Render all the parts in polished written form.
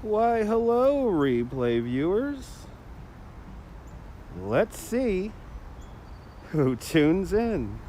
Why, hello, replay viewers. Let's see who tunes in.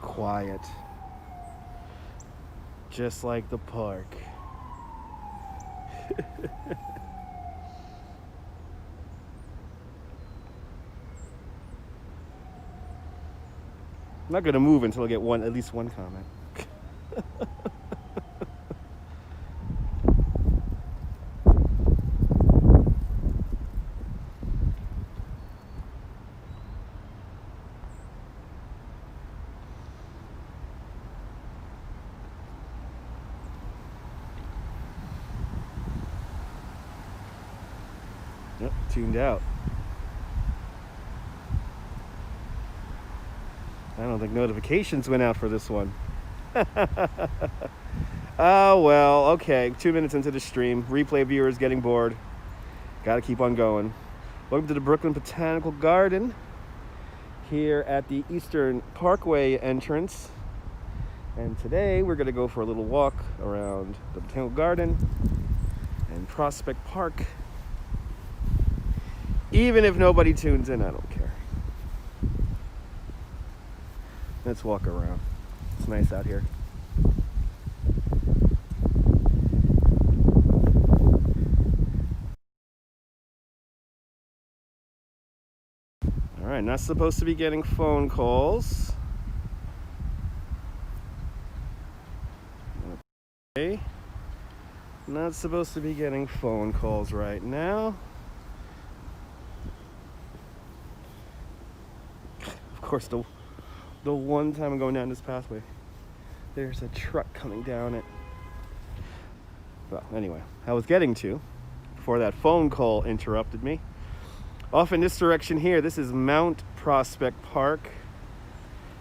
Quiet. Just like the park. I'm not gonna move until I get at least one comment. Yep, tuned out. I don't think notifications went out for this one. Oh, well, okay. 2 minutes into the stream. Replay viewers getting bored. Gotta keep on going. Welcome to the Brooklyn Botanical Garden here at the Eastern Parkway entrance. And today we're gonna go for a little walk around the Botanical Garden and Prospect Park. Even if nobody tunes in, I don't care. Let's walk around. It's nice out here. All right, not supposed to be getting phone calls. Okay. Not supposed to be getting phone calls right now. Of course, the one time I'm going down this pathway, there's a truck coming down it. Well, anyway, I was getting to, before that phone call interrupted me, off in this direction here, this is Mount Prospect Park.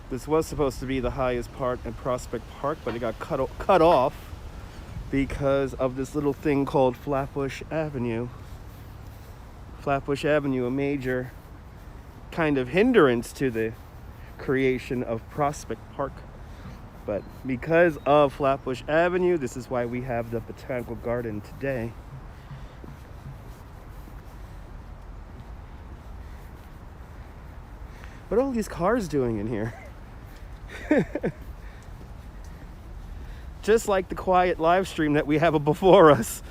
This was supposed to be the highest part in Prospect Park, but it got cut off because of this little thing called Flatbush Avenue. Flatbush Avenue, a major kind of hindrance to the creation of Prospect Park. But because of Flatbush Avenue, this is why we have the Botanical Garden today. What are all these cars doing in here? Just like the quiet live stream that we have before us.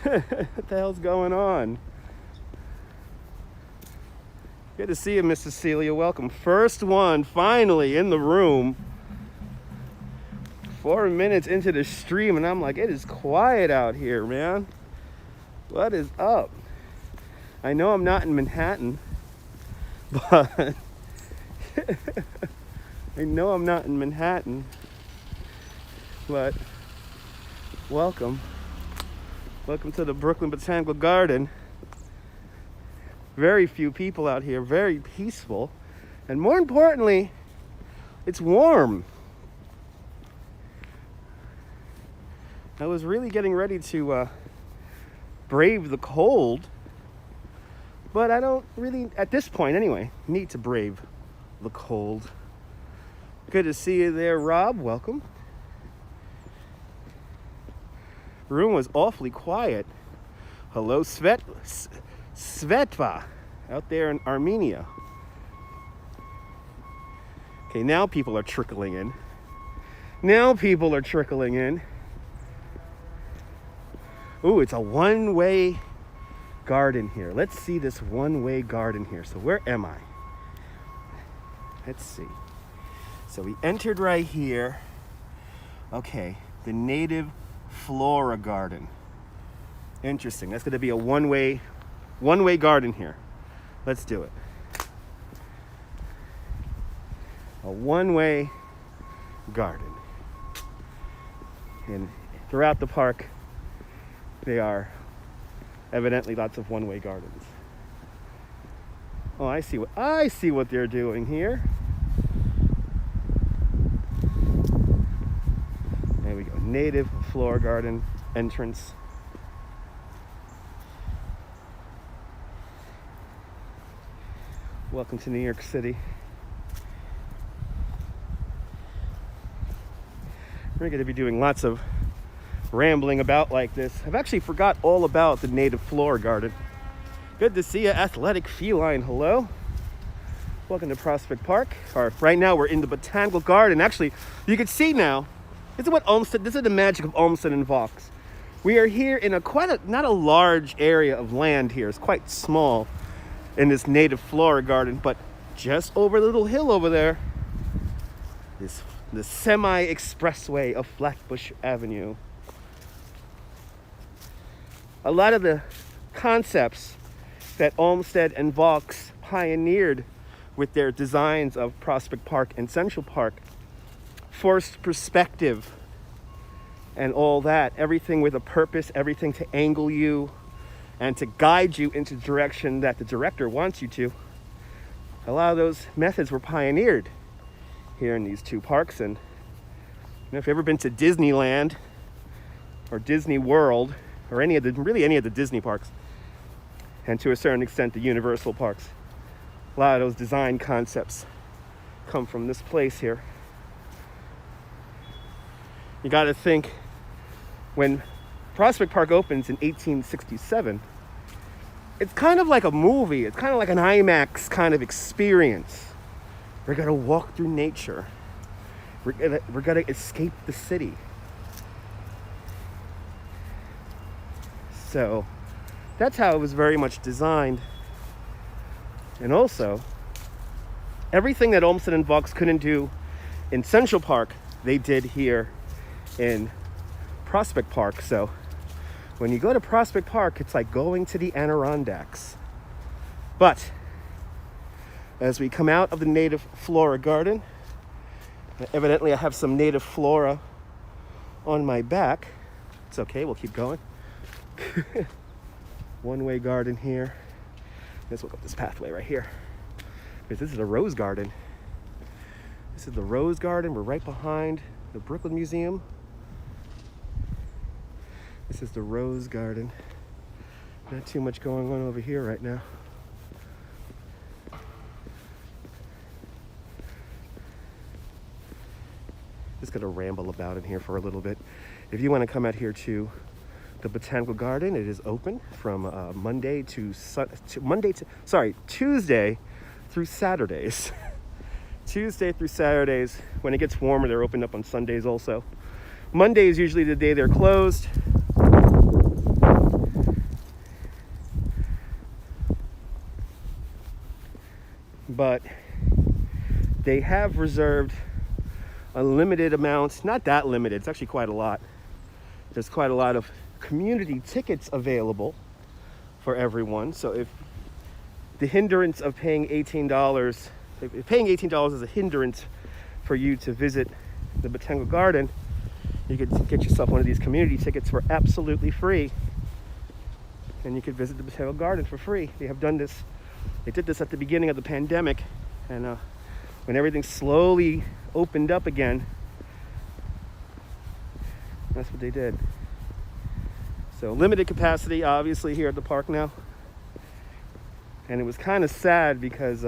What the hell's going on? Good to see you, Miss Cecilia. Welcome. First one, finally, in the room. 4 minutes into the stream, and I'm like, it is quiet out here, man. What is up? I know I'm not in Manhattan, but... I know I'm not in Manhattan, but welcome. Welcome to the Brooklyn Botanical Garden. Very few people out here, very peaceful, and more importantly, it's warm. I was really getting ready to brave the cold, but I don't really, at this point anyway, need to brave the cold. Good to see you there, Rob. Welcome. Room was awfully quiet. Hello, Svetva out there in Armenia. Okay, now people are trickling in. Ooh, it's a one-way garden here. Let's see this one-way garden here. So where am I? Let's see. So we entered right here. Okay, the native Flora garden. Interesting. That's going to be a one-way garden here. Let's do it. A one-way garden. And throughout the park, they are evidently lots of one-way gardens. Oh, I see what they're doing here. There we go. Native Flora garden entrance. Welcome to New York City. We're going to be doing lots of rambling about like this. I've actually forgot all about the native Flora garden. Good to see you, athletic feline. Hello. Welcome to Prospect Park. Right now we're in the Botanical Garden. Actually, you can see now, this is the magic of Olmsted and Vaux. We are here in not a large area of land here. It's quite small in this native Flora garden, but just over the little hill over there, the semi-expressway of Flatbush Avenue. A lot of the concepts that Olmsted and Vaux pioneered with their designs of Prospect Park and Central Park, forced perspective and all that, everything with a purpose, everything to angle you and to guide you into the direction that the director wants you to. A lot of those methods were pioneered here in these two parks. And if you've ever been to Disneyland or Disney World or any of the Disney parks, and to a certain extent the Universal parks, a lot of those design concepts come from this place here. You got to think, when Prospect Park opens in 1867, it's kind of like a movie. It's kind of like an IMAX kind of experience. We're going to walk through nature. We're going to escape the city. So that's how it was very much designed. And also, everything that Olmsted and Vaux couldn't do in Central Park, they did here in Prospect Park. So when you go to Prospect Park, it's like going to the Adirondacks. But as we come out of the native Flora garden, evidently I have some native flora on my back. It's okay, we'll keep going. One-way garden here. Let's look up this pathway right here, because this is a rose garden. This is the rose garden. We're right behind the Brooklyn Museum. This is the rose garden. Not too much going on over here right now. Just gonna ramble about in here for a little bit. If you want to come out here to the Botanical Garden, it is open from Tuesday through Saturdays. Tuesday through Saturdays. When it gets warmer, they're opened up on Sundays also. Monday is usually the day they're closed. But they have reserved a limited amount, not that limited, it's actually quite a lot. There's quite a lot of community tickets available for everyone. So if the hindrance of paying $18, if paying $18 is a hindrance for you to visit the Botanical Garden, you could get yourself one of these community tickets for absolutely free. And you could visit the Botanical Garden for free. They have done this. They did this at the beginning of the pandemic, and when everything slowly opened up again, that's what they did. So limited capacity, obviously, here at the park now. And it was kind of sad because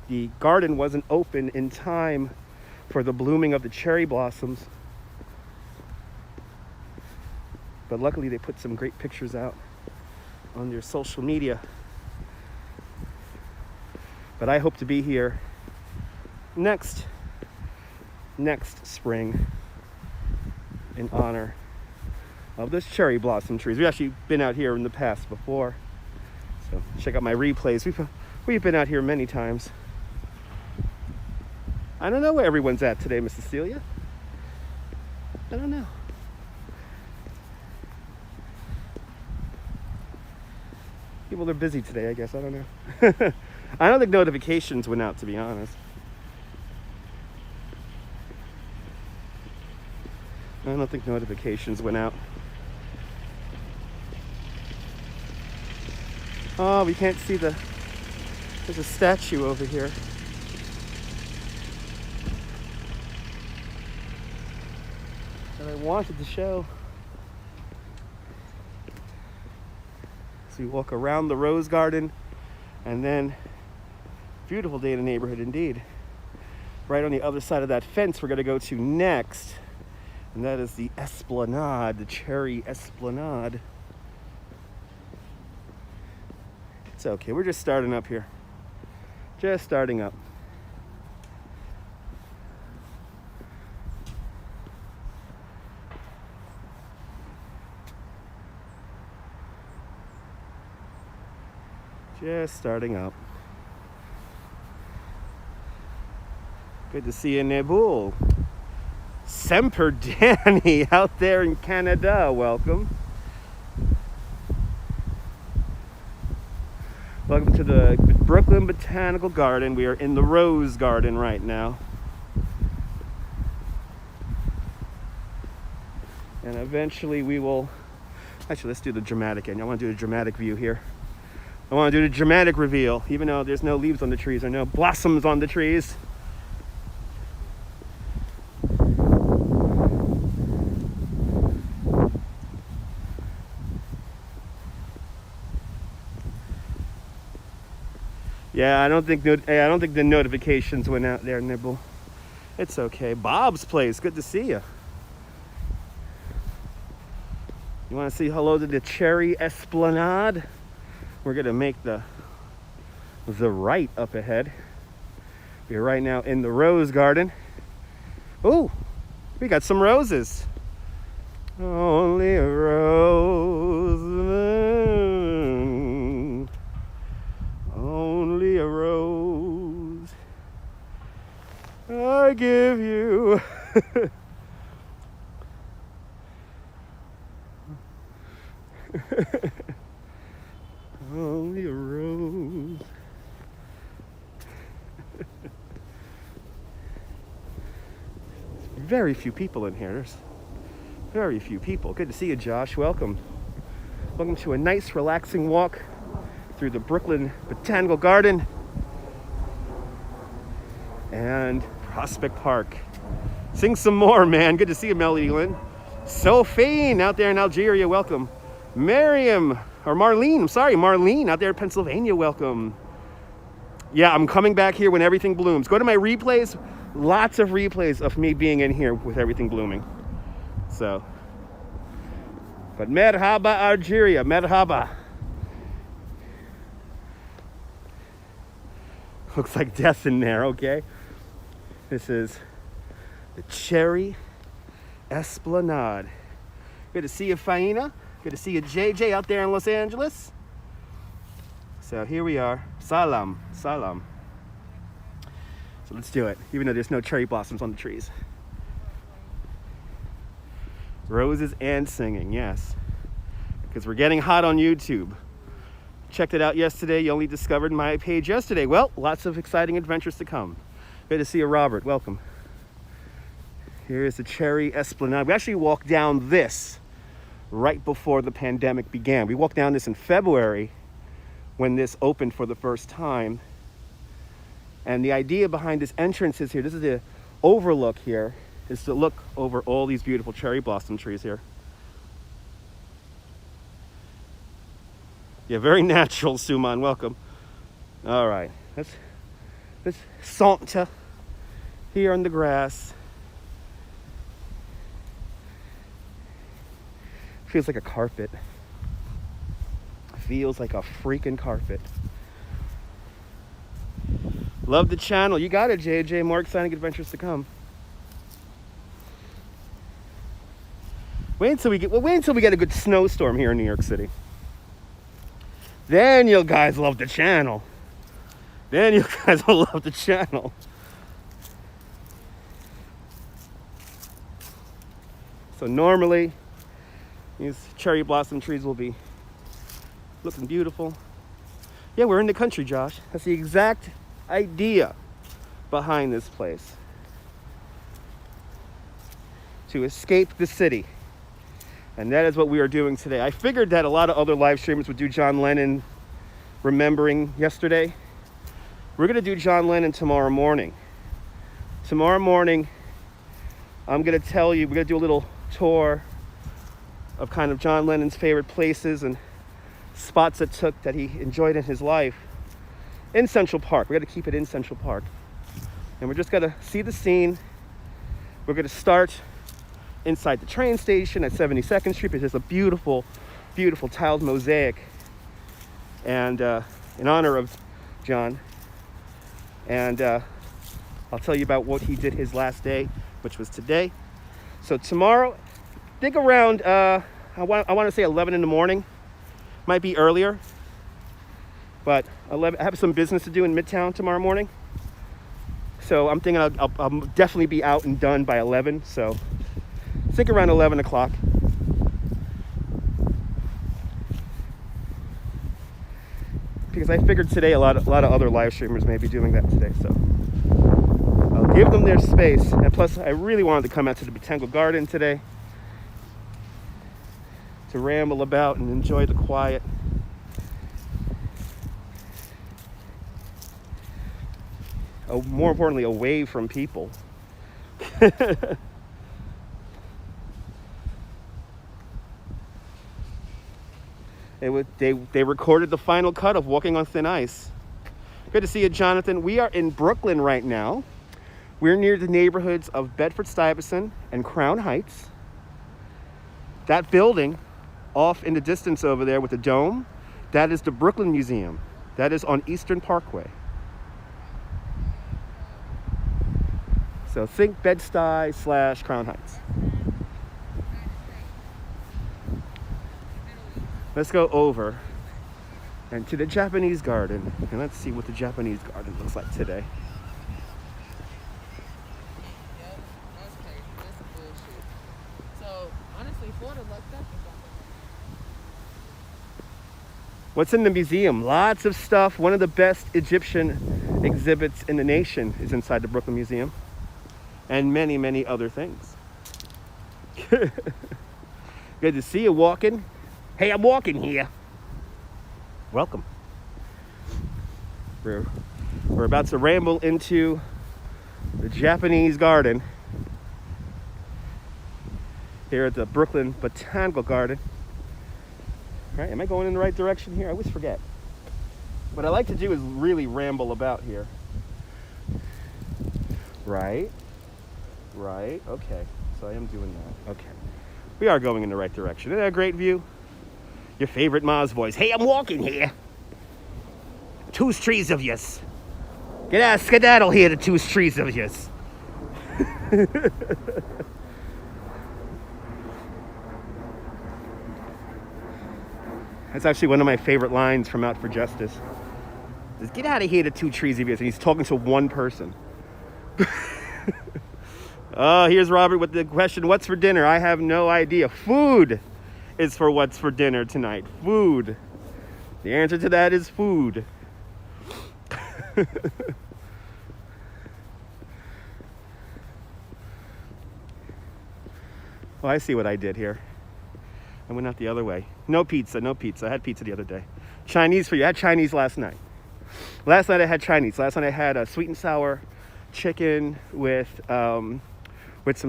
the garden wasn't open in time for the blooming of the cherry blossoms. But luckily they put some great pictures out on their social media. But I hope to be here next spring in honor of those cherry blossom trees. We've actually been out here in the past before, so check out my replays. We've been out here many times. I don't know where everyone's at today, Miss Cecilia. I don't know. People are busy today, I guess. I don't know. I don't think notifications went out, to be honest. I don't think notifications went out. Oh, we can't see there's a statue over here. That I wanted to show. So we walk around the rose garden, and then beautiful day in the neighborhood indeed. Right on the other side of that fence we're going to go to next, and that is the Esplanade, the cherry Esplanade. It's okay, we're just starting up here. Just starting up. Just starting up. Good to see you, Nebul. Semper Danny out there in Canada. Welcome. Welcome to the Brooklyn Botanical Garden. We are in the Rose Garden right now. And eventually we will... Actually, let's do the dramatic end. I want to do the dramatic view here. I want to do the dramatic reveal, even though there's no leaves on the trees or no blossoms on the trees. Yeah, I don't think the notifications went out there, Nibble. It's okay. Bob's Place, good to see you. You want to say hello to the cherry Esplanade? We're gonna make the right up ahead. We're right now in the rose garden. Oh, we got some roses. Only a rose, only a rose I give you. Only a rose. Very few people in here. There's very few people. Good to see you, Josh. Welcome. Welcome to a nice, relaxing walk through the Brooklyn Botanical Garden and Prospect Park. Sing some more, man. Good to see you, Melody Lynn. Sophine out there in Algeria. Welcome. Miriam. Or Marlene, I'm sorry, Marlene out there in Pennsylvania, welcome. Yeah, I'm coming back here when everything blooms. Go to my replays, lots of replays of me being in here with everything blooming. So, but merhaba Algeria, merhaba. Looks like death in there, okay? This is the cherry Esplanade. Good to see you, Faina. Good to see you, JJ, out there in Los Angeles. So here we are. Salam, salam. So let's do it, even though there's no cherry blossoms on the trees. Roses and singing, yes. Because we're getting hot on YouTube. Checked it out yesterday. You only discovered my page yesterday. Well, lots of exciting adventures to come. Good to see you, Robert. Welcome. Here's the cherry Esplanade. We actually walked down this right before the pandemic began. We walked down this in February when this opened for the first time. And the idea behind this entrance is here. This is the overlook here, is to look over all these beautiful cherry blossom trees here. Yeah, very natural, Suman. Welcome. All right, let's saunter here on the grass. Feels like a carpet. Feels like a freaking carpet. Love the channel. You got it, JJ. More exciting adventures to come. Wait until we get a good snowstorm here in New York City. Then you guys love the channel. Then you guys will love the channel. So normally, these cherry blossom trees will be looking beautiful. Yeah, we're in the country, Josh. That's the exact idea behind this place. To escape the city. And that is what we are doing today. I figured that a lot of other live streamers would do John Lennon remembering yesterday. We're going to do John Lennon tomorrow morning. Tomorrow morning, I'm going to tell you, we're going to do a little tour of kind of John Lennon's favorite places and spots that he enjoyed in his life in Central Park. We're going to keep it in Central Park. And we're just going to see the scene. We're going to start inside the train station at 72nd Street. It's just a beautiful, beautiful tiled mosaic, and in honor of John. And I'll tell you about what he did his last day, which was today. So tomorrow, I think around I want to say 11 in the morning. Might be earlier, but 11. I have some business to do in Midtown tomorrow morning. So I'm thinking I'll definitely be out and done by 11. So I think around 11 o'clock. Because I figured today a lot of other live streamers may be doing that today. So I'll give them their space. And plus, I really wanted to come out to the Botanical Garden today to ramble about and enjoy the quiet. Oh, more importantly, away from people. They recorded the final cut of Walking on Thin Ice. Good to see you, Jonathan. We are in Brooklyn right now. We're near the neighborhoods of Bedford-Stuyvesant and Crown Heights. That building off in the distance over there with the dome, that is the Brooklyn Museum. That is on Eastern Parkway. So think Bed-Stuy / Crown Heights. Let's go over and to the Japanese garden, and let's see what the Japanese garden looks like today. Yep, that's crazy. That's bullshit. So honestly, Florida lucked up. What's in the museum? Lots of stuff. One of the best Egyptian exhibits in the nation is inside the Brooklyn Museum, and many, many other things. Good to see you walking. Hey, I'm walking here. Welcome. We're about to ramble into the Japanese garden here at the Brooklyn Botanical Garden. All right, am I going in the right direction here? I always forget. What I like to do is really ramble about here. Right, okay. So I am doing that. Okay. We are going in the right direction. Isn't that a great view? Your favorite Maz voice. Hey, I'm walking here. Two trees of yous. Get out, skedaddle here, the two trees of yous. That's actually one of my favorite lines from Out for Justice. Is get out of here, the two trees of yous. And he's talking to one person. Here's Robert with the question, what's for dinner? I have no idea. Food is for what's for dinner tonight. Food. The answer to that is food. Oh, I see what I did here. I went out the other way. No pizza. I had pizza the other day. Chinese for you. I had Chinese last night. Last night I had Chinese. Last night I had a sweet and sour chicken with some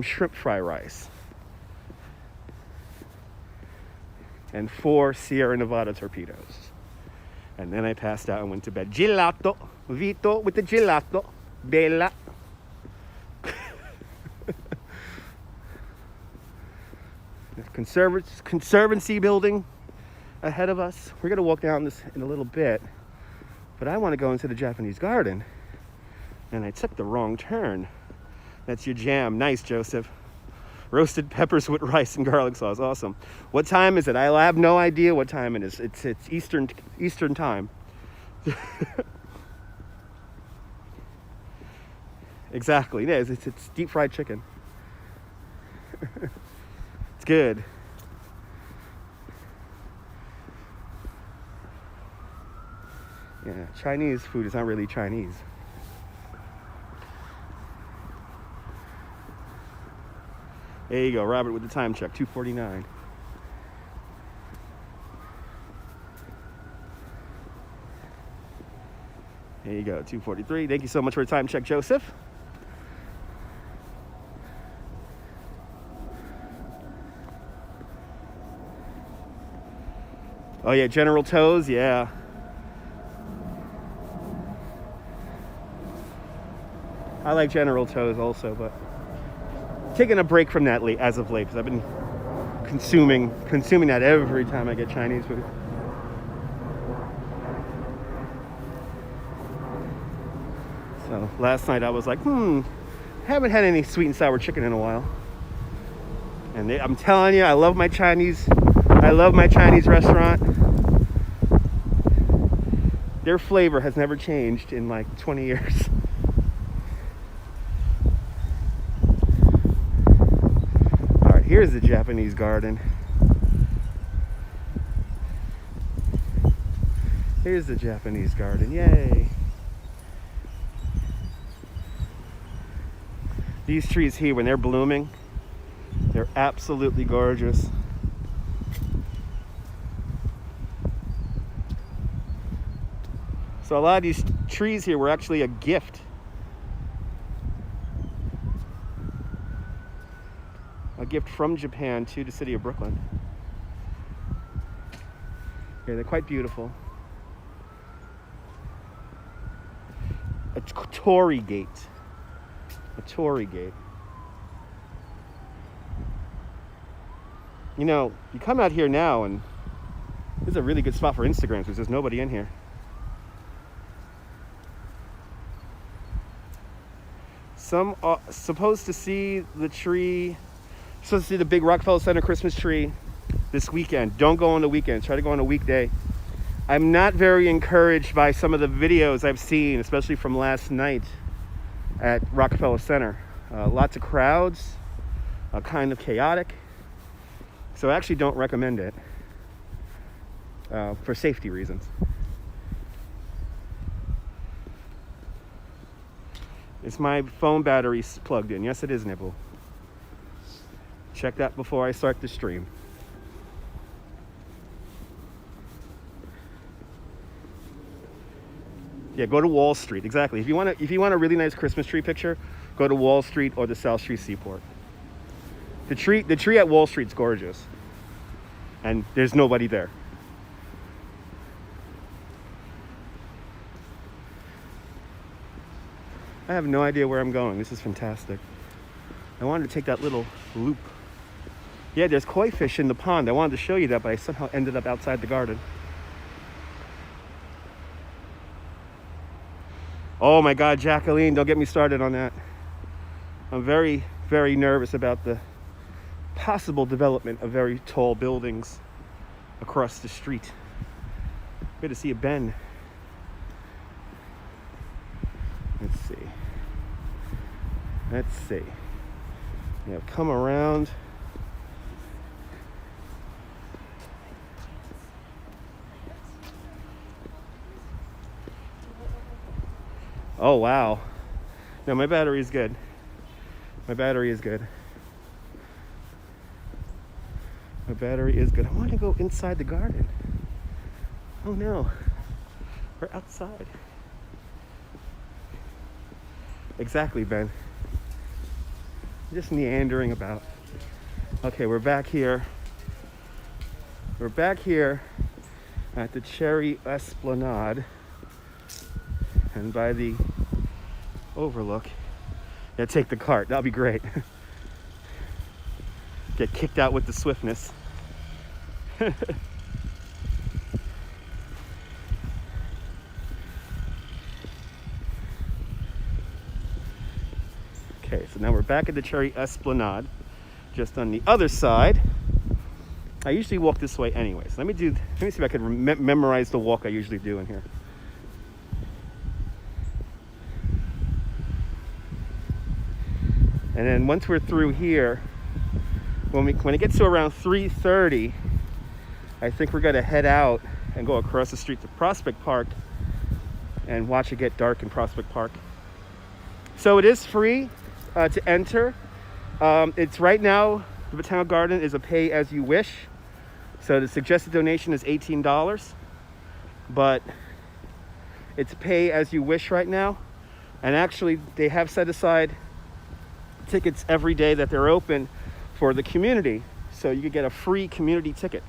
shrimp fry rice. And 4 Sierra Nevada torpedoes. And then I passed out and went to bed. Gelato. Vito with the gelato. Bella. Conservancy building ahead of us. We're going to walk down this in a little bit. But I want to go into the Japanese garden. And I took the wrong turn. That's your jam. Nice, Joseph. Roasted peppers with rice and garlic sauce. Awesome. What time is it? I have no idea what time it is. It's Eastern time. Exactly. Yeah, it's deep fried chicken. It's good. Yeah, Chinese food is not really Chinese. There you go, Robert with the time check, 2:49. There you go, 2:43. Thank you so much for the time check, Joseph. Oh yeah, General Tso's, yeah. I like General Tso's also, but taking a break from that as of late, because I've been consuming that every time I get Chinese food. So last night I was like, haven't had any sweet and sour chicken in a while. And I'm telling you, I love my Chinese restaurant. Their flavor has never changed in like 20 years. Here's the Japanese garden. Here's the Japanese garden. Yay. These trees here, when they're blooming, they're absolutely gorgeous. So a lot of these trees here were actually a gift. A gift from Japan to the city of Brooklyn. Yeah, they're quite beautiful. A Tory gate. A Tory gate. You know, you come out here now and this is a really good spot for Instagram because there's nobody in here. Some are supposed to see the tree. Supposed to see the big Rockefeller Center Christmas tree this weekend. Don't go on the weekend. Try to go on a weekday. I'm not very encouraged by some of the videos I've seen, especially from last night at Rockefeller Center. Lots of crowds, kind of chaotic. So I actually don't recommend it for safety reasons. Is my phone battery plugged in? Yes, it is, Nibble. Check that before I start the stream. Yeah, go to Wall Street. Exactly. If you want a really nice Christmas tree picture, go to Wall Street or the South Street Seaport. The tree at Wall Street's gorgeous, and there's nobody there. I have no idea where I'm going. This is fantastic. I wanted to take that little loop. Yeah, there's koi fish in the pond. I wanted to show you that, but I somehow ended up outside the garden. Oh my God, Jacqueline, don't get me started on that. I'm very, very nervous about the possible development of very tall buildings across the street. Good to see you, Ben. Let's see. Yeah, come around. Oh, wow. No, my battery is good. My battery is good. I want to go inside the garden. Oh, no. We're outside. Exactly, Ben. Just meandering about. Okay, we're back here. We're back here at the Cherry Esplanade. And by the overlook, yeah, take the cart. That'll be great. Get kicked out with the swiftness. Okay, so now we're back at the Cherry Esplanade. just on the other side. I usually walk this way anyways. Let me see if I can memorize the walk I usually do in here. And then once we're through here, when it gets to around 3:30, I think we're gonna head out and go across the street to Prospect Park and watch it get dark in Prospect Park. So it is free to enter. It's right now, the Botanical Garden is a pay as you wish. So the suggested donation is $18, but it's pay as you wish right now. And actually they have set aside tickets every day that they're open for the community. So you could get a free community ticket.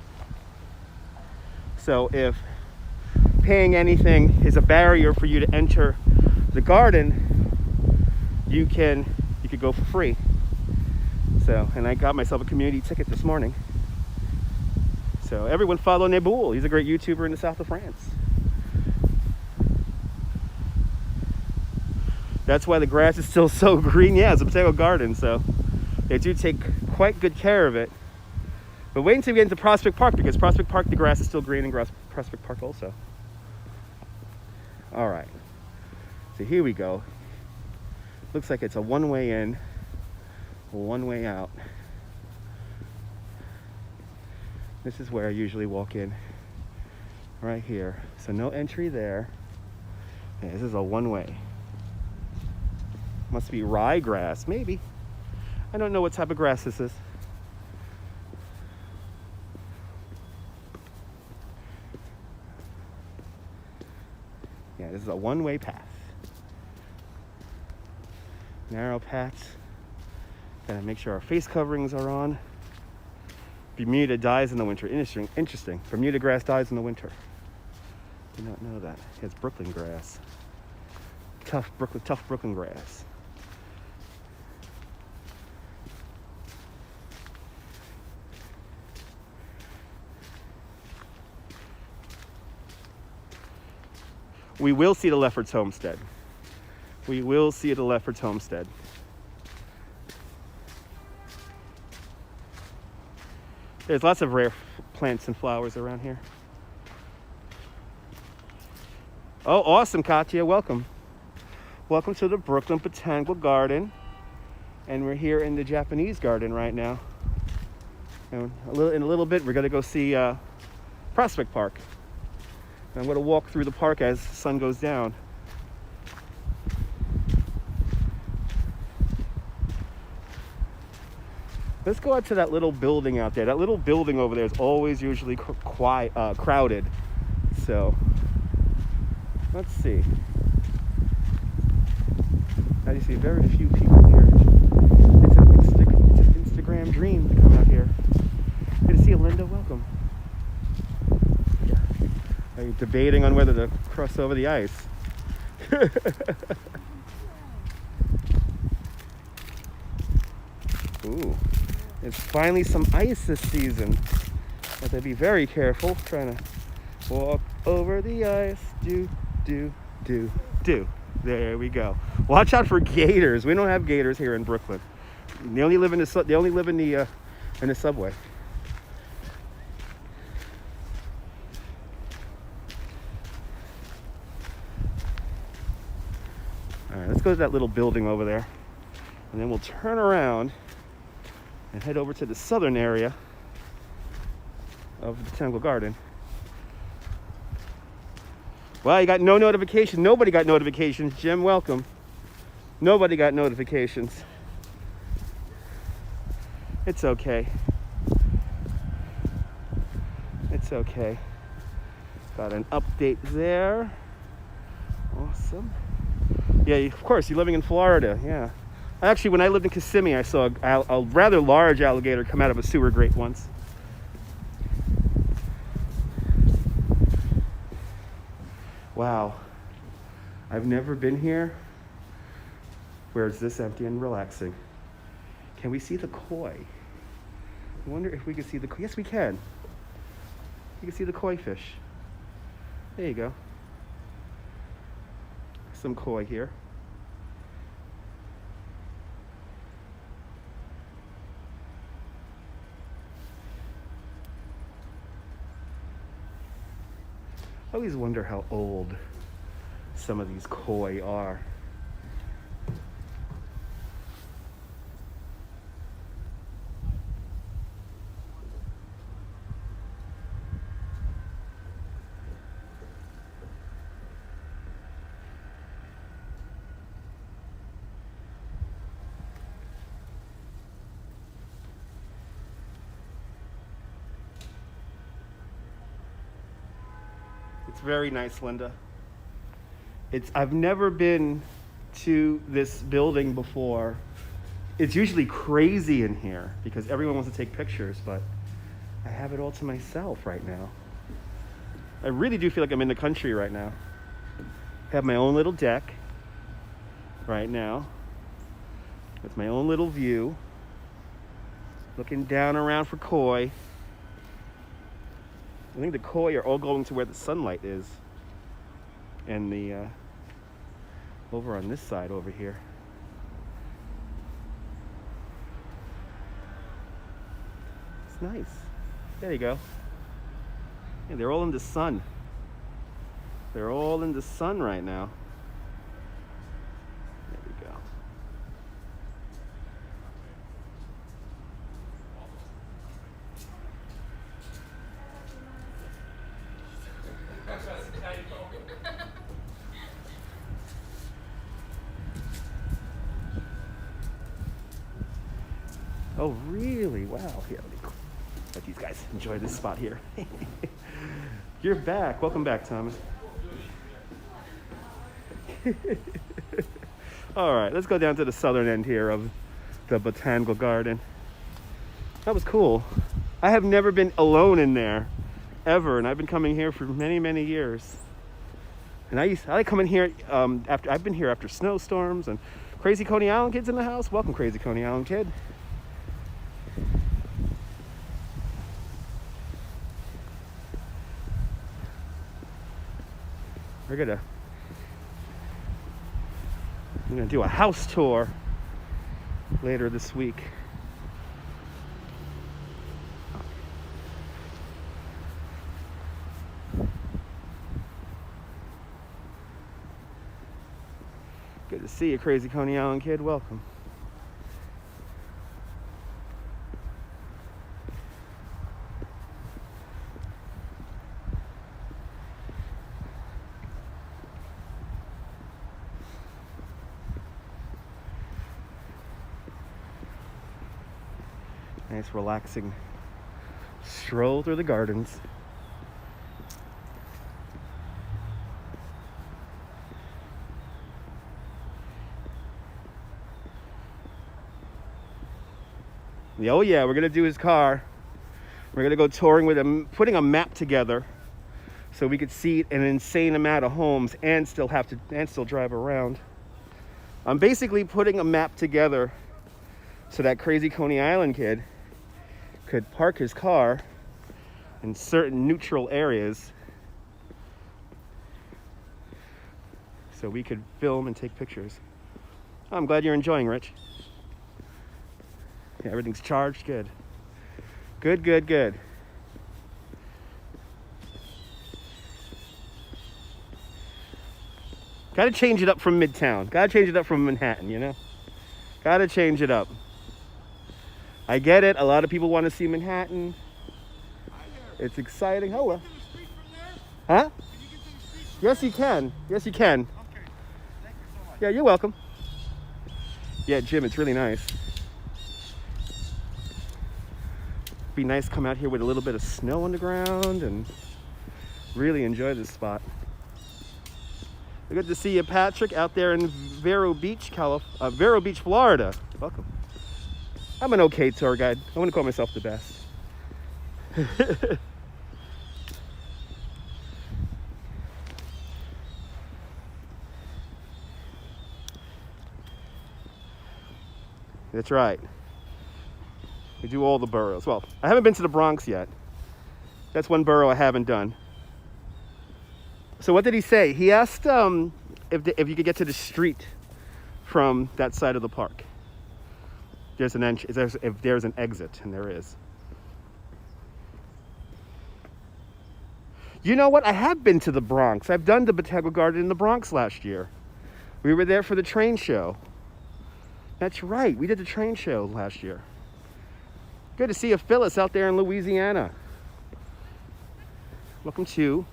So if paying anything is a barrier for you to enter the garden, you could go for free. So, and I got myself a community ticket this morning. So everyone follow Naboul. He's a great YouTuber in the south of France. That's why the grass is still so green. Yeah, it's a potato garden, so they do take quite good care of it. But wait until we get into Prospect Park, because Prospect Park, the grass is still green in Prospect Park also. All right, so here we go. Looks like it's a one-way in, one-way out. This is where I usually walk in, right here. So no entry there. Yeah, this is a one-way. Must be ryegrass, maybe. I don't know what type of grass this is. Yeah, this is a one-way path. Narrow paths. Gotta make sure our face coverings are on. Bermuda dies in the winter. Interesting. Bermuda grass dies in the winter. Did not know that. It's Brooklyn grass. Tough Brooklyn grass. We will see the Lefferts homestead. We will see the Lefferts homestead. There's lots of rare plants and flowers around here. Oh, awesome, Katya. Welcome. Welcome to the Brooklyn Botanical Garden. And we're here in the Japanese garden right now. And in a little bit, we're going to go see Prospect Park. I'm going to walk through the park as the sun goes down. Let's go out to that little building out there. That little building over there is always usually crowded. So, let's see. Now you see very few people here. It's an Instagram dream to come out here. Good to see you, Linda. Welcome. Are you debating on whether to cross over the ice? Ooh, it's finally some ice this season. Have to be very careful trying to walk over the ice. Do. There we go. Watch out for gators. We don't have gators here in Brooklyn. They only live in the subway. All right, let's go to that little building over there, and then we'll turn around and head over to the southern area of the Botanical Garden. Well, you got no notification. Nobody got notifications. Jim, welcome. Nobody got notifications. It's okay. It's okay. Got an update there. Awesome. Yeah, of course, you're living in Florida. Yeah. Actually, when I lived in Kissimmee, I saw a rather large alligator come out of a sewer grate once. Wow. I've never been here where it's this empty and relaxing. Can we see the koi? I wonder if we can see the koi. Yes, we can. You can see the koi fish. There you go. Some koi here. always wonder how old some of these koi are. It's very nice, Linda. I've never been to this building before. It's usually crazy in here because everyone wants to take pictures, but I have it all to myself right now. I really do feel like I'm in the country right now. I have my own little deck right now with my own little view, looking down around for koi. I think the koi are all going to where the sunlight is, and the over on this side over here. It's nice. There you go. Yeah, they're all in the sun. They're all in the sun right now. There we go. Oh, really? Wow. Here, let these guys enjoy this spot here. You're back. Welcome back, Thomas. All right, let's go down to the southern end here of the Botanical Garden. That was cool. I have never been alone in there, ever, and I've been coming here for many, many years. And I like coming here after I've been here after snowstorms. And Crazy Coney Island kid's in the house. Welcome, Crazy Coney Island kid. We're gonna do a house tour later this week. Good to see you, Crazy Coney Island kid. Welcome. Nice relaxing stroll through the gardens. Oh yeah, we're gonna do his car. We're gonna go touring with him, putting a map together so we could see an insane amount of homes and still drive around. I'm basically putting a map together so that Crazy Coney Island kid could park his car in certain neutral areas so we could film and take pictures. I'm glad you're enjoying, Rich. Yeah, everything's charged. Good. Good, good, good. Gotta change it up from Midtown. Gotta change it up from Manhattan, you know? Gotta change it up. I get it. A lot of people want to see Manhattan. It's exciting. Oh, well. Huh? Yes, you can. Yes, you can. Okay. Thank you so much. Yeah, you're welcome. Yeah, Jim, it's really nice. Be nice to come out here with a little bit of snow on the ground and really enjoy this spot. Good to see you, Patrick, out there in Vero Beach, Florida. Welcome. I'm an okay tour guide. I wouldn't call myself the best. That's right. We do all the boroughs. Well, I haven't been to the Bronx yet. That's one borough I haven't done. So what did he say? He asked if you could get to the street from that side of the park. There's an if there's an exit, and there is. You know what? I have been to the Bronx. I've done the Botanical Garden in the Bronx last year. We were there for the train show. That's right. We did the train show last year. Good to see you, Phyllis, out there in Louisiana. Welcome to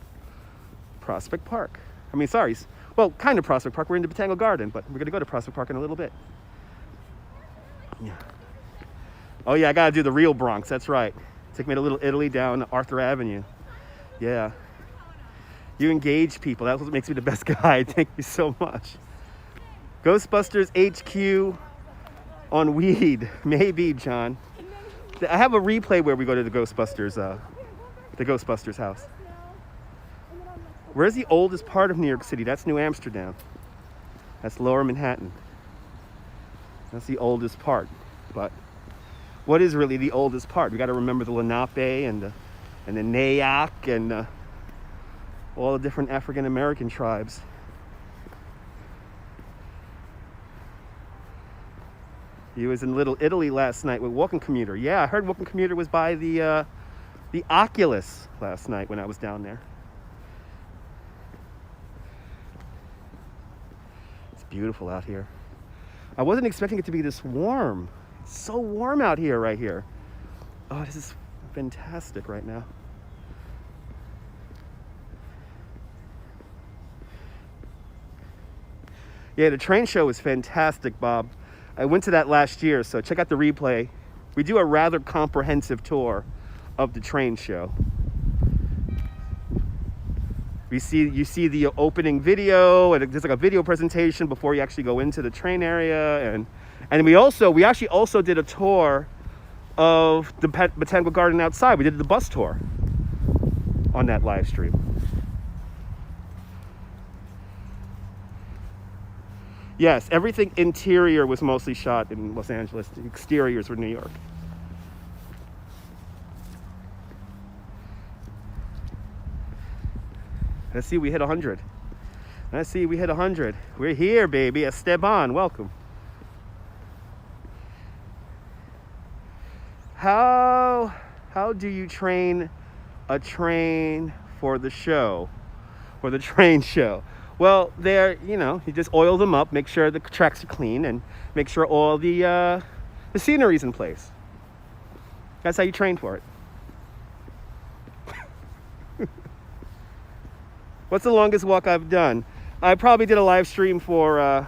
Prospect Park. I mean, sorry. Well, kind of Prospect Park. We're in the Botanical Garden, but we're going to go to Prospect Park in a little bit. Yeah. Oh, yeah, I got to do the real Bronx. That's right. Take me to Little Italy down Arthur Avenue. Yeah. You engage people. That's what makes me the best guy. Thank you so much. Ghostbusters HQ on weed. Maybe, John. I have a replay where we go to the Ghostbusters house. Where's the oldest part of New York City? That's New Amsterdam. That's Lower Manhattan. That's the oldest part. But what is really the oldest part? We got to remember the Lenape and the Nyack and all the different African American tribes. He was in Little Italy last night with Walking Commuter. Yeah, I heard Walking Commuter was by the Oculus last night when I was down there. It's beautiful out here. I wasn't expecting it to be this warm. It's so warm out here, right here. Oh, this is fantastic right now. Yeah, the train show was fantastic, Bob. I went to that last year, so check out the replay. We do a rather comprehensive tour of the train show. You see the opening video, and there's like a video presentation before you actually go into the train area, and we actually also did a tour of the Botanical Garden outside. We did the bus tour on that live stream. Yes, everything interior was mostly shot in Los Angeles. The exteriors were New York. Let's see, we hit 100. Let's see, we hit 100. We're here, baby. Esteban, welcome. How do you train a train for the show? For the train show? Well, you just oil them up, make sure the tracks are clean, and make sure all the scenery's in place. That's how you train for it. What's the longest walk I've done? I probably did a live stream for,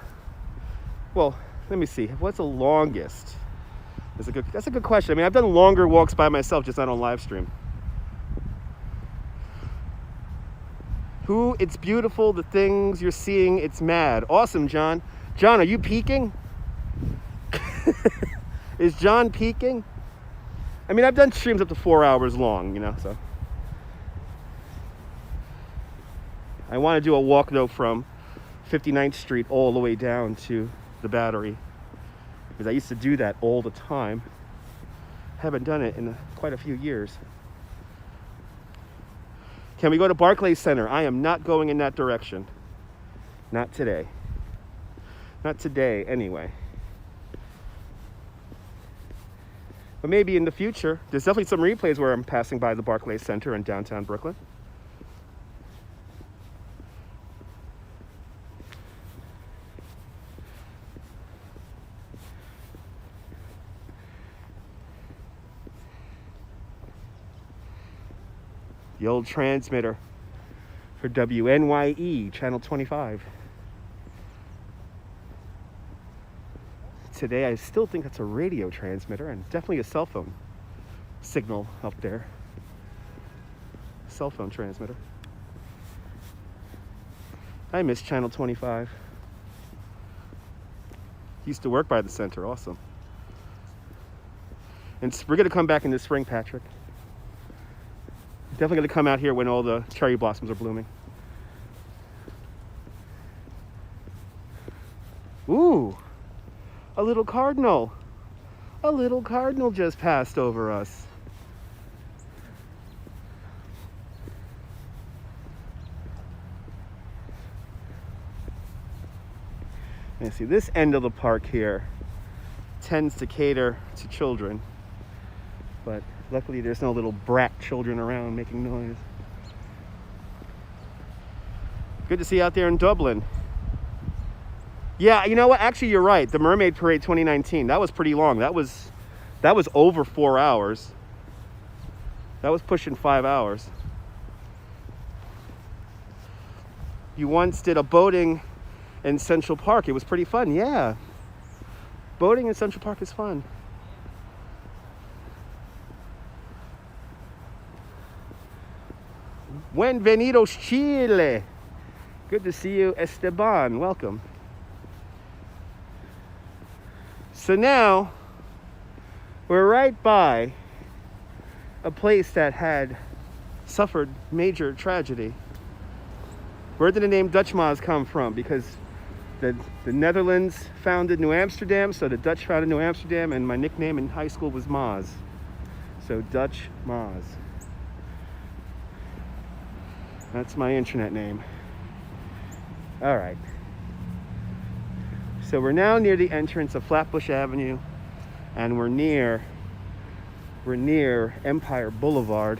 well, let me see. What's the longest? That's a good question. I mean, I've done longer walks by myself, just not on live stream. It's beautiful, the things you're seeing, it's mad. Awesome, John. John, are you peaking? Is John peaking? I mean, I've done streams up to 4 hours long, so. I want to do a walk, though, from 59th Street all the way down to the Battery. Because I used to do that all the time. Haven't done it in quite a few years. Can we go to Barclays Center? I am not going in that direction. Not today. Not today, anyway. But maybe in the future. There's definitely some replays where I'm passing by the Barclays Center in downtown Brooklyn. The old transmitter for WNYE, channel 25. Today, I still think that's a radio transmitter and definitely a cell phone signal up there. Cell phone transmitter. I miss channel 25. Used to work by the center, awesome. And we're gonna come back in the spring, Patrick. Definitely going to come out here when all the cherry blossoms are blooming. Ooh, a little cardinal. A little cardinal just passed over us. And see, this end of the park here tends to cater to children, but luckily there's no little brat children around making noise. Good to see you out there in Dublin. Yeah, you know what? Actually, you're right. The Mermaid Parade 2019, that was pretty long. That was over 4 hours. That was pushing 5 hours. You once did a boating in Central Park. It was pretty fun. Yeah. Boating in Central Park is fun. Bienvenidos, Chile. Good to see you, Esteban. Welcome. So now, we're right by a place that had suffered major tragedy. Where did the name Dutch Maas come from? Because the Netherlands founded New Amsterdam, so the Dutch founded New Amsterdam, and my nickname in high school was Maas. So Dutch Maas. That's my internet name. All right. So we're now near the entrance of Flatbush Avenue, and we're near Empire Boulevard.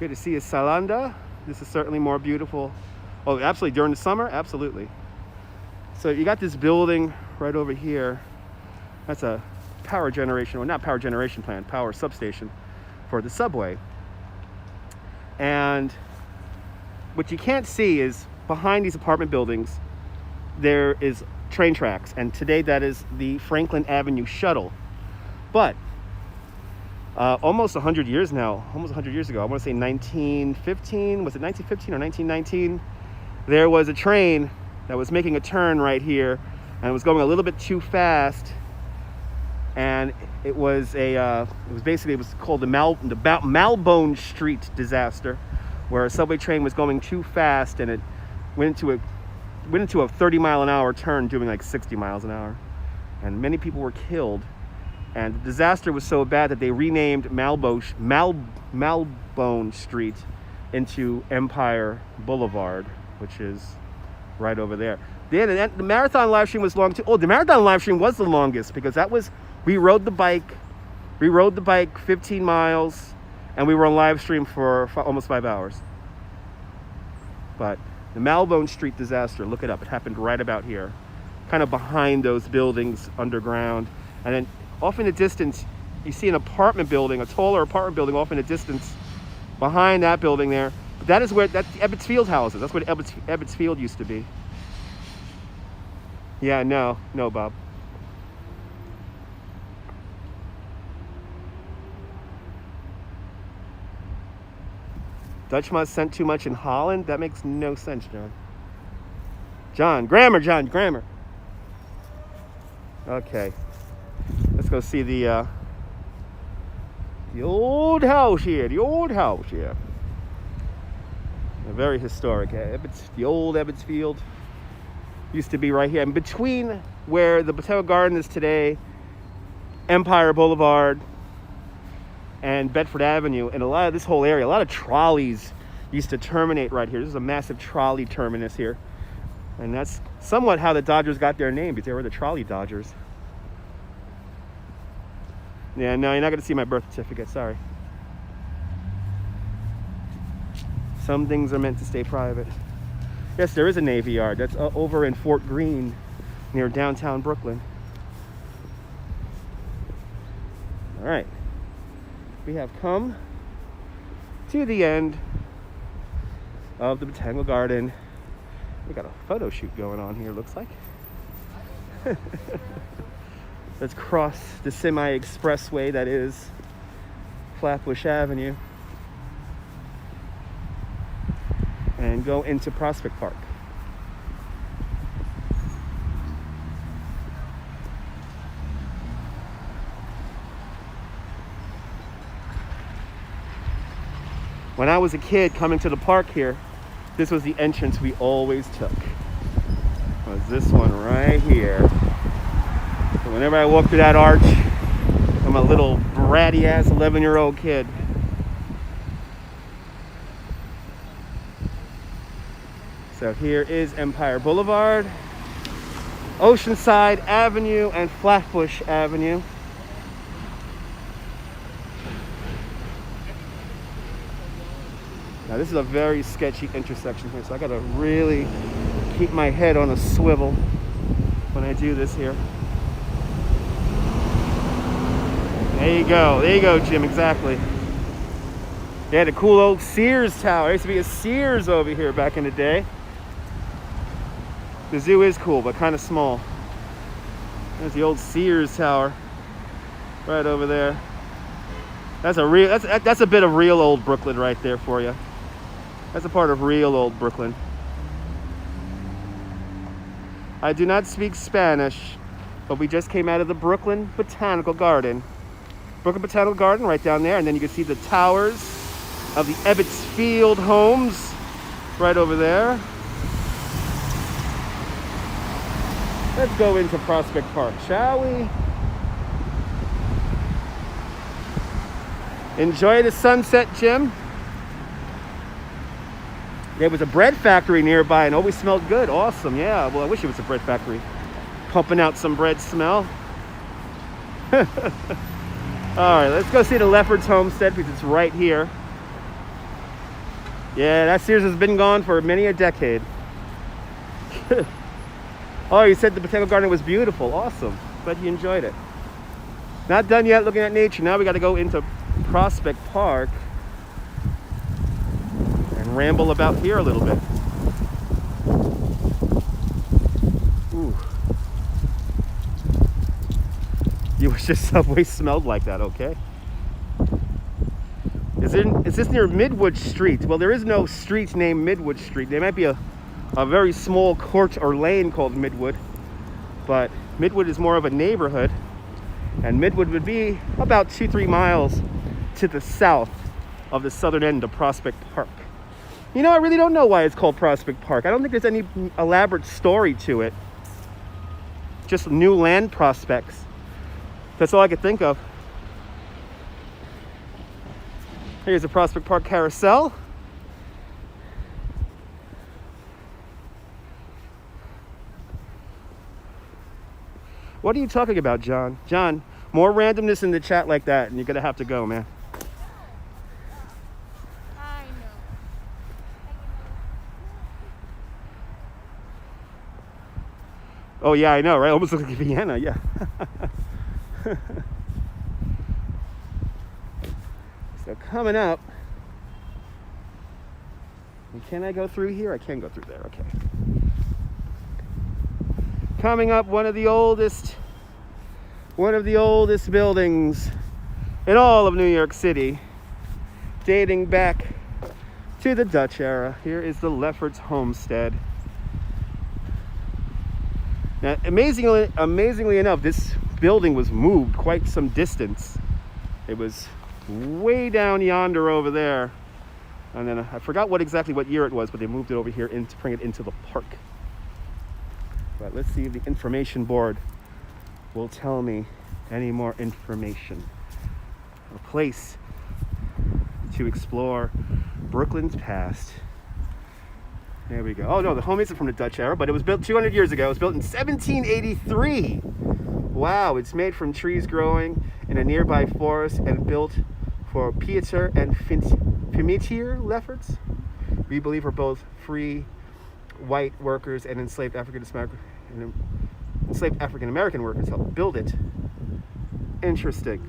Good to see you, Salanda. This is certainly more beautiful. Oh, absolutely. During the summer, absolutely. So you got this building right over here. That's a power generation, or not power generation plant, power substation for the subway. And what you can't see is behind these apartment buildings, there is train tracks. And today that is the Franklin Avenue shuttle. But almost 100 years now, almost 100 years ago, I want to say 1915, was it 1915 or 1919? There was a train that was making a turn right here, and it was going a little bit too fast. And it was called the Malbone Street disaster, where a subway train was going too fast, and it went into a 30-mile-an-hour turn doing like 60 miles an hour, and many people were killed. And the disaster was so bad that they renamed Malbone Street into Empire Boulevard, which is right over there. The marathon live stream was long too. Oh, the marathon live stream was the longest, because we rode the bike 15 miles, and we were on live stream for almost 5 hours. But the Malbone Street disaster, look it up. It happened right about here, kind of behind those buildings underground. And then off in the distance, you see an apartment building, a taller apartment building off in the distance behind that building there. But that's the Ebbets Field houses. That's where Ebbets Field used to be. Yeah, no, Bob. Dutch must sent too much in Holland? That makes no sense, John. Grammar. Okay. Let's go see the old house here. Very historic. The old Ebbets Field used to be right here. And between where the Botanical Garden is today, Empire Boulevard, and Bedford Avenue, and a lot of this whole area, a lot of trolleys used to terminate right here. This is a massive trolley terminus here. And that's somewhat how the Dodgers got their name, because they were the trolley Dodgers. Yeah, no, you're not going to see my birth certificate, sorry. Some things are meant to stay private. Yes, there is a Navy Yard. That's over in Fort Greene, near downtown Brooklyn. All right. We have come to the end of the Botanical Garden. We got a photo shoot going on here, looks like. Let's cross the semi-expressway that is Flatbush Avenue and go into Prospect Park. When I was a kid coming to the park here, this was the entrance we always took. It was this one right here. So whenever I walk through that arch, I'm a little bratty ass 11-year-old kid. So here is Empire Boulevard, Oceanside Avenue, and Flatbush Avenue. Now this is a very sketchy intersection here, so I gotta really keep my head on a swivel when I do this here. There you go, Jim, exactly. They had a cool old Sears tower. There used to be a Sears over here back in the day. The zoo is cool, but kind of small. There's the old Sears tower right over there. That's a bit of real old Brooklyn right there for you. That's a part of real old Brooklyn. I do not speak Spanish, but we just came out of the Brooklyn Botanical Garden. Brooklyn Botanical Garden right down there, and then you can see the towers of the Ebbets Field homes right over there. Let's go into Prospect Park, shall we? Enjoy the sunset, Jim. There was a bread factory nearby and always smelled good. Awesome, yeah. Well, I wish it was a bread factory. Pumping out some bread smell. All right, let's go see the Lefferts homestead because it's right here. Yeah, that Sears has been gone for many a decade. Oh, you said the Botanical Garden was beautiful. Awesome. Glad you enjoyed it. Not done yet looking at nature. Now we got to go into Prospect Park and ramble about here a little bit. Ooh. You wish your subway smelled like that, okay? Is this near Midwood Street? Well, there is no street named Midwood Street. There might be a very small court or lane called Midwood, but Midwood is more of a neighborhood, and Midwood would be about 2-3 miles to the south of the southern end of Prospect Park. You know, I really don't know why it's called Prospect Park. I don't think there's any elaborate story to it. Just new land prospects. That's all I could think of. Here's the Prospect Park carousel. What are you talking about, John? John, more randomness in the chat like that, and you're gonna have to go, man. I know. Oh yeah, I know, right? Almost looks like Vienna, yeah. So coming up, and can I go through here? I can go through there, okay. Coming up, one of the oldest buildings in all of New York City, dating back to the Dutch era. Here is the Lefferts homestead. Now, amazingly enough, this building was moved quite some distance. It was way down yonder over there, and then I forgot exactly what year it was, but they moved it over here to bring it into the park. But let's see if the information board will tell me any more information. A place to explore Brooklyn's past. There we go. Oh no, the home isn't from the Dutch era, but it was built 200 years ago. It was built in 1783. Wow, it's made from trees growing in a nearby forest and built for Pieter and Pimitier Lefferts. We believe are both free white workers and enslaved African American workers helped build it. Interesting.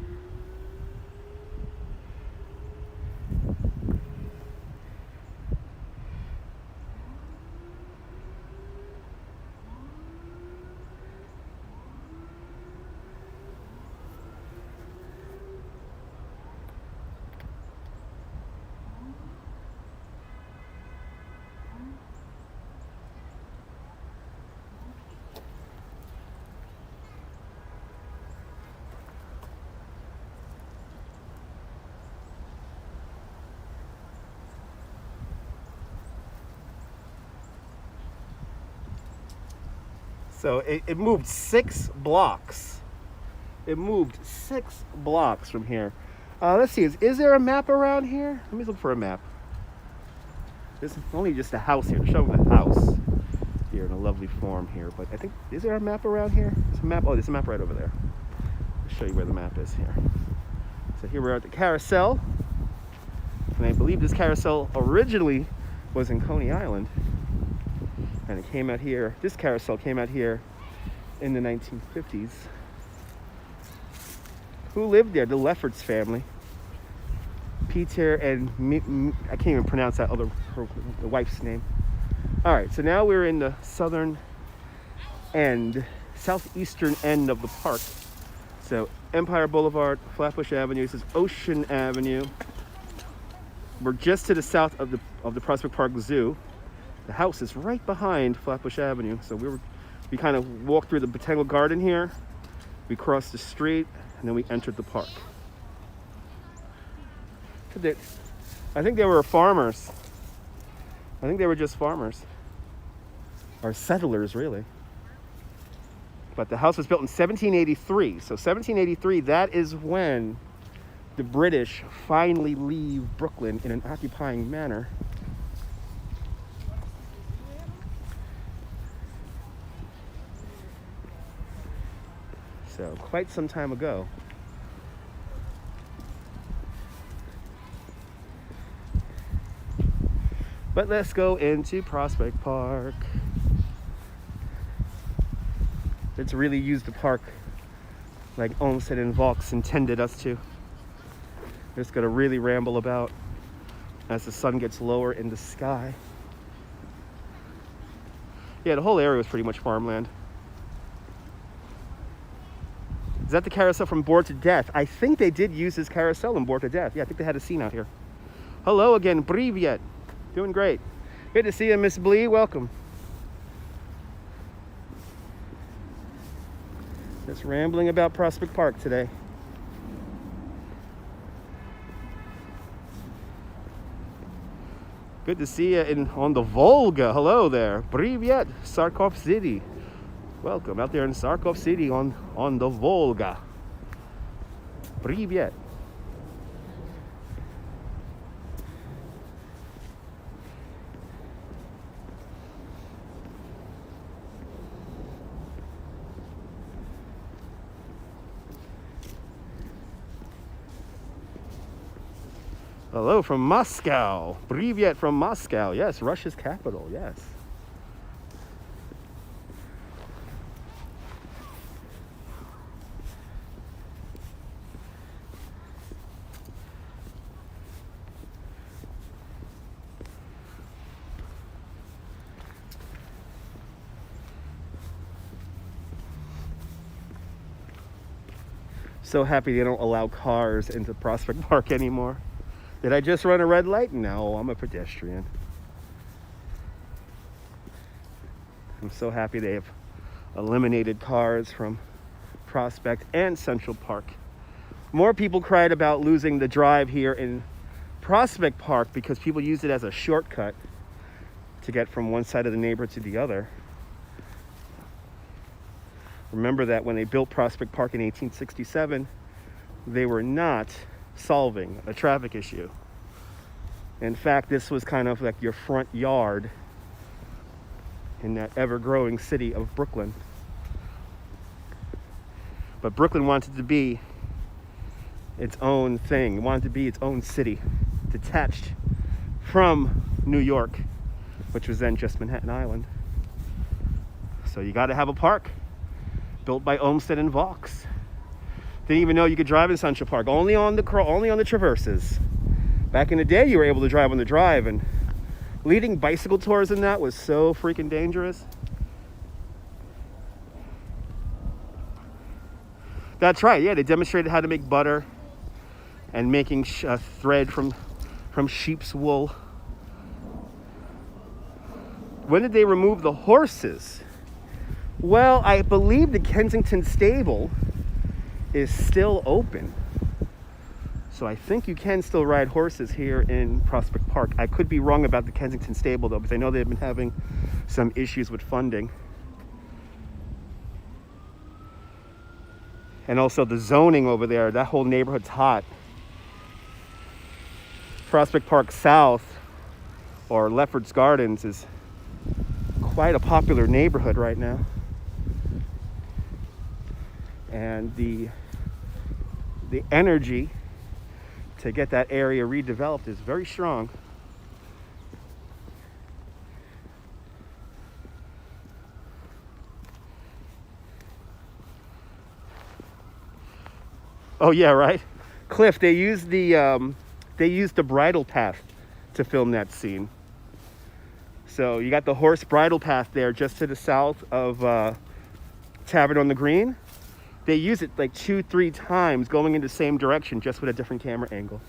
So it moved 6 blocks. It moved 6 blocks from here. Let's see, is there a map around here? Let me look for a map. This is only just a house here, showing the house here in a lovely form here. But I think, is there a map around here? There's a map, oh, there's a map right over there. I'll show you where the map is here. So here we're at the carousel. And I believe this carousel originally was in Coney Island. And it came out here, this carousel came out here in the 1950s. Who lived there? The Lefferts family. Peter and I can't even pronounce that the wife's name. All right, so now we're in the southern end, southeastern end of the park. So Empire Boulevard, Flatbush Avenue. This is Ocean Avenue. We're just to the south of the Prospect Park Zoo. The house is right behind Flatbush Avenue. So we kind of walked through the Botanical Garden here. We crossed the street, and then we entered the park. I think they were farmers. I think they were just farmers. Or settlers, really. But the house was built in 1783. So 1783, that is when the British finally leave Brooklyn in an occupying manner. So quite some time ago. But let's go into Prospect Park. Let's really use the park like Olmsted and Vaux intended us to. We're just gonna really ramble about as the sun gets lower in the sky. Yeah, the whole area was pretty much farmland. Is that the carousel from Bored to Death? I think they did use this carousel in Bored to Death. Yeah, I think they had a scene out here. Hello again, Privyet. Doing great. Good to see you, Miss Blee. Welcome. Just rambling about Prospect Park today. Good to see you on the Volga. Hello there. Privyet, Sarkov City. Welcome out there in Sarkov City on the Volga. Privyet. Hello from Moscow. Privyet from Moscow. Yes, Russia's capital. Yes. So happy they don't allow cars into Prospect Park anymore. Did I just run a red light? No, I'm a pedestrian. I'm so happy they have eliminated cars from Prospect and Central Park. More people cried about losing the drive here in Prospect Park because people used it as a shortcut to get from one side of the neighborhood to the other. Remember that when they built Prospect Park in 1867, they were not solving a traffic issue. In fact, this was kind of like your front yard in that ever-growing city of Brooklyn. But Brooklyn wanted to be its own thing. It wanted to be its own city, detached from New York, which was then just Manhattan Island. So you got to have a park built by Olmsted and Vaux. Didn't even know you could drive in Central Park, only on the traverses. Back in the day, you were able to drive on the drive, and leading bicycle tours in that was so freaking dangerous. That's right, yeah, they demonstrated how to make butter and making thread from sheep's wool. When did they remove the horses? Well, I believe the Kensington stable is still open. So I think you can still ride horses here in Prospect Park. I could be wrong about the Kensington stable though, because I know they've been having some issues with funding. And also the zoning over there, that whole neighborhood's hot. Prospect Park South, or Lefferts Gardens, is quite a popular neighborhood right now. And the energy to get that area redeveloped is very strong. Oh yeah, right. Cliff, they used the bridle path to film that scene. So you got the horse bridle path there just to the south of Tavern on the Green. They use it like 2-3 times going in the same direction, just with a different camera angle.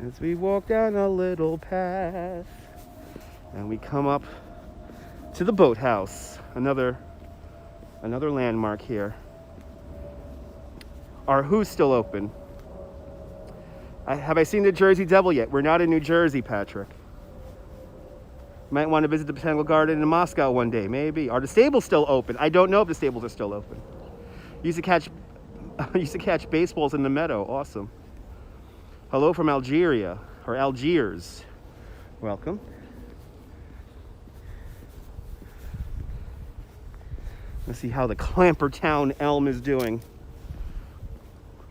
As we walk down a little path and we come up to the Boathouse, another landmark here. Are Who's still open? Have I seen the Jersey Devil yet? We're not in New Jersey, Patrick. Might want to visit the Botanical Garden in Moscow one day, maybe. Are the stables still open? I don't know if the stables are still open. Used to catch baseballs in the Meadow. Awesome. Hello from Algeria, or Algiers. Welcome. Let's see how the Clampertown elm is doing.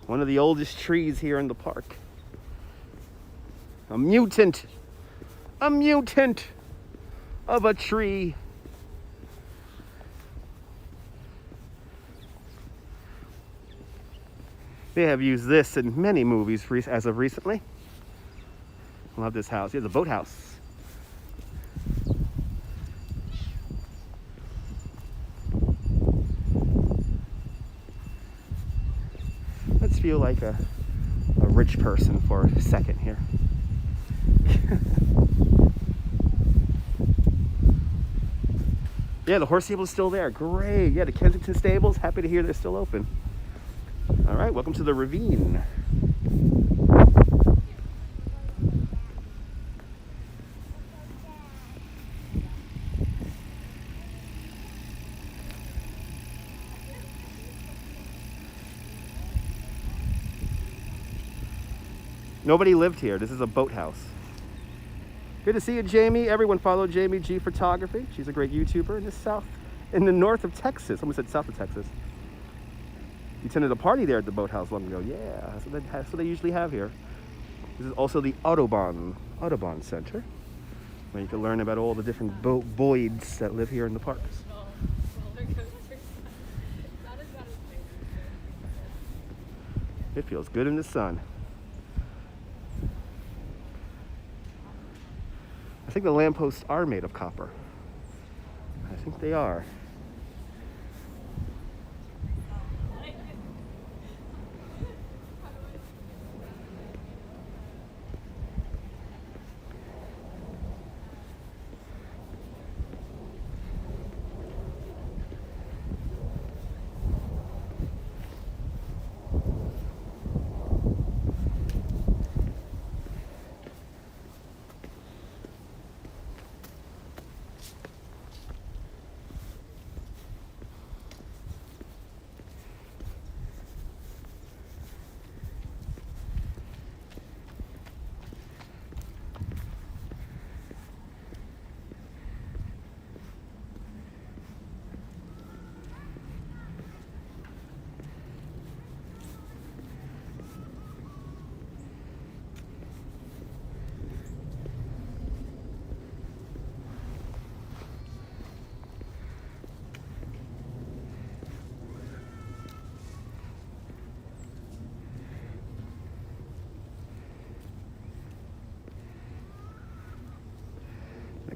One of the oldest trees here in the park. A mutant of a tree. They have used this in many movies as of recently. Love this house. Here's a boathouse. Let's feel like a rich person for a second here. Yeah, the horse stable is still there. Great. Yeah, the Kensington stables. Happy to hear they're still open. All right, welcome to the Ravine. Nobody lived here. This is a boathouse. Good to see you, Jamie. Everyone follow Jamie G Photography. She's a great YouTuber in the north of Texas. Almost said south of Texas. You attended a party there at the Boathouse long ago. Yeah, that's what they usually have here. This is also the Audubon Center, where you can learn about all the different boids that live here in the parks. It feels good in the sun. I think the lampposts are made of copper. I think they are.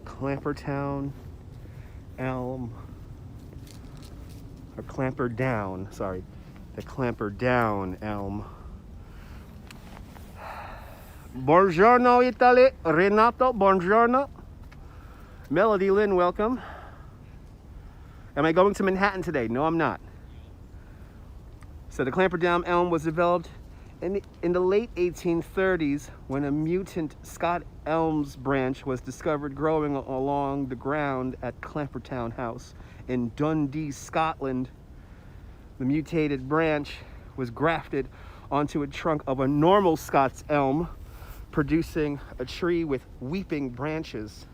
Clampertown elm, or Clamperdown, sorry, the Clamperdown elm. Buongiorno Italy, Renato, buongiorno. Melody Lynn, welcome. Am I going to Manhattan today? No, I'm not. So the Clamperdown elm was developed In the late 1830s, when a mutant Scott Elms branch was discovered growing along the ground at Clampertown House in Dundee, Scotland, the mutated branch was grafted onto a trunk of a normal Scots elm, producing a tree with weeping branches.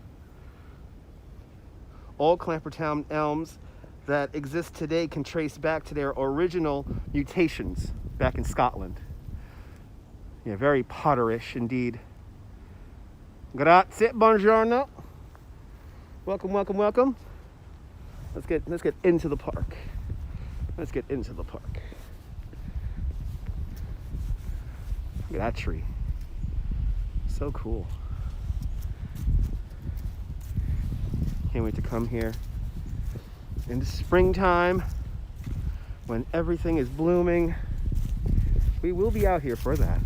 All Clampertown elms that exist today can trace back to their original mutations back in Scotland. Yeah, very Potterish indeed. Grazie, buongiorno. Welcome, welcome, welcome. Let's get into the park. Let's get into the park. Look at that tree. So cool. Can't wait to come here in the springtime when everything is blooming. We will be out here for that.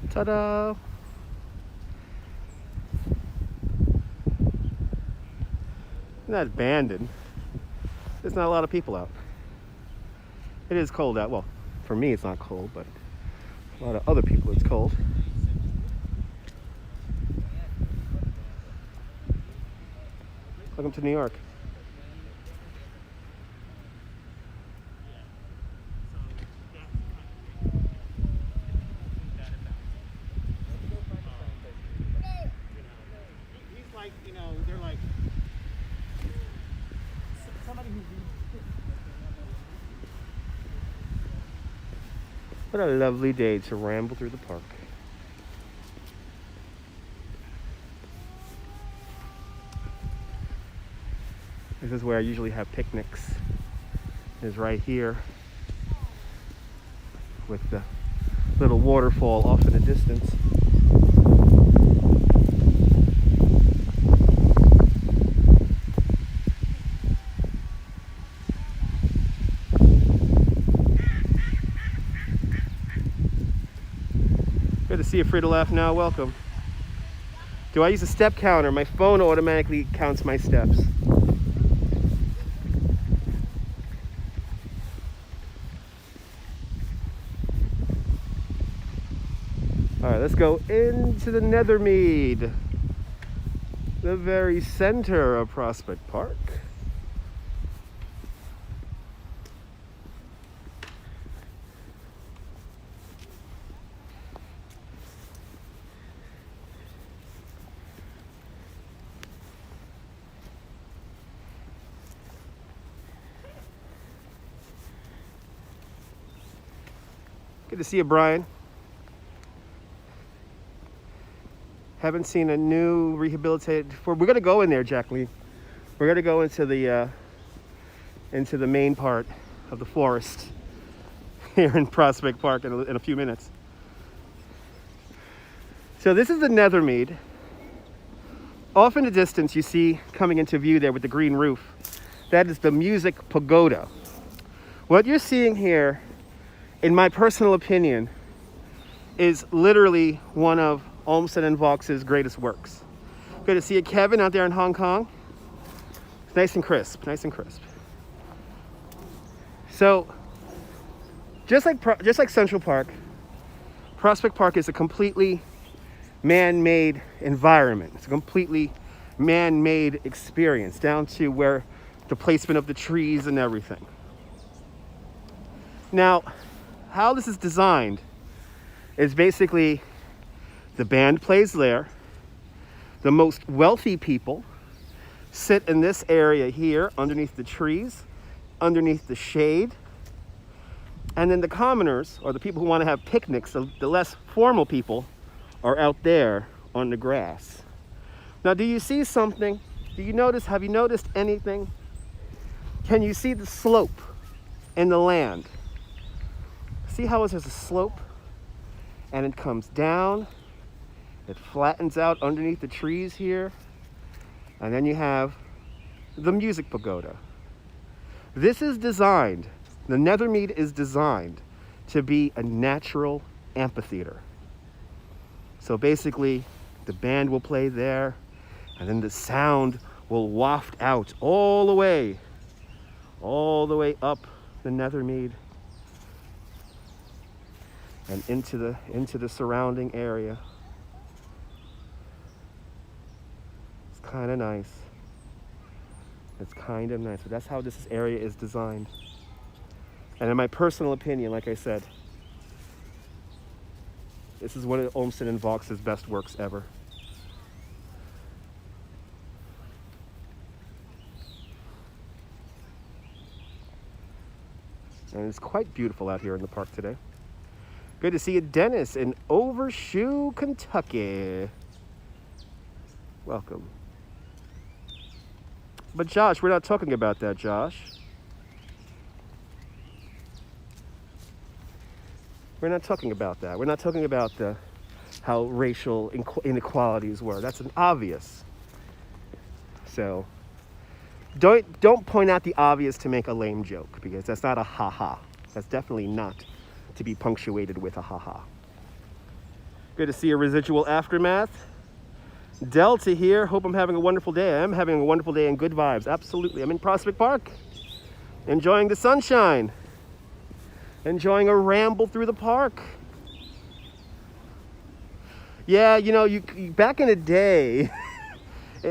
Ta-da! Not abandoned. There's not a lot of people out. It is cold out. Well, for me it's not cold, but a lot of other people it's cold. Welcome to New York. What a lovely day to ramble through the park. This is where I usually have picnics. Is right here with the little waterfall off in the distance. Good to see you, free to laugh now. Welcome. Do I use a step counter? My phone automatically counts my steps. All right, let's go into the Nether Mead, the very center of Prospect Park. Good to see you, Brian. Haven't seen a new rehabilitated. We're gonna go in there, Jacqueline. We're gonna go into the main part of the forest here in Prospect Park in a few minutes. So this is the Nether Mead. Off in the distance, you see coming into view there with the green roof. That is the Music Pagoda. What you're seeing here, in my personal opinion, is literally one of Olmsted and Vaux's greatest works. Good to see you, Kevin, out there in Hong Kong. It's nice and crisp, nice and crisp. So, just like Central Park, Prospect Park is a completely man-made environment. It's a completely man-made experience, down to where the placement of the trees and everything. Now, how this is designed is basically the band plays there. The most wealthy people sit in this area here underneath the trees, underneath the shade. And then the commoners, or the people who want to have picnics, the less formal people, are out there on the grass. Now, do you see something? Do you notice, have you noticed anything? Can you see the slope in the land? See how there's a slope? And it comes down, it flattens out underneath the trees here, and then you have the music pagoda. This is designed, the Nether Mead is designed to be a natural amphitheater. So basically, the band will play there, and then the sound will waft out all the way up the Nether Mead and into the surrounding area. It's kind of nice. It's kind of nice, but that's how this area is designed. And in my personal opinion, like I said, this is one of Olmsted and Vaux's best works ever. And it's quite beautiful out here in the park today. Good to see you, Dennis, in Overshoe, Kentucky. Welcome. But Josh, we're not talking about that, Josh. We're not talking about that. We're not talking about how racial inequalities were. That's an obvious. So don't point out the obvious to make a lame joke, because that's not a ha-ha. That's definitely not to be punctuated with a ha-ha. Good to see a residual aftermath. Delta here. Hope I'm having a wonderful day. I am having a wonderful day and good vibes. Absolutely. I'm in Prospect Park, enjoying the sunshine, enjoying a ramble through the park. Yeah, you know, you back in the day,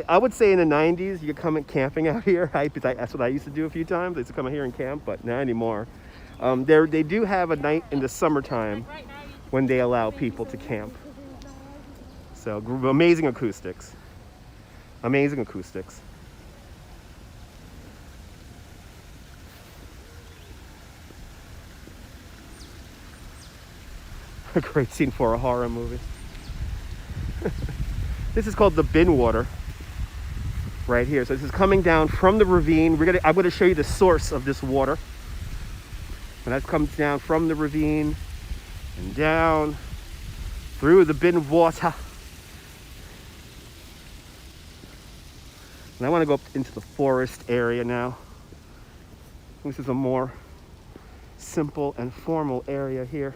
I would say in the 90s, you could come camping out here. That's what I used to do a few times. I used to come out here and camp, but not anymore. They do have a night in the summertime when they allow people to camp. So amazing acoustics. Amazing acoustics. A great scene for a horror movie. This is called the bin water right here. So this is coming down from the ravine. I'm going to show you the source of this water. And that comes down from the ravine and down through the bin water. And I want to go up into the forest area now. This is a more simple and formal area here.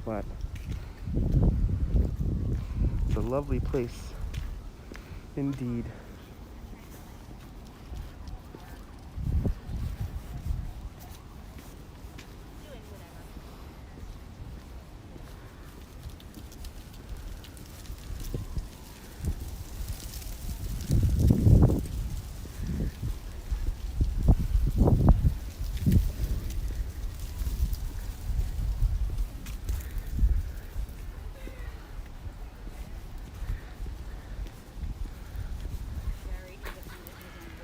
But it's a lovely place indeed.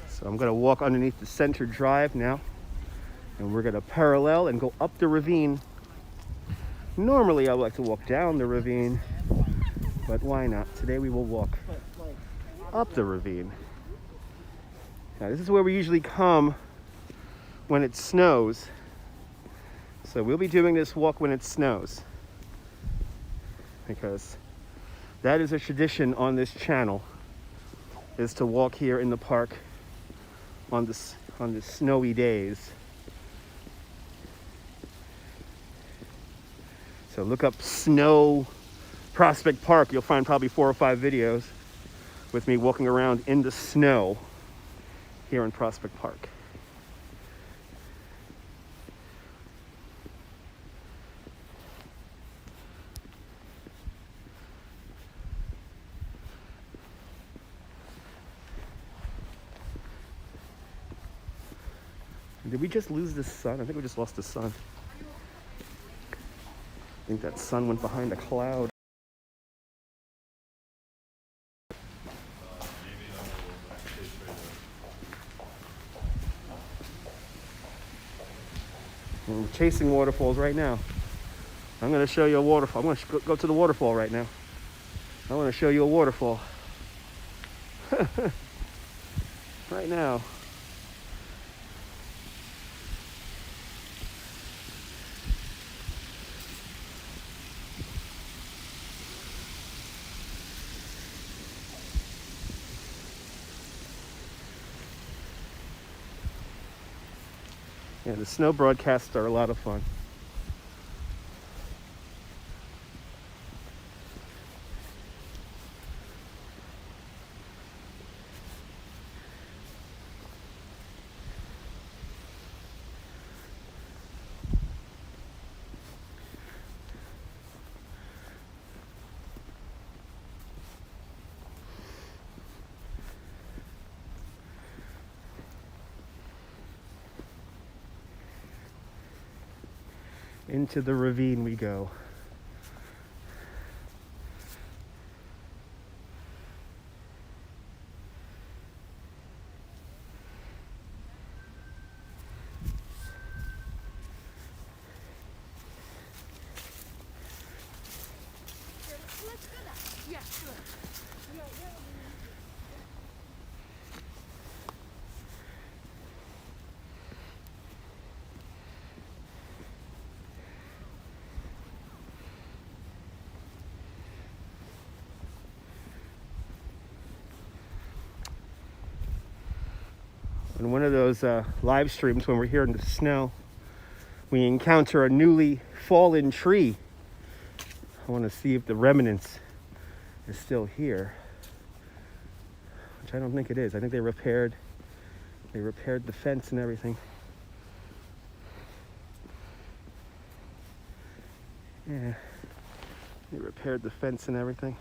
So I'm going to walk underneath the center drive now, and we're going to parallel and go up the ravine. Normally I would like to walk down the ravine, but why not? Today we will walk up the ravine. Now this is where we usually come when it snows. So we'll be doing this walk when it snows, because that is a tradition on this channel, is to walk here in the park on the snowy days. So look up snow Prospect Park. You'll find probably 4 or 5 videos with me walking around in the snow here in Prospect Park. Did we just lose the sun? I think we just lost the sun. think that sun went behind a cloud. We're chasing waterfalls right now. I'm going to show you a waterfall. I'm going to go to the waterfall right now. I want to show you a waterfall. Right now. Yeah, the snow broadcasts are a lot of fun. Into the ravine we go. On one of those live streams when we're here in the snow, we encounter a newly fallen tree. I want to see if the remnants is still here, which I don't think it is. I think they repaired the fence and everything. Yeah, they repaired the fence and everything.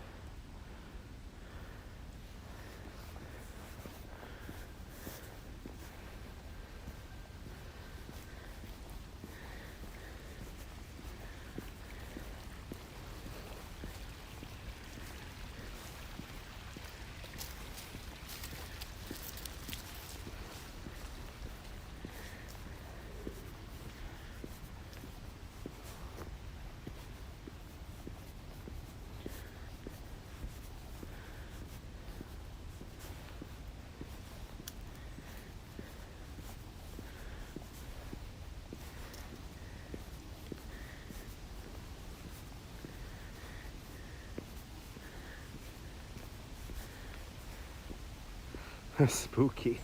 Spooky.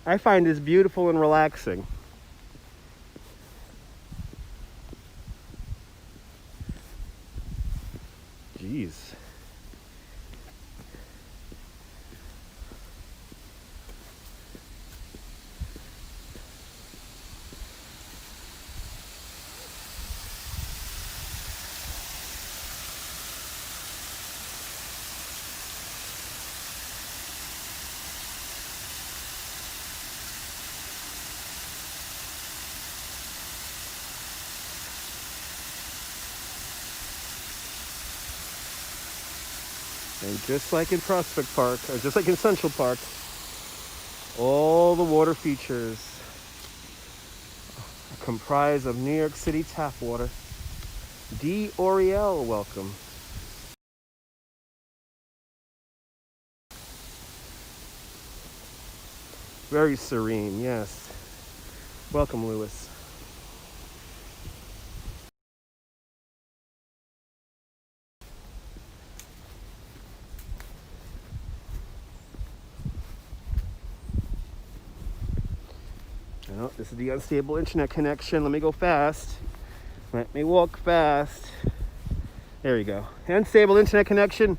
I find this beautiful and relaxing. Jeez. And just like in Prospect Park, or just like in Central Park, all the water features are comprised of New York City tap water. D. Oriel, welcome. Very serene, yes. Welcome, Lewis. Oh, this is the unstable internet connection. Let me go fast. Let me walk fast. There you go. Unstable internet connection.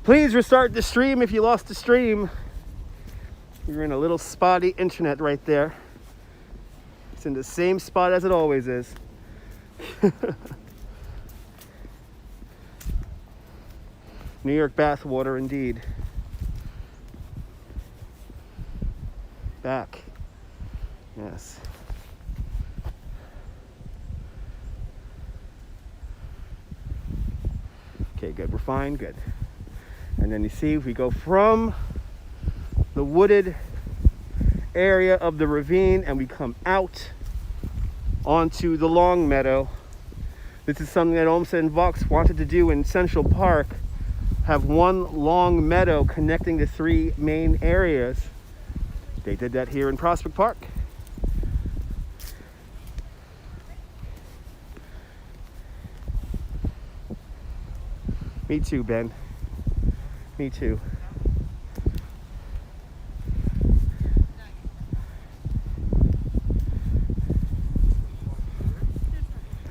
Please restart the stream if you lost the stream. You're in a little spotty internet right there. It's in the same spot as it always is. New York bathwater indeed. Back. Yes. Okay, good. We're fine. Good. And then you see if we go from the wooded area of the ravine and we come out onto the long meadow. This is something that Olmsted and Vox wanted to do in Central Park, have one long meadow connecting the three main areas. They did that here in Prospect Park. Me too, Ben. Me too.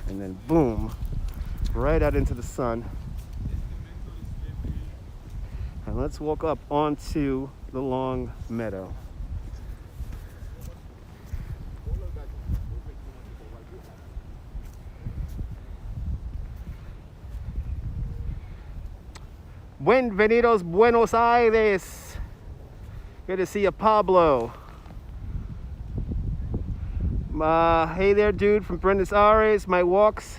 And then boom, right out into the sun. And let's walk up onto the long meadow. Bienvenidos Buenos Aires. Good to see you, Pablo. Hey there, dude from Buenos Aires. My walks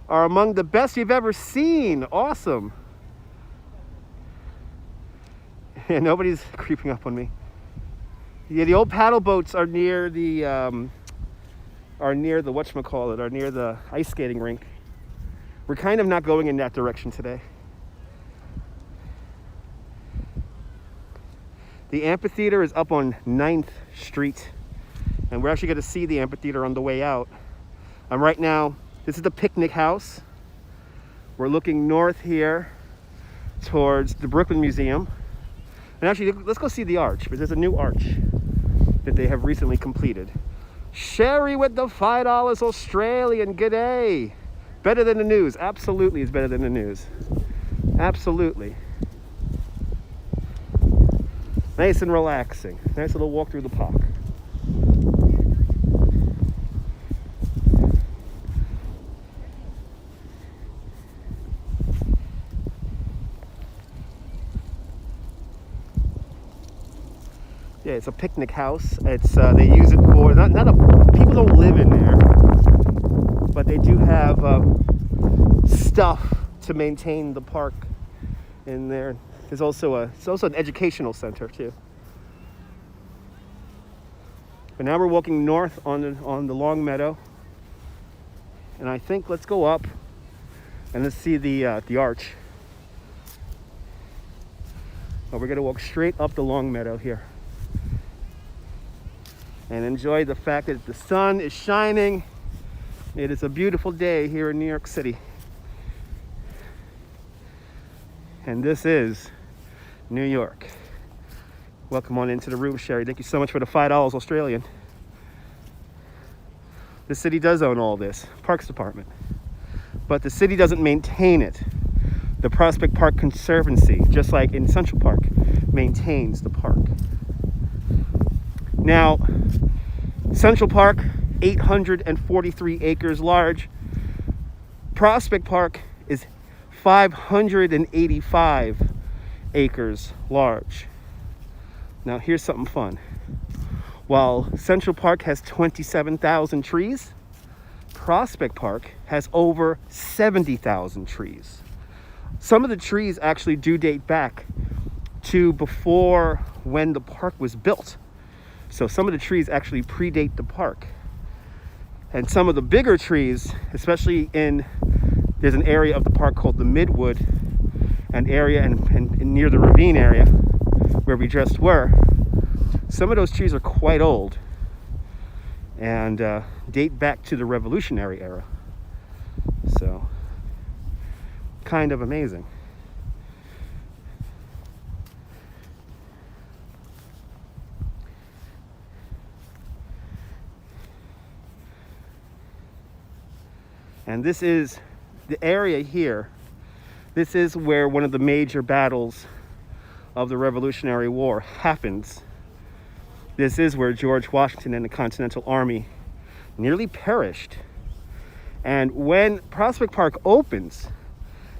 are among the best you've ever seen. Awesome. Yeah, nobody's creeping up on me. Yeah, the old paddle boats are near the whatchamacallit, are near the ice skating rink. We're kind of not going in that direction today. The amphitheater is up on 9th Street, and we're actually going to see the amphitheater on the way out. Right now, this is the picnic house. We're looking north here towards the Brooklyn Museum. And actually, let's go see the arch, because there's a new arch that they have recently completed. Sherry with the $5 Australian, g'day. Better than the news, absolutely is better than the news. Absolutely. Nice and relaxing. Nice little walk through the park. Yeah, it's a picnic house. It's they use it for people don't live in there, but they do have stuff to maintain the park in there. There's also an educational center too. But now we're walking north on the long meadow, and I think let's go up and let's see the arch. But we're gonna walk straight up the long meadow here and enjoy the fact that the sun is shining. It is a beautiful day here in New York City. And this is New York. Welcome on into the room, Sherry. Thank you so much for the $5 Australian. The city does own all this, Parks Department. But the city doesn't maintain it. The Prospect Park Conservancy, just like in Central Park, maintains the park. Now, Central Park, 843 acres large. Prospect Park is 585 acres large. Now, here's something fun. While Central Park has 27,000 trees, Prospect Park has over 70,000 trees. Some of the trees actually do date back to before when the park was built. So some of the trees actually predate the park. And some of the bigger trees, especially there's an area of the park called the Midwood, an area and near the ravine area where we just were. Some of those trees are quite old and date back to the Revolutionary era. So, kind of amazing. And this is the area here. This is where one of the major battles of the Revolutionary War happens. This is where George Washington and the Continental Army nearly perished. And when Prospect Park opens,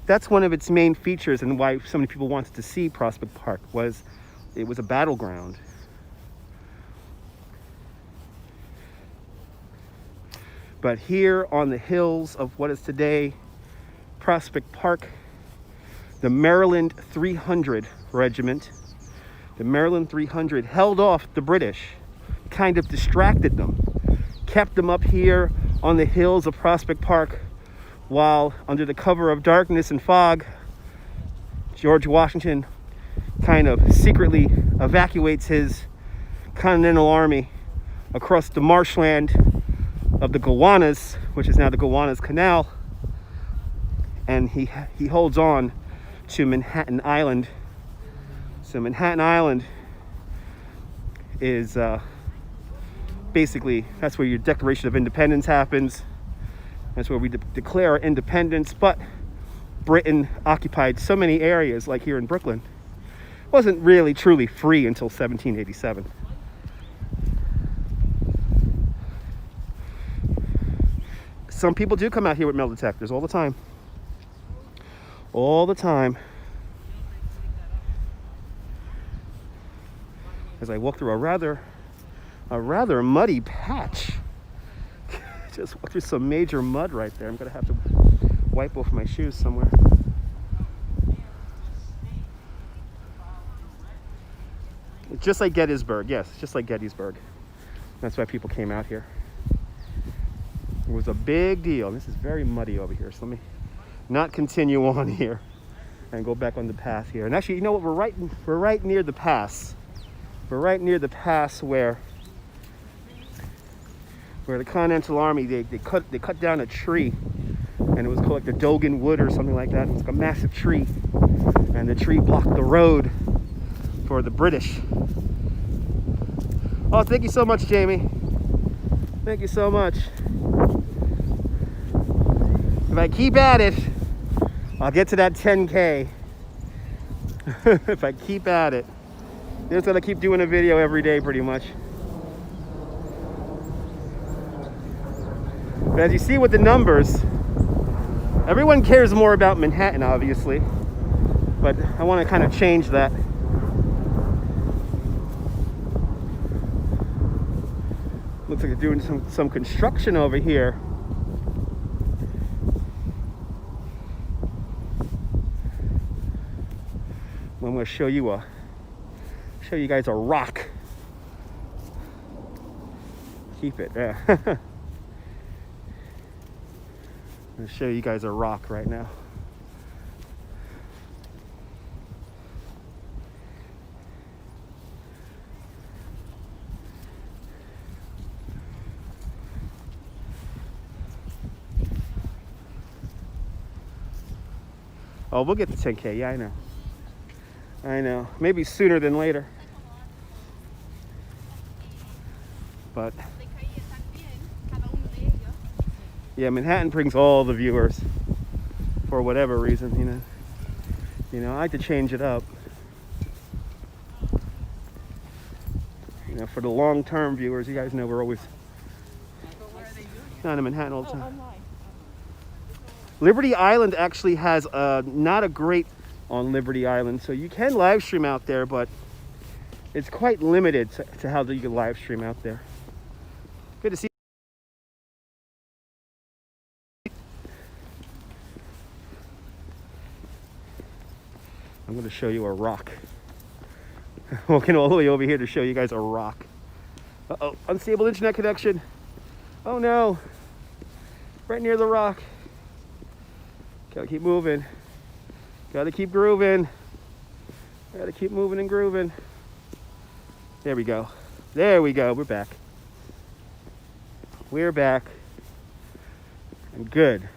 that's one of its main features, and why so many people wanted to see Prospect Park was it was a battleground. But here on the hills of what is today Prospect Park, the Maryland 300 Regiment. The Maryland 300 held off the British, kind of distracted them, kept them up here on the hills of Prospect Park, while under the cover of darkness and fog, George Washington kind of secretly evacuates his Continental Army across the marshland of the Gowanus, which is now the Gowanus Canal, and he holds on to Manhattan Island. So Manhattan Island is basically, that's where your Declaration of Independence happens. That's where we declare our independence. But Britain occupied so many areas, like here in Brooklyn. It wasn't really truly free until 1787. Some people do come out here with metal detectors all the time. All the time. As I walk through a rather muddy patch. Just walk through some major mud right there. I'm gonna have to wipe off my shoes somewhere. Just like Gettysburg, yes, just like Gettysburg. That's why people came out here. It was a big deal. This is very muddy over here, so let me not continue on here and go back on the path here. And actually, you know what? We're right near the pass. We're right near the pass where the Continental Army they cut down a tree, and it was called like the Dogan Wood or something like that. It was like a massive tree, and the tree blocked the road for the British. Oh, thank you so much, Jamie. Thank you so much. If I keep at it, I'll get to that 10K. If I keep at it. Just gonna keep doing a video every day pretty much. But as you see with the numbers, everyone cares more about Manhattan, obviously. But I want to kind of change that. Looks like they're doing some construction over here. I'm going to show you guys a rock. Keep it there. I'm going to show you guys a rock right now. Oh, we'll get the 10K. Yeah, I know. I know. Maybe sooner than later. But yeah, Manhattan brings all the viewers for whatever reason, you know. You know, I like to change it up. You know, for the long-term viewers, you guys know we're always not in Manhattan all the time. Liberty Island actually has not a great on Liberty Island, so you can live stream out there, but it's quite limited to how you can live stream out there. Good to see you. I'm going to show you a rock. Walking all the way over here to show you guys a rock. Uh-oh, unstable internet connection. Oh no, right near the rock. Gotta keep moving. Gotta keep grooving. Gotta keep moving and grooving. There we go. There we go. We're back. We're back. And good.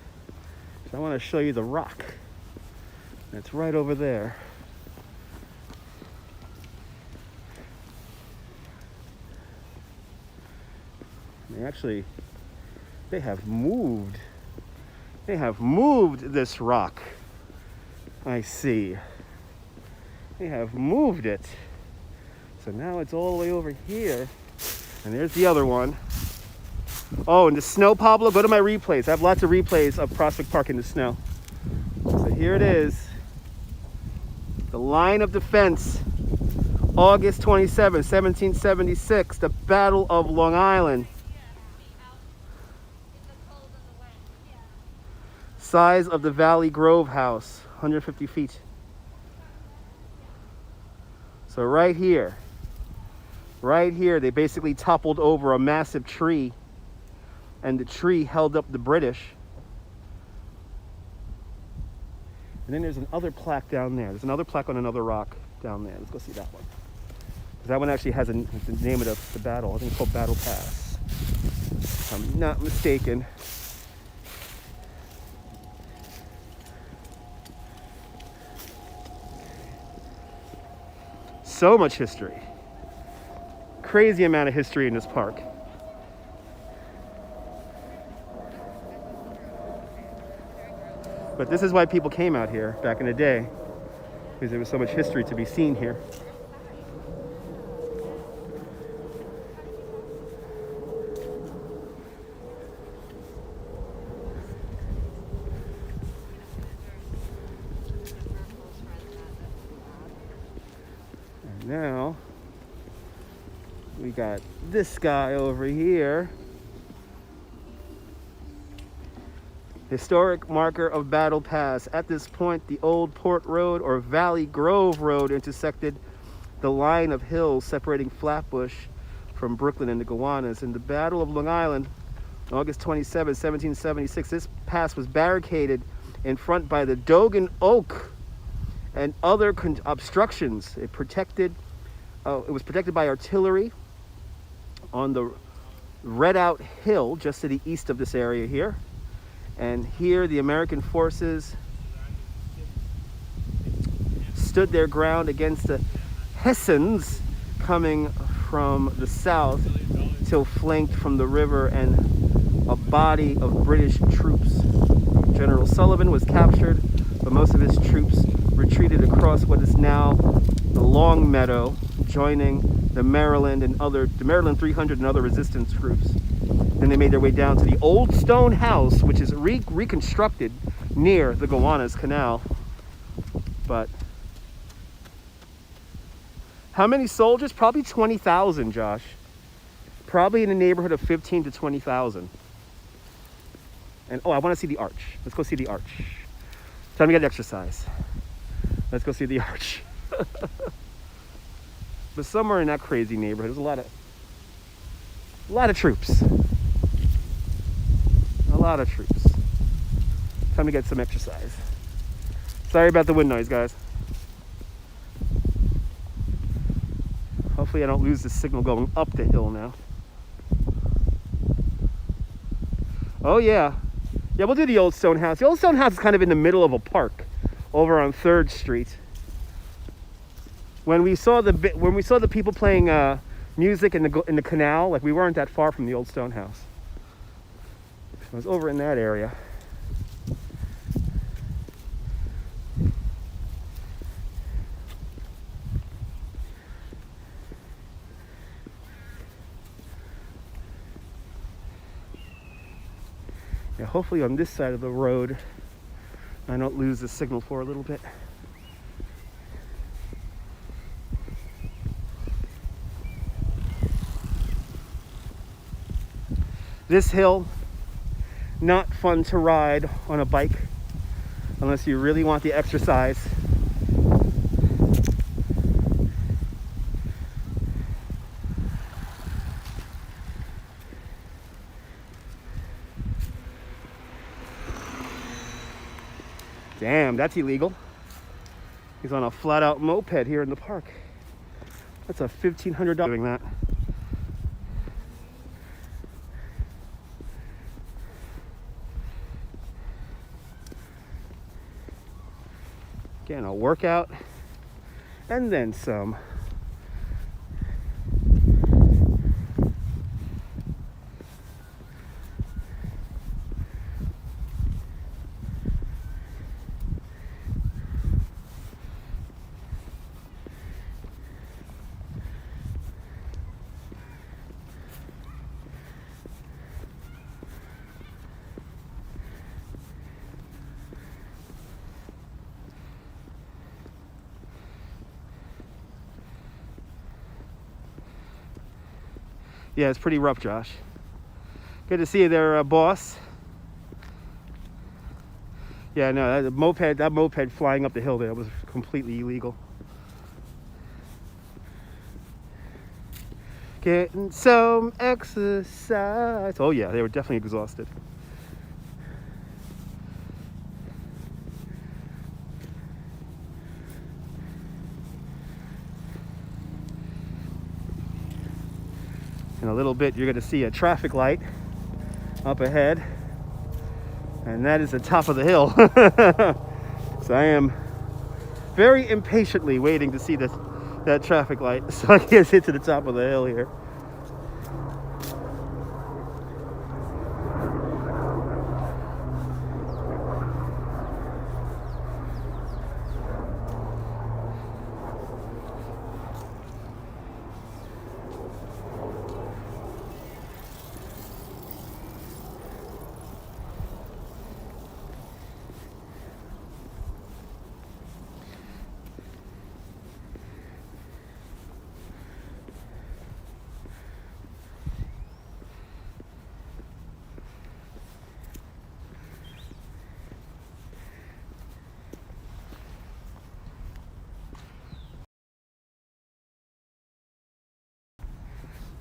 So I want to show you the rock. That's right over there. They have moved. They have moved this rock. I see. They have moved it. So now it's all the way over here. And there's the other one. Oh, and the snow, Pablo, go to my replays. I have lots of replays of Prospect Park in the snow. So here it is. The line of defense. August 27, 1776. The Battle of Long Island. Size of the Valley Grove house, 150 feet. So right here, they basically toppled over a massive tree, and the tree held up the British. And then there's another plaque down there. There's another plaque on another rock down there. Let's go see that one. That one actually has the name of the battle. I think it's called Battle Pass, if I'm not mistaken. So much history. Crazy amount of history in this park. But this is why people came out here back in the day, because there was so much history to be seen here. And now we got this guy over here. Historic marker of Battle Pass. At this point, the old Port Road or Valley Grove Road intersected the line of hills separating Flatbush from Brooklyn and the Gowanus. In the Battle of Long Island, August 27, 1776, this pass was barricaded in front by the Dogan Oak and other obstructions. It was protected by artillery on the Redoubt Hill, just to the east of this area here. And here the American forces stood their ground against the Hessians coming from the south, till flanked from the river and a body of British troops. General Sullivan was captured, but most of his troops retreated across what is now the Long Meadow, joining the Maryland 300 and other resistance groups. Then they made their way down to the old stone house, which is reconstructed near the Gowanus Canal. But how many soldiers? Probably 20,000, Josh. Probably in the neighborhood of 15 to 20,000. And oh, I want to see the arch. Let's go see the arch. Time to get exercise. Let's go see the arch. But somewhere in that crazy neighborhood, there's a lot of troops. A lot of troops. Time to get some exercise. Sorry about the wind noise, guys. Hopefully I don't lose the signal going up the hill now. Oh yeah. Yeah, we'll do the old stone house. The old stone house is kind of in the middle of a park over on 3rd Street. When we saw the people playing music in the canal, like we weren't that far from the old stone house. I was over in that area. Yeah, hopefully on this side of the road I don't lose the signal for a little bit. This hill, not fun to ride on a bike unless you really want the exercise. Damn, that's illegal. He's on a flat out moped here in the park. That's a $1,500 doing that. Getting a workout and then some. Yeah, it's pretty rough, Josh. Good to see you there, boss. Yeah, no, that moped flying up the hill there was completely illegal. Getting some exercise. Oh yeah, they were definitely exhausted. In a little bit, you're going to see a traffic light up ahead, and that is the top of the hill. So I am very impatiently waiting to see that traffic light so I can get to the top of the hill here.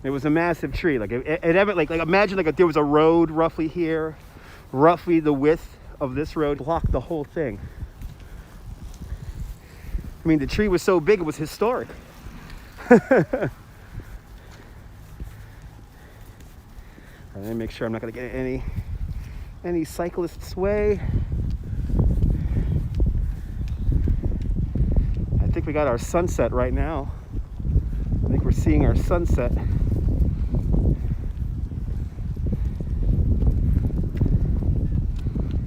It was a massive tree. Like like imagine like there was a road roughly here, roughly the width of this road blocked the whole thing. I mean, the tree was so big it was historic. And then make sure I'm not gonna get any cyclists' way. I think we got our sunset right now. I think we're seeing our sunset.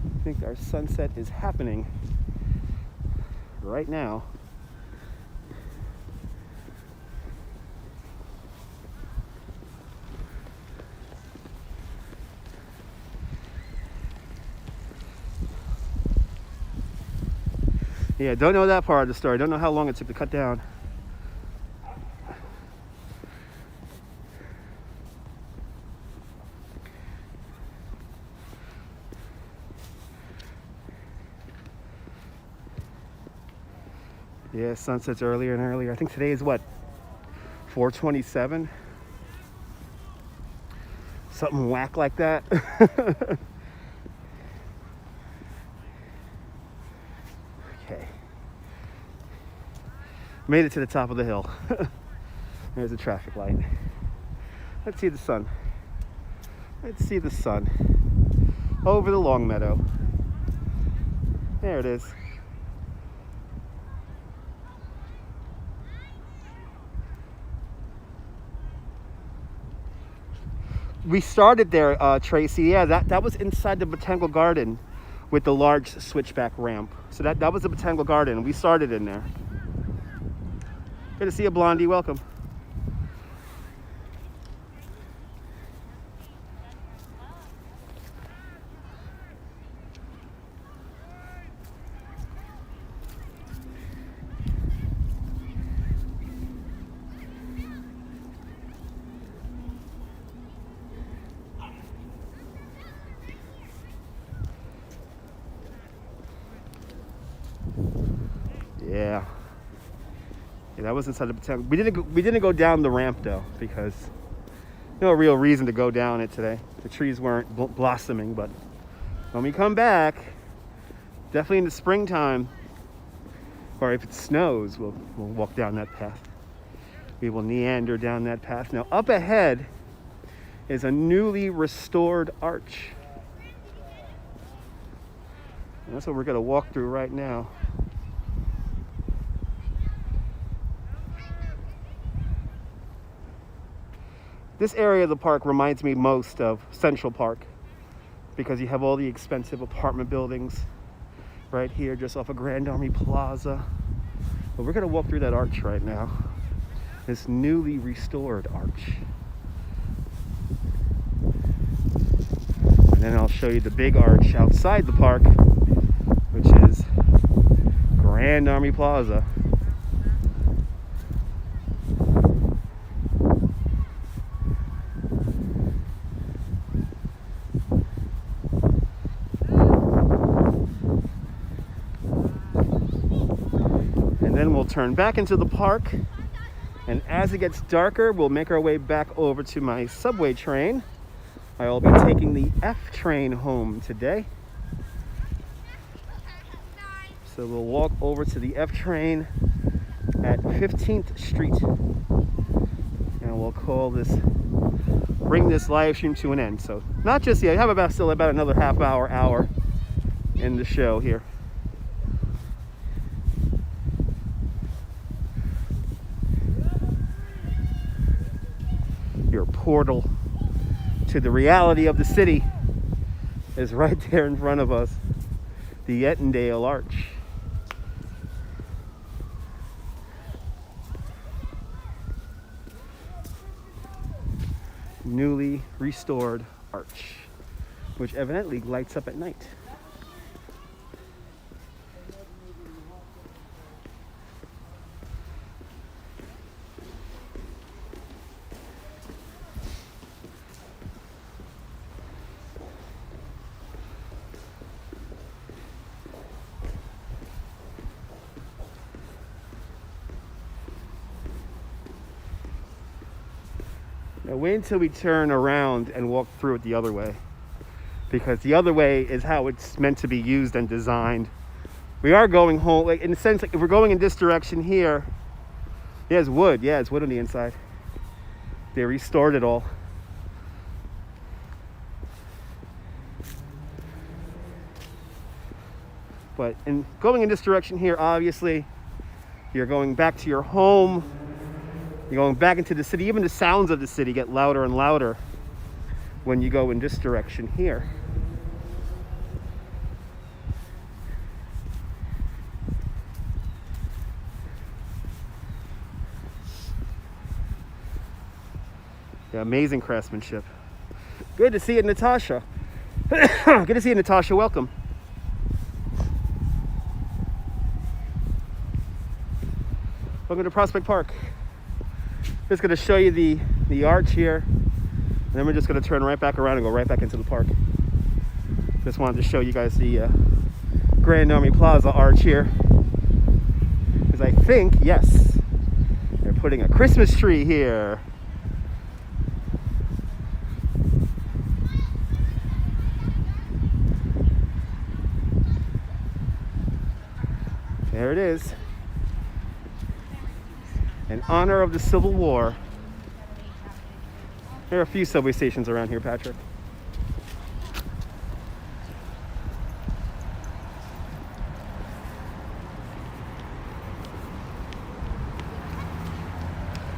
I think our sunset is happening right now. Yeah, don't know that part of the story. Don't know how long it took to cut down. Yeah, sunsets earlier and earlier. I think today is what, 4:27? Something whack like that. Okay. Made it to the top of the hill. There's a traffic light. Let's see the sun. Let's see the sun. Over the long meadow. There it is. We started there, Tracy. Yeah, that was inside the Botanical Garden with the large switchback ramp. So that was the Botanical Garden. We started in there. Good to see you, Blondie. Welcome. Yeah, that was inside the Botanical. We didn't go down the ramp though, because no real reason to go down it today. The trees weren't blossoming, but when we come back, definitely in the springtime, or if it snows, we'll walk down that path. We will meander down that path. Now up ahead is a newly restored arch. And that's what we're gonna walk through right now. This area of the park reminds me most of Central Park because you have all the expensive apartment buildings right here just off of Grand Army Plaza. But we're gonna walk through that arch right now. This newly restored arch. And then I'll show you the big arch outside the park, which is Grand Army Plaza. And then we'll turn back into the park And as it gets darker, we'll make our way back over to my subway train. I'll be taking the F train home today. So we'll walk over to the F train at 15th Street. And we'll bring this live stream to an end. So not just yet, I have still about another half hour in the show here. Your portal to the reality of the city is right there in front of us. The Ettendale Arch. Newly restored arch, which evidently lights up at night. Now wait until we turn around and walk through it the other way, because the other way is how it's meant to be used and designed. We are going home, like in the sense, like if we're going in this direction here, yeah, it's wood. Yeah, it's wood on the inside. They restored it all. But in going in this direction here, obviously, you're going back to your home. You're going back into the city. Even the sounds of the city get louder and louder when you go in this direction here. Yeah, amazing craftsmanship. Good to see you, Natasha. Good to see you, Natasha. Welcome. Welcome to Prospect Park. Just going to show you the arch here, and then we're just going to turn right back around and go right back into the park. Just wanted to show you guys the Grand Army Plaza arch here, because I think, yes, they're putting a Christmas tree here. There it is. In honor of the Civil War. There are a few subway stations around here, Patrick.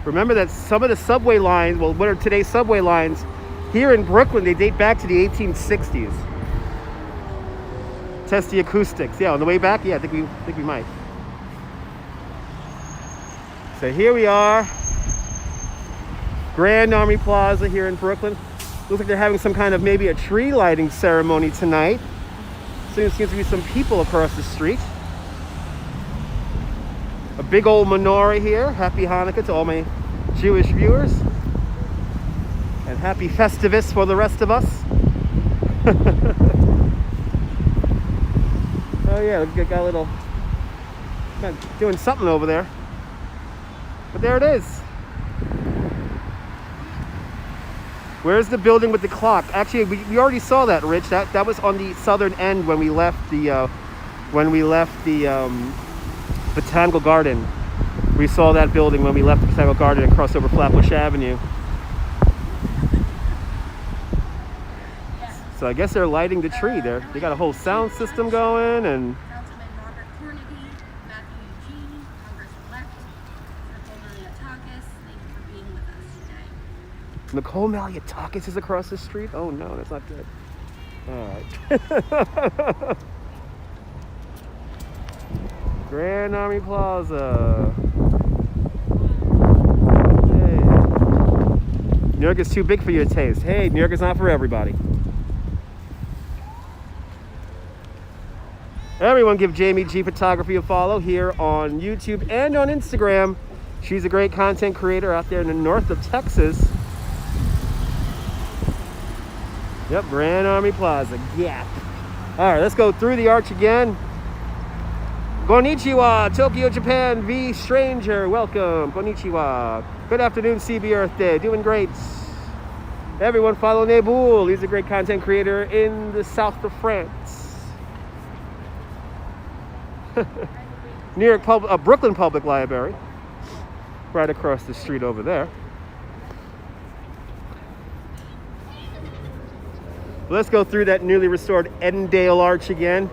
Remember that some of the subway lines, well, what are today's subway lines, here in Brooklyn, they date back to the 1860s. Test the acoustics. Yeah, on the way back, yeah, I think we might. So here we are, Grand Army Plaza here in Brooklyn. Looks like they're having some kind of maybe a tree lighting ceremony tonight. Seems to be some people across the street. A big old menorah here. Happy Hanukkah to all my Jewish viewers. And happy Festivus for the rest of us. Oh yeah, got a little, doing something over there. But there it is. Where's the building with the clock? Actually, we already saw that, Rich. That was on the southern end when we left the Botanical Garden. We saw that building when we left the Botanical Garden and crossed over Flatbush Avenue. So I guess they're lighting the tree there. They got a whole sound system going and. Nicole Maliotakis is across the street? Oh no, that's not good. Alright. Grand Army Plaza. Hey. New York is too big for your taste. Hey, New York is not for everybody. Everyone give Jamie G Photography a follow here on YouTube and on Instagram. She's a great content creator out there in the north of Texas. Yep, Grand Army Plaza, Gap. All right, let's go through the arch again. Konnichiwa, Tokyo, Japan, V Stranger, welcome. Konnichiwa. Good afternoon, CB Earth Day. Doing great. Everyone follow Neboul. He's a great content creator in the south of France. New York Brooklyn Public Library. Right across the street over there. Let's go through that newly restored Edendale Arch again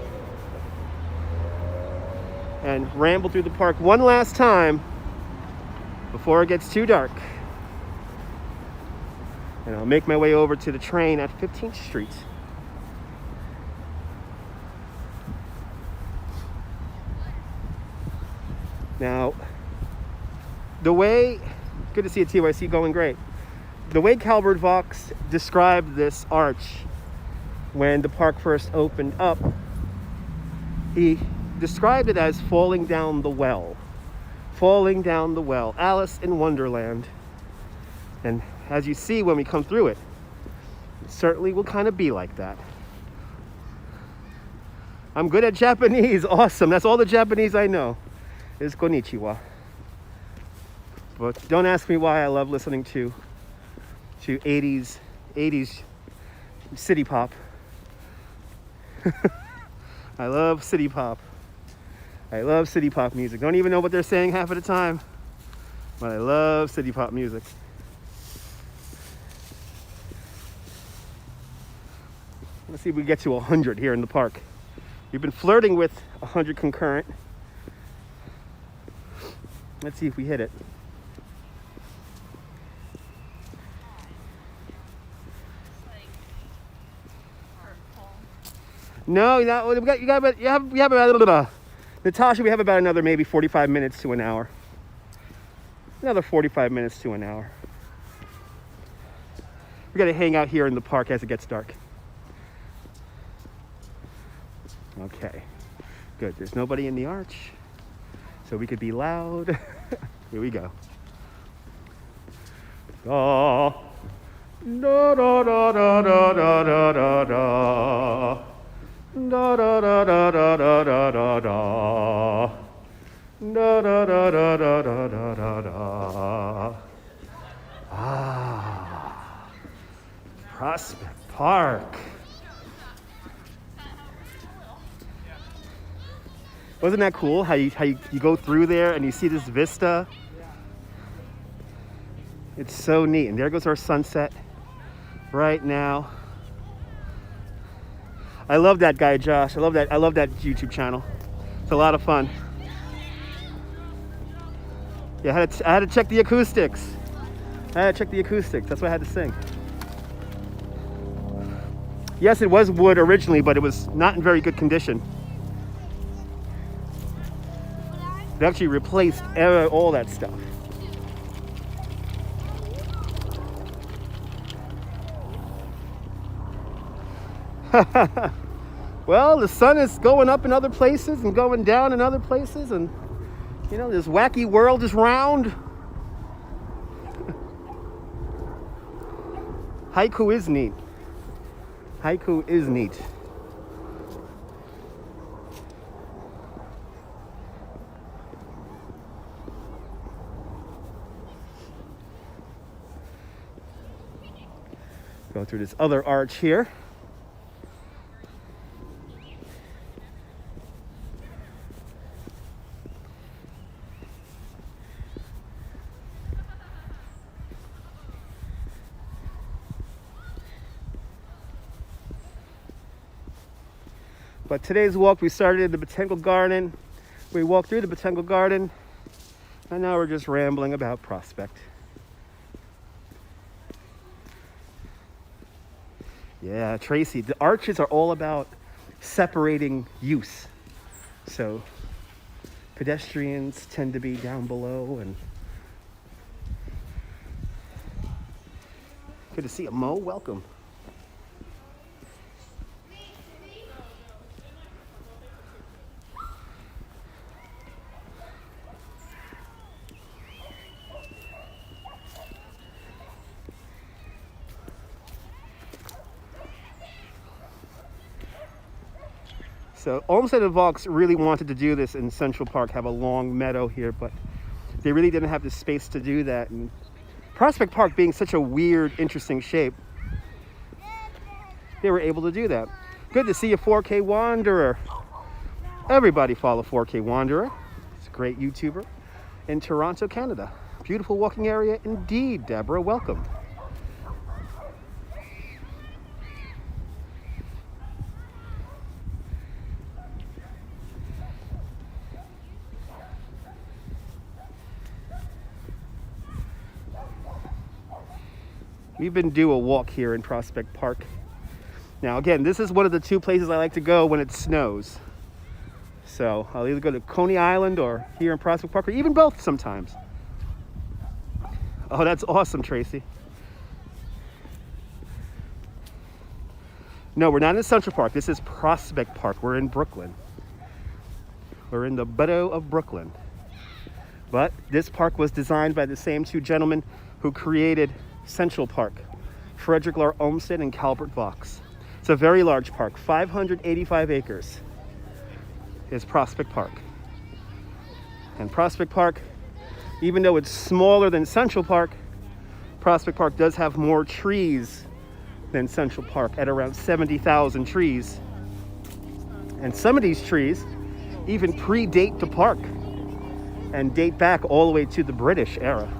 and ramble through the park one last time before it gets too dark. And I'll make my way over to the train at 15th Street. Now, the way, good to see a TYC going great. The way Calvert Vaux described this arch when the park first opened up, he described it as falling down the well. Falling down the well. Alice in Wonderland. And as you see when we come through it, it certainly will kind of be like that. I'm good at Japanese. Awesome. That's all the Japanese I know is konnichiwa. But don't ask me why I love listening to 80s city pop. I love city pop. I love city pop music. Don't even know what they're saying half of the time, but I love city pop music. Let's see if we get to 100 here in the park. We've been flirting with 100 concurrent. Let's see if we hit it. No, you have about Natasha, we have about another maybe 45 minutes to an hour. Another 45 minutes to an hour. We gotta hang out here in the park as it gets dark. Okay, good. There's nobody in the arch, so we could be loud. Here we go. Da da da da da da da da da. Da da da da da da da da da. Da da da da da da da da da. Ah, Prospect Park. Wasn't that cool? How you go through there and you see this vista. It's so neat. And there goes our sunset right now. I love that guy, Josh. I love that YouTube channel. It's a lot of fun. Yeah, I had to check the acoustics. That's what I had to sing. Yes, it was wood originally, but it was not in very good condition. It actually replaced all that stuff. Well, the sun is going up in other places and going down in other places, and you know, this wacky world is round. Haiku is neat. Haiku is neat. Go through this other arch here. But today's walk, we started in the Botanical Garden. We walked through the Botanical Garden, and now we're just rambling about Prospect. Yeah, Tracy, the arches are all about separating use. So pedestrians tend to be down below, and good to see you, Mo. Welcome. So Olmsted and Vaux really wanted to do this in Central Park, have a long meadow here, but they really didn't have the space to do that. And Prospect Park being such a weird, interesting shape, they were able to do that. Good to see you, 4K Wanderer. Everybody follow 4K Wanderer. He's a great YouTuber in Toronto, Canada. Beautiful walking area indeed, Deborah. Welcome. We've been due a walk here in Prospect Park. Now again, this is one of the two places I like to go when it snows. So I'll either go to Coney Island or here in Prospect Park, or even both sometimes. Oh, that's awesome, Tracy. No, we're not in Central Park. This is Prospect Park. We're in Brooklyn. We're in the ghetto of Brooklyn. But this park was designed by the same two gentlemen who created Central Park, Frederick Law Olmsted and Calvert Vaux. It's a very large park, 585 acres is Prospect Park. And Prospect Park, even though it's smaller than Central Park, Prospect Park does have more trees than Central Park at around 70,000 trees. And some of these trees even predate the park and date back all the way to the British era.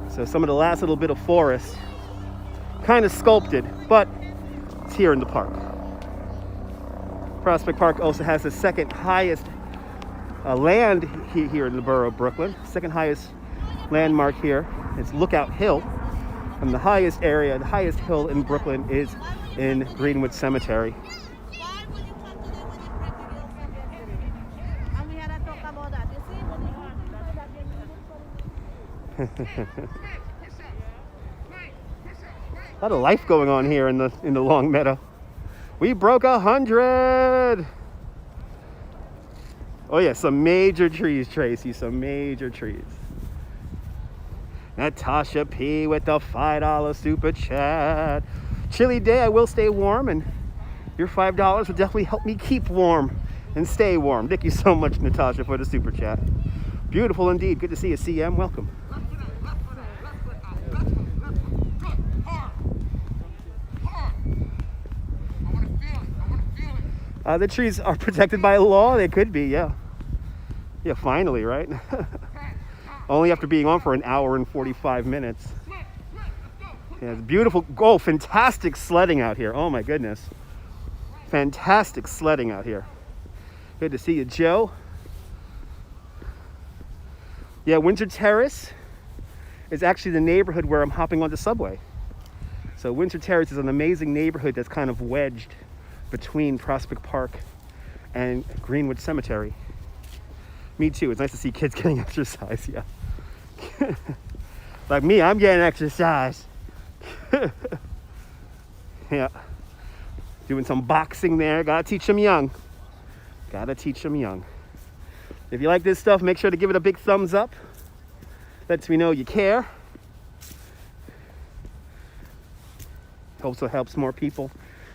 So some of the last little bit of forest, kind of sculpted, but it's here in the park. Prospect Park also has the second highest land here in the borough of Brooklyn. Second highest landmark here is Lookout Hill. And the highest area, the highest hill in Brooklyn is in Greenwood Cemetery. A lot of life going on here in the long meadow. We broke 100. Oh yeah, some major trees, Tracy. Some major trees. Natasha P with the $5 super chat. Chilly day, I will stay warm, and your $5 would definitely help me keep warm and stay warm. Thank you so much, Natasha, for the super chat. Beautiful indeed. Good to see you, CM. Welcome. The trees are protected by law. They could be, yeah. Yeah, finally, right? Only after being on for an hour and 45 minutes. Yeah, it's beautiful. Oh, fantastic sledding out here. Oh my goodness. Fantastic sledding out here. Good to see you, Joe. Yeah, Windsor Terrace is actually the neighborhood where I'm hopping on the subway. So Windsor Terrace is an amazing neighborhood that's kind of wedged between Prospect Park and Greenwood Cemetery. Me too. It's nice to see kids getting exercise, yeah. Like me, I'm getting exercise. Yeah. Doing some boxing there. Gotta teach them young. Gotta teach them young. If you like this stuff, make sure to give it a big thumbs up. Lets me know you care. Also helps more people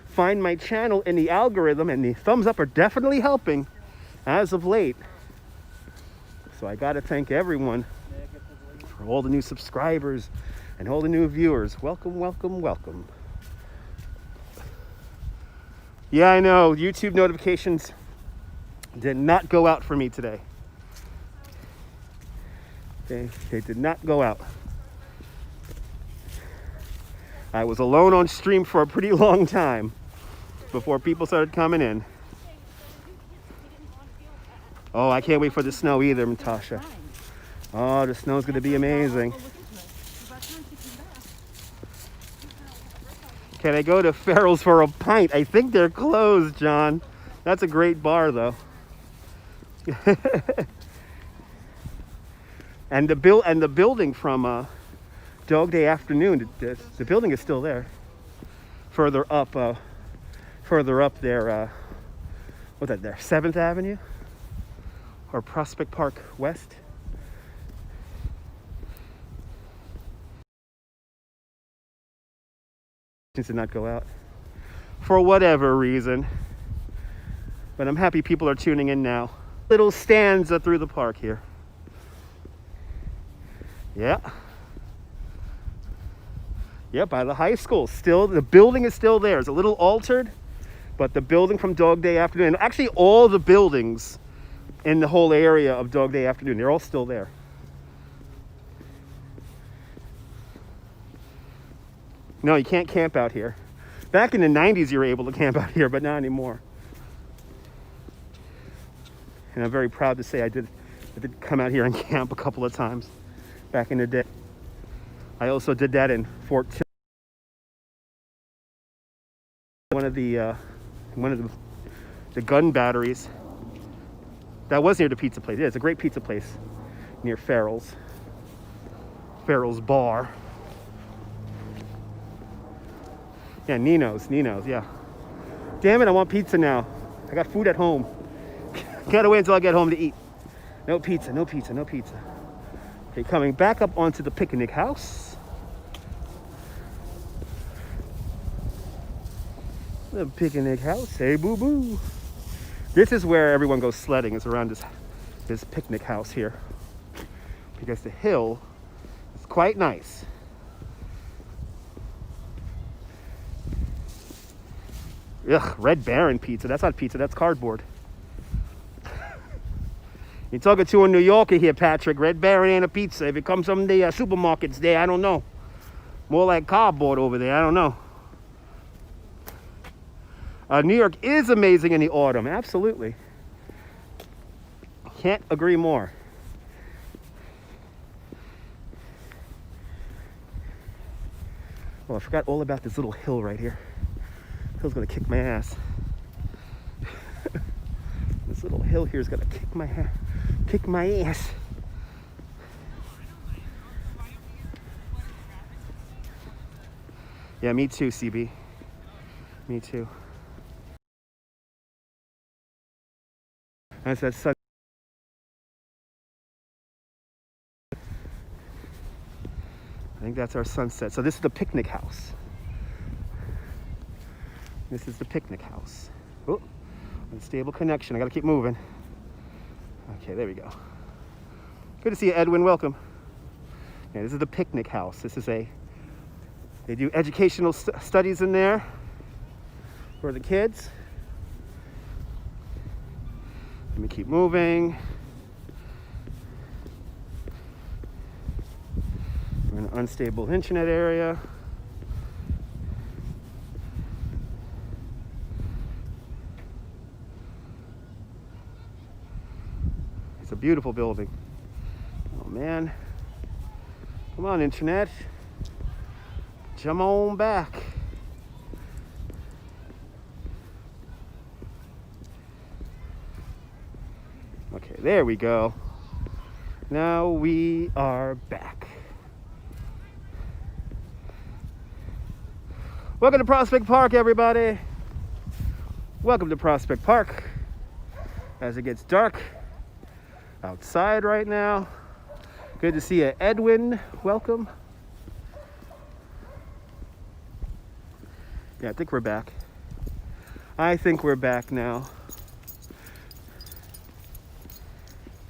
find my channel in the algorithm, and the thumbs up are definitely helping as of late. So I gotta thank everyone for all the new subscribers and all the new viewers. Welcome, welcome, welcome. Yeah, I know, YouTube notifications did not go out for me today. They did not go out. I was alone on stream for a pretty long time before people started coming in. Oh, I can't wait for the snow either, Natasha. Oh, the snow's gonna be amazing. Can I go to Farrell's for a pint? I think they're closed, John. That's a great bar, though. And the building from Dog Day Afternoon, the building is still there. Further up there, what's that there? 7th Avenue or Prospect Park West. Did not go out. for whatever reason. But I'm happy people are tuning in now. Little stanza through the park here. Yeah. Yeah, by the high school. Still, the building is still there. It's a little altered, but the building from Dog Day Afternoon, actually all the buildings in the whole area of Dog Day Afternoon, they're all still there. No, you can't camp out here. Back in the 90s, you were able to camp out here, but not anymore. And I'm very proud to say I did come out here and camp a couple of times back in the day. I also did that in Fort Till. One of the gun batteries. That was near the pizza place. Yeah, it's a great pizza place near Farrell's Bar. Yeah, Nino's, yeah. Damn it, I want pizza now. I got food at home. Gotta wait until I get home to eat. No pizza. Okay, coming back up onto the picnic house. The picnic house, hey boo boo. This is where everyone goes sledding. It's around this picnic house here. Because the hill is quite nice. Ugh, Red Baron pizza. That's not pizza, that's cardboard. You're talking to a New Yorker here, Patrick. Red Baron ain't a pizza. If it comes from the supermarkets there, I don't know. More like cardboard over there, I don't know. New York is amazing in the autumn, absolutely. Can't agree more. Oh, I forgot all about this little hill right here. Hill's gonna kick my ass. This little hill here is gonna kick my ass. Yeah, me too, CB. Me too. That's that sun. I think that's our sunset. So this is the picnic house. This is the picnic house. Oh, unstable connection. I gotta keep moving. Okay, there we go. Good to see you, Edwin. Welcome. Yeah, this is the picnic house. They do educational studies in there for the kids. Let me keep moving. We're in an unstable internet area. It's a beautiful building. Oh man. Come on, internet. Jump on back. Okay, there we go. Now we are back. Welcome to Prospect Park, everybody. Welcome to Prospect Park. As it gets dark outside right now. Good to see you, Edwin. Welcome. Yeah, I think we're back. I think we're back now.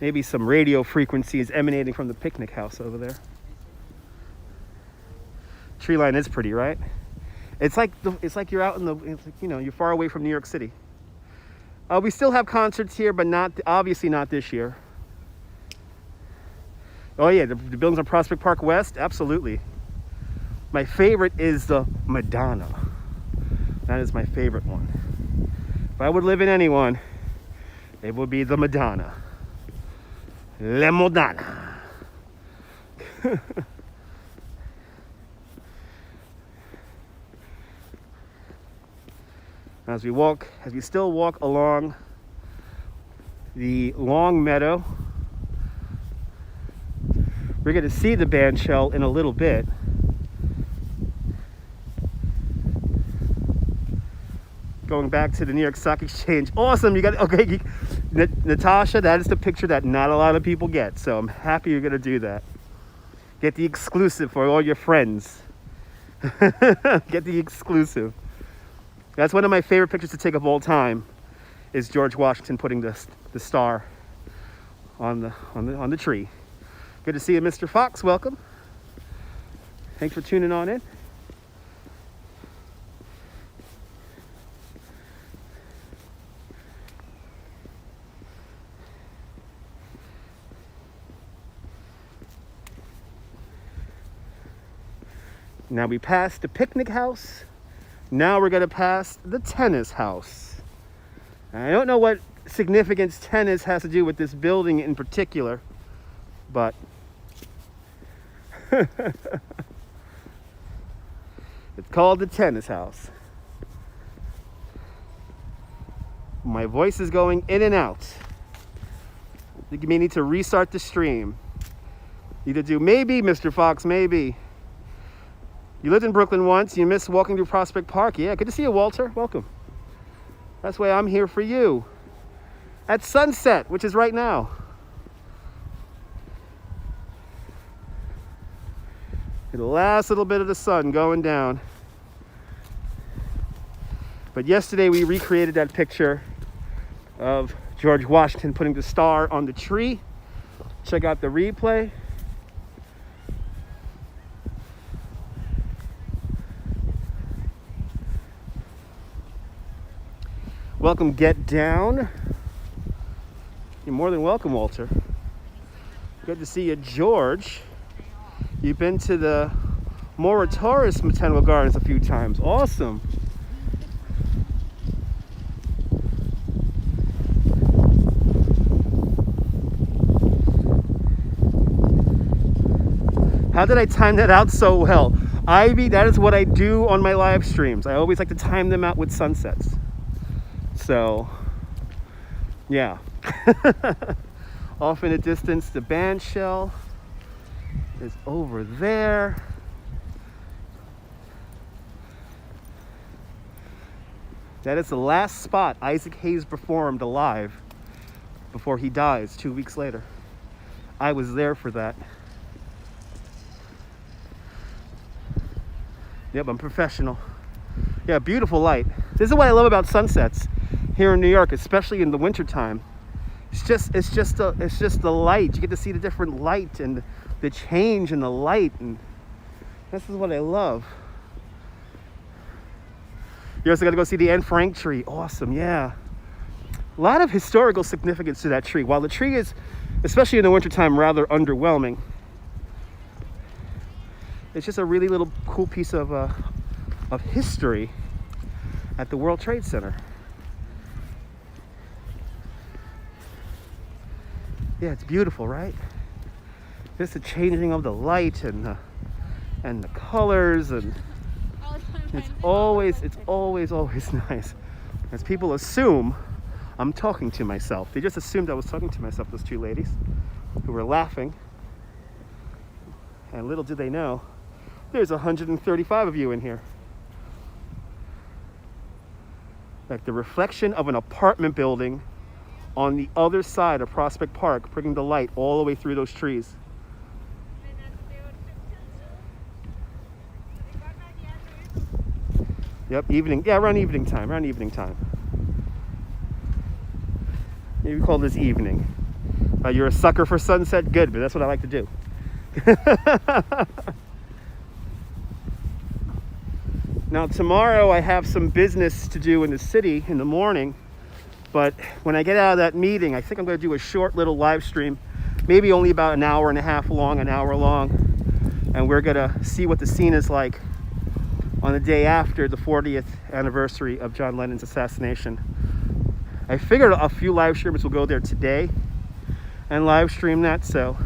Maybe some radio frequencies emanating from the picnic house over there. Tree line is pretty, right? It's like you're out in the, you're far away from New York City. We still have concerts here, but obviously not this year. Oh yeah, the buildings on Prospect Park West, absolutely. My favorite is the Madonna. That is my favorite one. If I would live in anyone, it would be the Madonna. La Madonna. As we still walk along the long meadow, we're going to see the band shell in a little bit. Going back to the New York Stock Exchange. Awesome, you got, okay, Natasha, that is the picture that not a lot of people get, so I'm happy you're going to do that. Get the exclusive for all your friends. Get the exclusive. That's one of my favorite pictures to take of all time, is George Washington putting the star on the tree. Good to see you, Mr. Fox. Welcome. Thanks for tuning on in. Now we passed the picnic house. Now we're gonna pass the tennis house. I don't know what significance tennis has to do with this building in particular, but it's called the tennis house. My voice is going in and out. I think you may need to restart the stream. Either do maybe, Mr. Fox, maybe. You lived in Brooklyn once, you missed walking through Prospect Park. Yeah, good to see you, Walter. Welcome. That's why I'm here for you. At sunset, which is right now. The last little bit of the sun going down. But yesterday we recreated that picture of George Washington putting the star on the tree. Check out the replay. Welcome, Get Down. You're more than welcome, Walter. Good to see you, George. You've been to the Taurus Botanical Gardens a few times. Awesome. How did I time that out so well? Ivy, that is what I do on my live streams. I always like to time them out with sunsets. So, yeah. Off in the distance, the band shell is over there. That is the last spot Isaac Hayes performed alive before he dies 2 weeks later. I was there for that. Yep, I'm professional. Yeah, beautiful light. This is what I love about sunsets here in New York, especially in the wintertime. It's just the light. You get to see the different light and the change in the light, and this is what I love. You also got to go see the Anne Frank tree. Awesome, yeah. A lot of historical significance to that tree. While the tree is, especially in the wintertime, rather underwhelming, it's just a really little cool piece of history at the World Trade Center. Yeah, it's beautiful, right? Just the changing of the light and the colors, and it's always nice. As people assume I'm talking to myself. They just assumed I was talking to myself, those two ladies who were laughing. And little did they know, there's 135 of you in here. Like the reflection of an apartment building on the other side of Prospect Park, bringing the light all the way through those trees. Yep, evening. Yeah, around evening time. Maybe we call this evening. You're a sucker for sunset? Good, but that's what I like to do. Now tomorrow I have some business to do in the city in the morning, but when I get out of that meeting, I think I'm going to do a short little live stream, maybe only about an hour and a half long, an hour long, and we're going to see what the scene is like on the day after the 40th anniversary of John Lennon's assassination. I figured a few live streamers will go there today and live stream that, so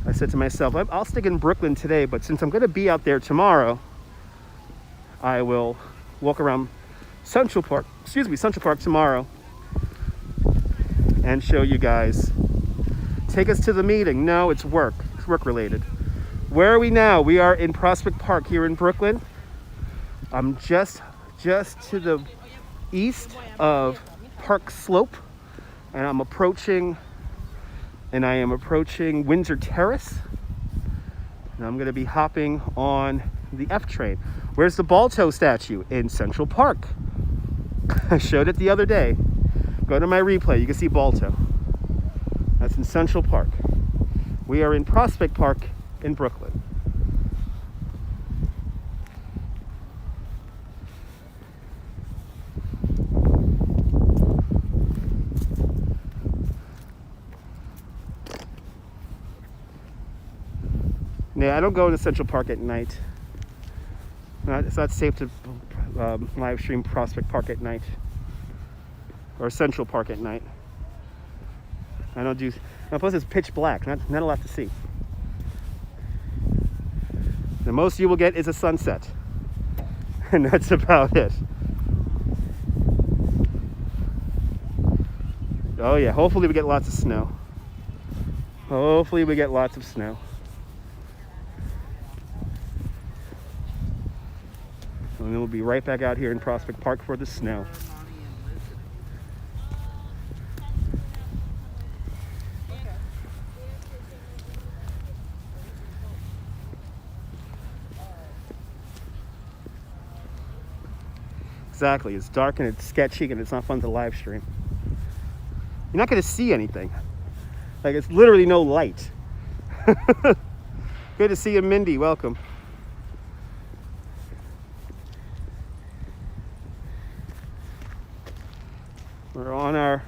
I said to myself, I'll stick in Brooklyn today, but since I'm going to be out there tomorrow, I will walk around Central Park tomorrow and show you guys. Take us to the meeting. No, it's work. It's work related. Where are we now? We are in Prospect Park here in Brooklyn. I'm just to the east of Park Slope, and I am approaching Windsor Terrace. And I'm going to be hopping on the F train. Where's the Balto statue? In Central Park. I showed it the other day. Go to my replay, you can see Balto. That's in Central Park. We are in Prospect Park in Brooklyn. Yeah, I don't go into Central Park at night. It's not safe to live stream Prospect Park at night. Or Central Park at night. I don't do... Now, plus it's pitch black, not a lot to see. The most you will get is a sunset. And that's about it. Oh yeah, hopefully we get lots of snow. Hopefully we get lots of snow. And then we'll be right back out here in Prospect Park for the snow. Exactly, it's dark and it's sketchy and it's not fun to live stream. You're not going to see anything. Like, it's literally no light. Good to see you, Mindy. Welcome. We're on our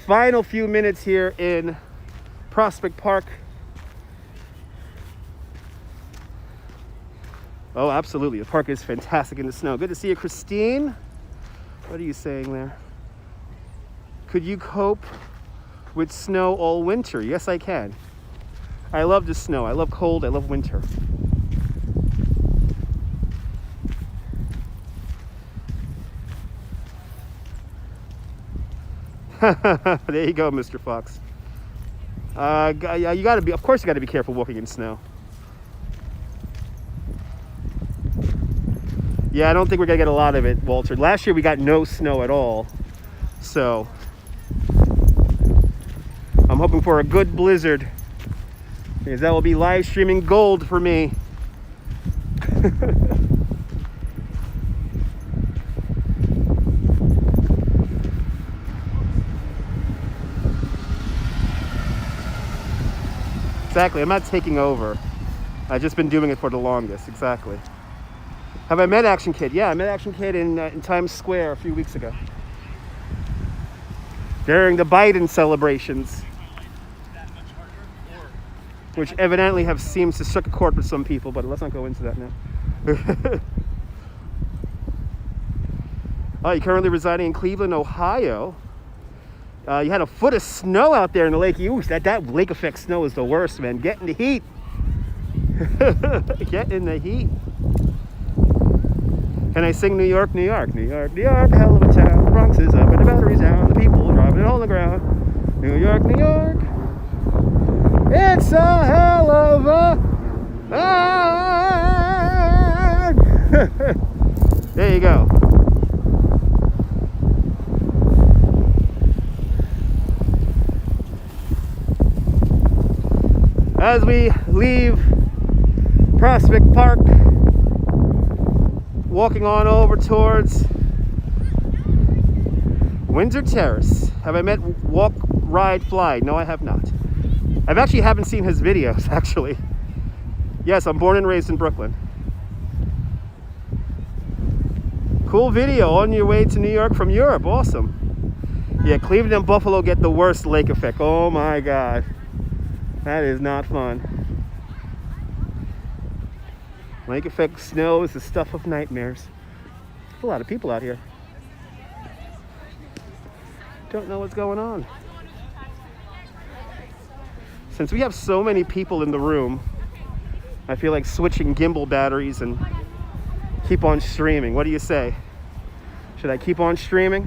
final few minutes here in Prospect Park. Oh, absolutely. The park is fantastic in the snow. Good to see you, Christine. What are you saying there? Could you cope with snow all winter? Yes, I can. I love the snow. I love cold. I love winter. There you go, Mr. Fox. You gotta be, of course you gotta be careful walking in snow. Yeah, I don't think we're gonna get a lot of it, Walter. Last year we got no snow at all. So I'm hoping for a good blizzard, because that will be live streaming gold for me. Exactly, I'm not taking over. I've just been doing it for the longest, exactly. Have I met Action Kid? Yeah, I met Action Kid in Times Square a few weeks ago. During the Biden celebrations. Which evidently seems to struck a chord with some people, but let's not go into that now. Oh, you're currently residing in Cleveland, Ohio. You had a foot of snow out there in the lake. Ooh, that lake effect snow is the worst, man. Get in the heat. Get in the heat. Can I sing New York, New York? New York, New York, hell of a town. The Bronx is up and the battery's down. The people driving it on the ground. New York, New York. It's a hell of a ride. There you go. As we leave Prospect Park, walking on over towards Windsor Terrace. Have I met Walk, Ride, Fly? No, I have not. I actually haven't seen his videos, actually. Yes, I'm born and raised in Brooklyn. Cool video on your way to New York from Europe. Awesome. Yeah, Cleveland and Buffalo get the worst lake effect. Oh my God. That is not fun. Lake effect snow is the stuff of nightmares. There's a lot of people out here. Don't know what's going on. Since we have so many people in the room, I feel like switching Gimble batteries and keep on streaming. What do you say? Should I keep on streaming?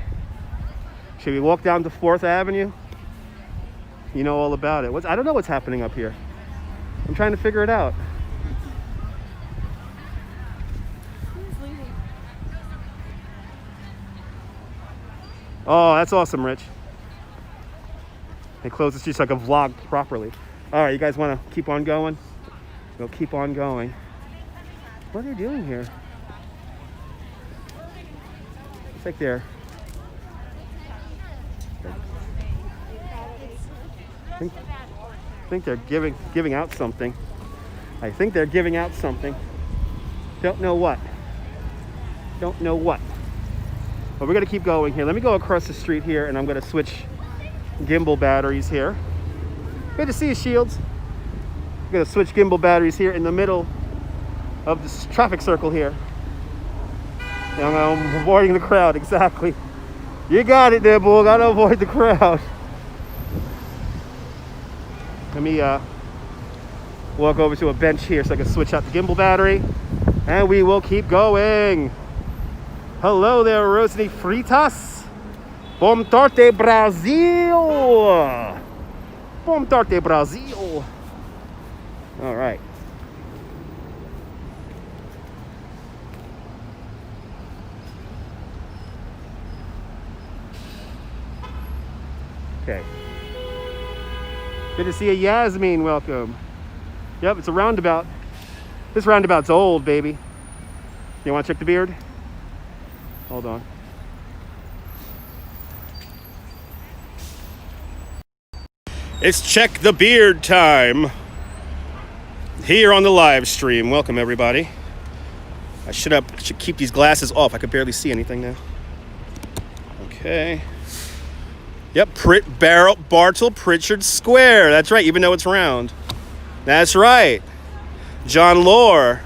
Should we walk down to 4th Avenue? You know all about it. I don't know what's happening up here. I'm trying to figure it out. Oh, that's awesome, Rich. They close the street so I can vlog properly. All right, you guys want to keep on going? We'll keep on going. What are they doing here? It's like they're... I think they're giving out something. I think they're giving out something. Don't know what. Don't know what. But we're gonna keep going here. Let me go across the street here, and I'm gonna switch Gimble batteries here. Good to see you, Shields. I'm gonna switch Gimble batteries here in the middle of this traffic circle here. And I'm avoiding the crowd, exactly. You got it there, boy. Gotta avoid the crowd. Let me walk over to a bench here so I can switch out the Gimble battery. And we will keep going. Hello there, Rosny Fritas. Bom Torte Brazil. Bom Torte Brazil. All right. Okay. Good to see you, Yasmin. Welcome. Yep, it's a roundabout. This roundabout's old, baby. You want to check the beard? Hold on. It's check the beard time here on the live stream. Welcome, everybody. I should keep these glasses off. I could barely see anything now. Okay. Yep, Bartle Pritchard Square. That's right, even though it's round. That's right. John Lore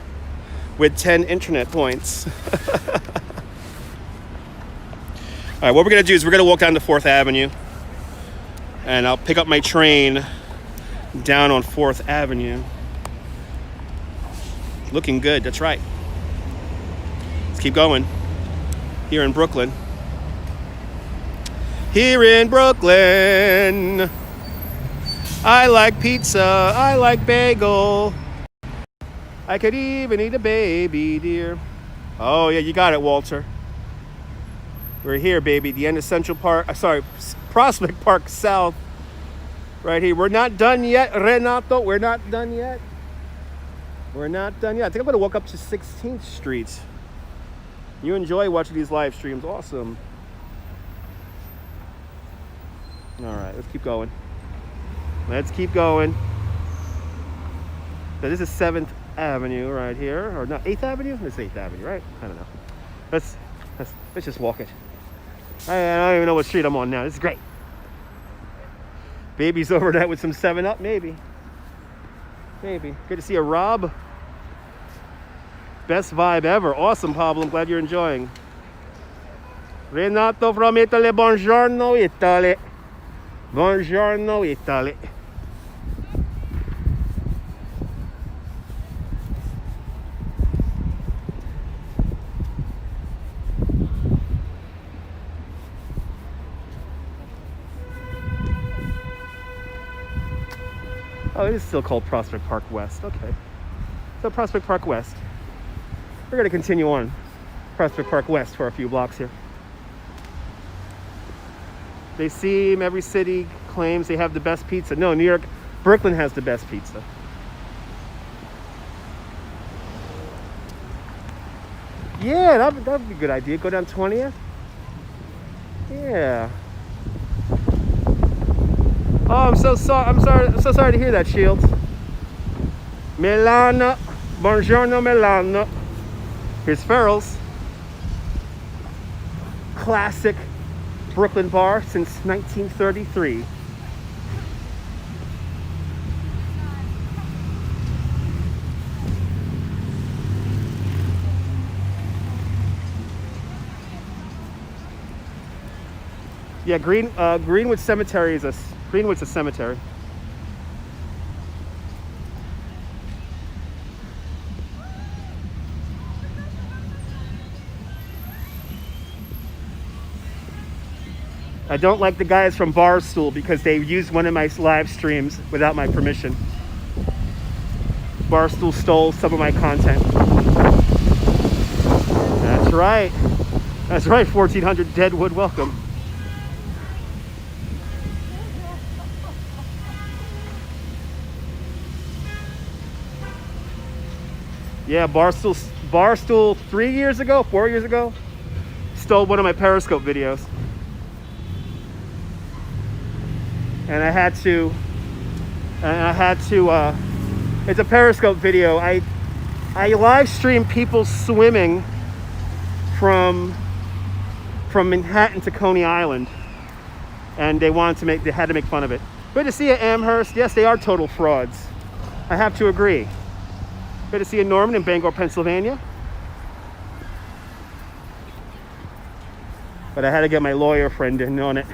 with 10 internet points. All right, what we're going to do is we're going to walk down to 4th Avenue. And I'll pick up my train down on 4th Avenue. Looking good, that's right. Let's keep going. Here in Brooklyn. Here in Brooklyn, I like pizza, I like bagel. I could even eat a baby, dear. Oh yeah, you got it, Walter. We're here, baby, the end of Central Park, Prospect Park South. Right here, we're not done yet, Renato, we're not done yet. We're not done yet. I think I'm gonna walk up to 16th Street. You enjoy watching these live streams, awesome. All right, let's keep going. Let's keep going. So this is 7th Avenue right here, or not 8th Avenue? It's 8th Avenue, right? I don't know. Let's just walk it. I don't even know what street I'm on now. This is great. Baby's overnight with some 7-Up, maybe. Maybe. Good to see you, Rob. Best vibe ever. Awesome, Pablo. I'm glad you're enjoying. Renato from Italy. Buongiorno, Italy. Buongiorno, Italy. Oh, it is still called Prospect Park West. Okay. So Prospect Park West. We're going to continue on Prospect Park West for a few blocks here. Every city claims they have the best pizza. No, Brooklyn has the best pizza. Yeah, that'd be a good idea. Go down 20th. Yeah. Oh, I'm so sorry to hear that, Shields. Milano. Buongiorno, Milano. Here's Farrell's. Classic Brooklyn bar since 1933. Yeah, Greenwood Cemetery is Greenwood's a cemetery. I don't like the guys from Barstool because they used one of my live streams without my permission. Barstool stole some of my content. That's right. That's right, 1400 Deadwood, welcome. Yeah, Barstool Barstool 3 years ago, 4 years ago, stole one of my Periscope videos. And I had to, it's a Periscope video. I live stream people swimming from Manhattan to Coney Island. And they had to make fun of it. Good to see you, Amherst. Yes, they are total frauds. I have to agree. Good to see you, Norman, in Bangor, Pennsylvania. But I had to get my lawyer friend in on it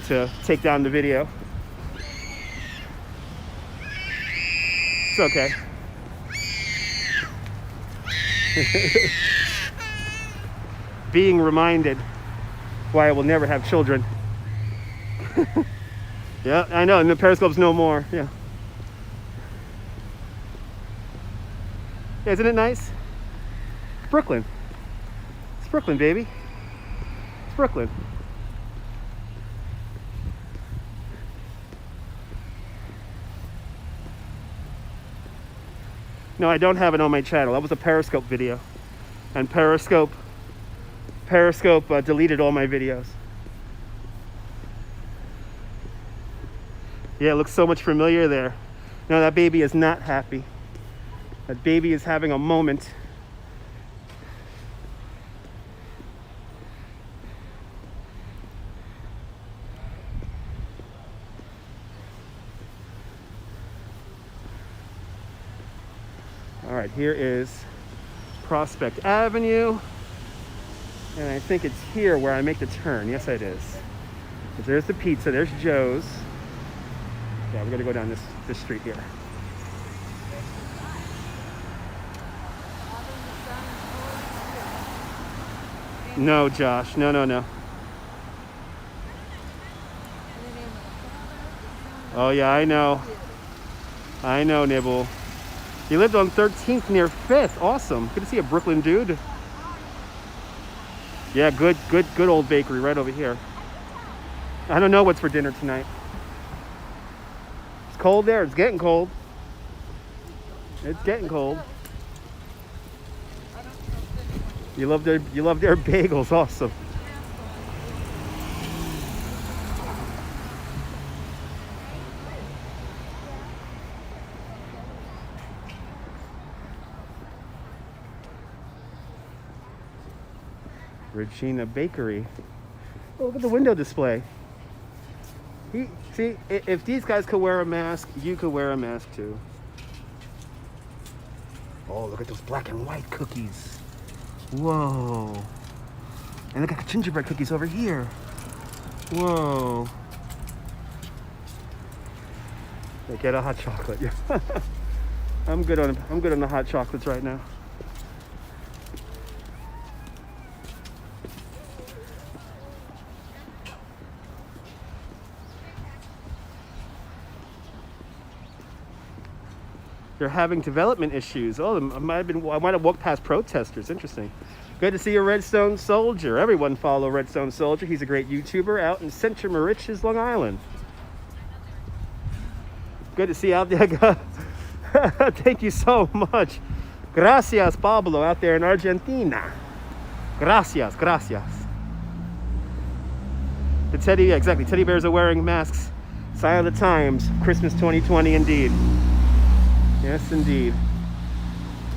to take down the video. It's okay. Being reminded why I will never have children. Yeah, I know, and the Periscope's no more. Yeah. Isn't it nice? It's Brooklyn. It's Brooklyn, baby. It's Brooklyn. No, I don't have it on my channel. That was a Periscope video. And Periscope deleted all my videos. Yeah, it looks so much familiar there. No, that baby is not happy. That baby is having a moment. All right, here is Prospect Avenue. And I think it's here where I make the turn. Yes, it is. There's the pizza, there's Joe's. Yeah, we're gonna go down this street here. No, Josh, no. Oh yeah, I know, Nibble. You lived on 13th near 5th. Awesome. Good to see a Brooklyn dude. Yeah, good old bakery right over here. I don't know what's for dinner tonight. It's cold there. It's getting cold. It's getting cold. You love their bagels. Awesome. Regina Bakery. Oh, look at the window display. See, if these guys could wear a mask, you could wear a mask too. Oh, look at those black and white cookies. Whoa. And look at the gingerbread cookies over here. Whoa. They get a hot chocolate. Yeah. I'm good on the hot chocolates right now. They're having development issues. Oh, I might have walked past protesters. Interesting. Good to see you, Redstone Soldier. Everyone follow Redstone Soldier. He's a great YouTuber out in Central Mauritius, Long Island. Good to see you out there. Thank you so much. Gracias, Pablo, out there in Argentina. Gracias. The teddy, yeah, exactly. Teddy bears are wearing masks. Sign of the times. Christmas 2020, indeed. Yes, indeed.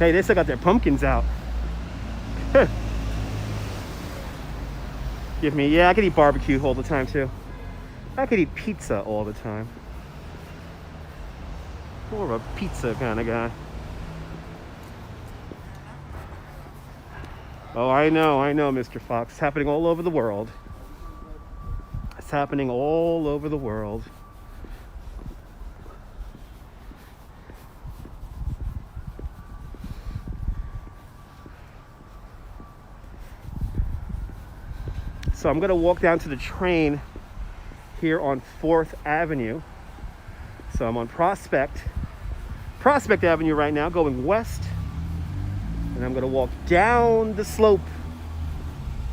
Hey, they still got their pumpkins out. Give me, yeah, I could eat barbecue all the time too. I could eat pizza all the time. More of a pizza kind of guy. Oh, I know, Mr. Fox. It's happening all over the world. It's happening all over the world. So I'm gonna walk down to the train here on 4th Avenue. So I'm on Prospect Avenue right now, going west. And I'm gonna walk down the slope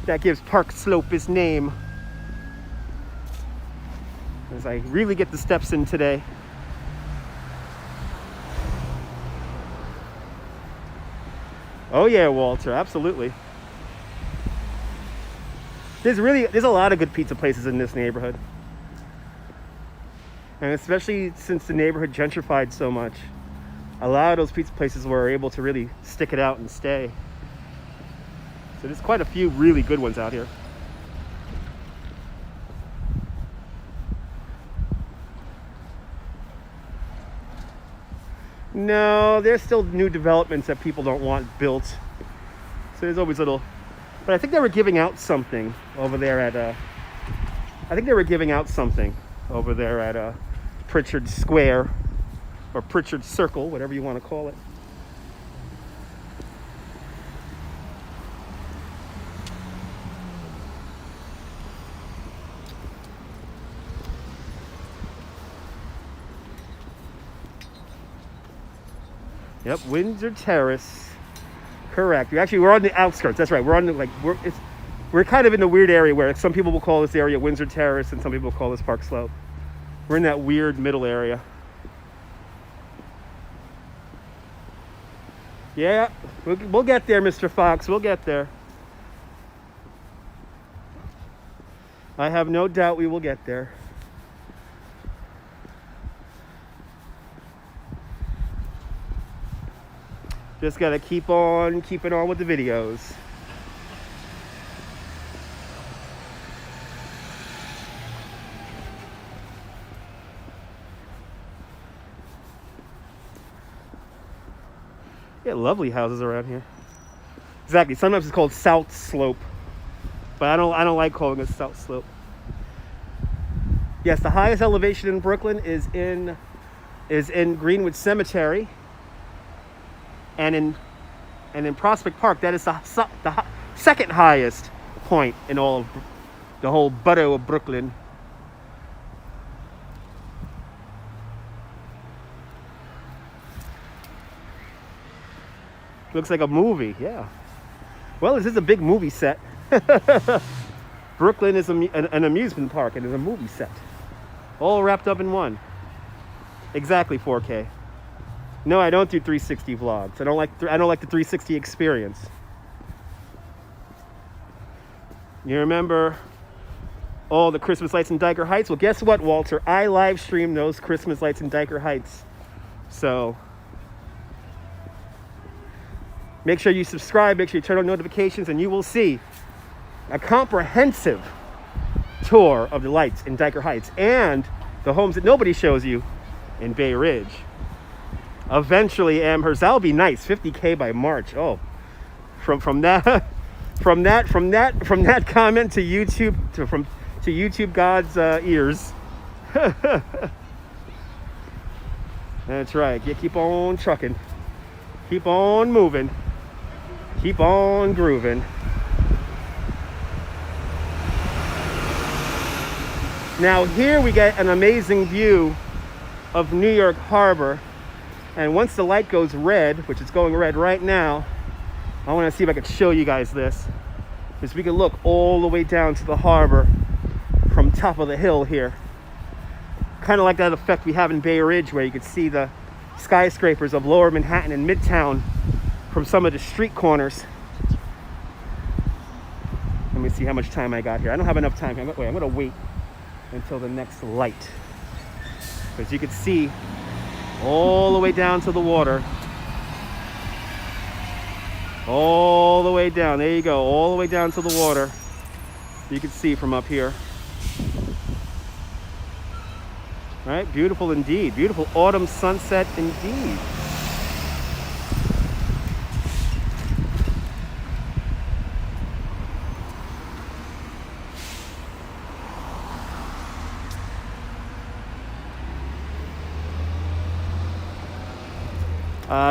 that gives Park Slope its name. As I really get the steps in today. Oh yeah, Walter, absolutely. There's a lot of good pizza places in this neighborhood. And especially since the neighborhood gentrified so much, a lot of those pizza places were able to really stick it out and stay. So there's quite a few really good ones out here. No, there's still new developments that people don't want built. So there's always little, but I think they were giving out something over there at Pritchard Square or Pritchard Circle, whatever you want to call it. Yep, Windsor Terrace. Correct. We're on the outskirts. That's right. We're on the, we're kind of in the weird area where some people will call this area Windsor Terrace and some people call this Park Slope. We're in that weird middle area. Yeah, we'll get there, Mr. Fox. We'll get there. I have no doubt we will get there. Just gotta keep on keeping on with the videos. Yeah, lovely houses around here. Exactly. Sometimes it's called South Slope, but I don't like calling it South Slope. Yes, the highest elevation in Brooklyn is in Greenwood Cemetery. And in Prospect Park, that is the second highest point in all of the whole borough of Brooklyn. Looks like a movie, yeah. Well, this is a big movie set. Brooklyn is an amusement park and is a movie set, all wrapped up in one. Exactly 4K. No, I don't do 360 vlogs. I don't like the 360 experience. You remember all the Christmas lights in Dyker Heights? Well, guess what, Walter? I live stream those Christmas lights in Dyker Heights. So make sure you subscribe, make sure you turn on notifications, and you will see a comprehensive tour of the lights in Dyker Heights and the homes that nobody shows you in Bay Ridge. Eventually, Amherst, that'll be nice. 50K by March. Oh, from that comment to YouTube to YouTube God's ears. That's right. Yeah, keep on trucking, keep on moving, keep on grooving. Now here we get an amazing view of New York Harbor. And once the light goes red, which is going red right now, I want to see if I can show you guys this. Because we can look all the way down to the harbor from top of the hill here. Kind of like that effect we have in Bay Ridge where you can see the skyscrapers of Lower Manhattan and Midtown from some of the street corners. Let me see how much time I got here. I don't have enough time. I'm going to wait until the next light. Because you can see all the way down to the water. All the way down. There you go. All the way down to the water. You can see from up here. All right. Beautiful indeed. Beautiful autumn sunset indeed.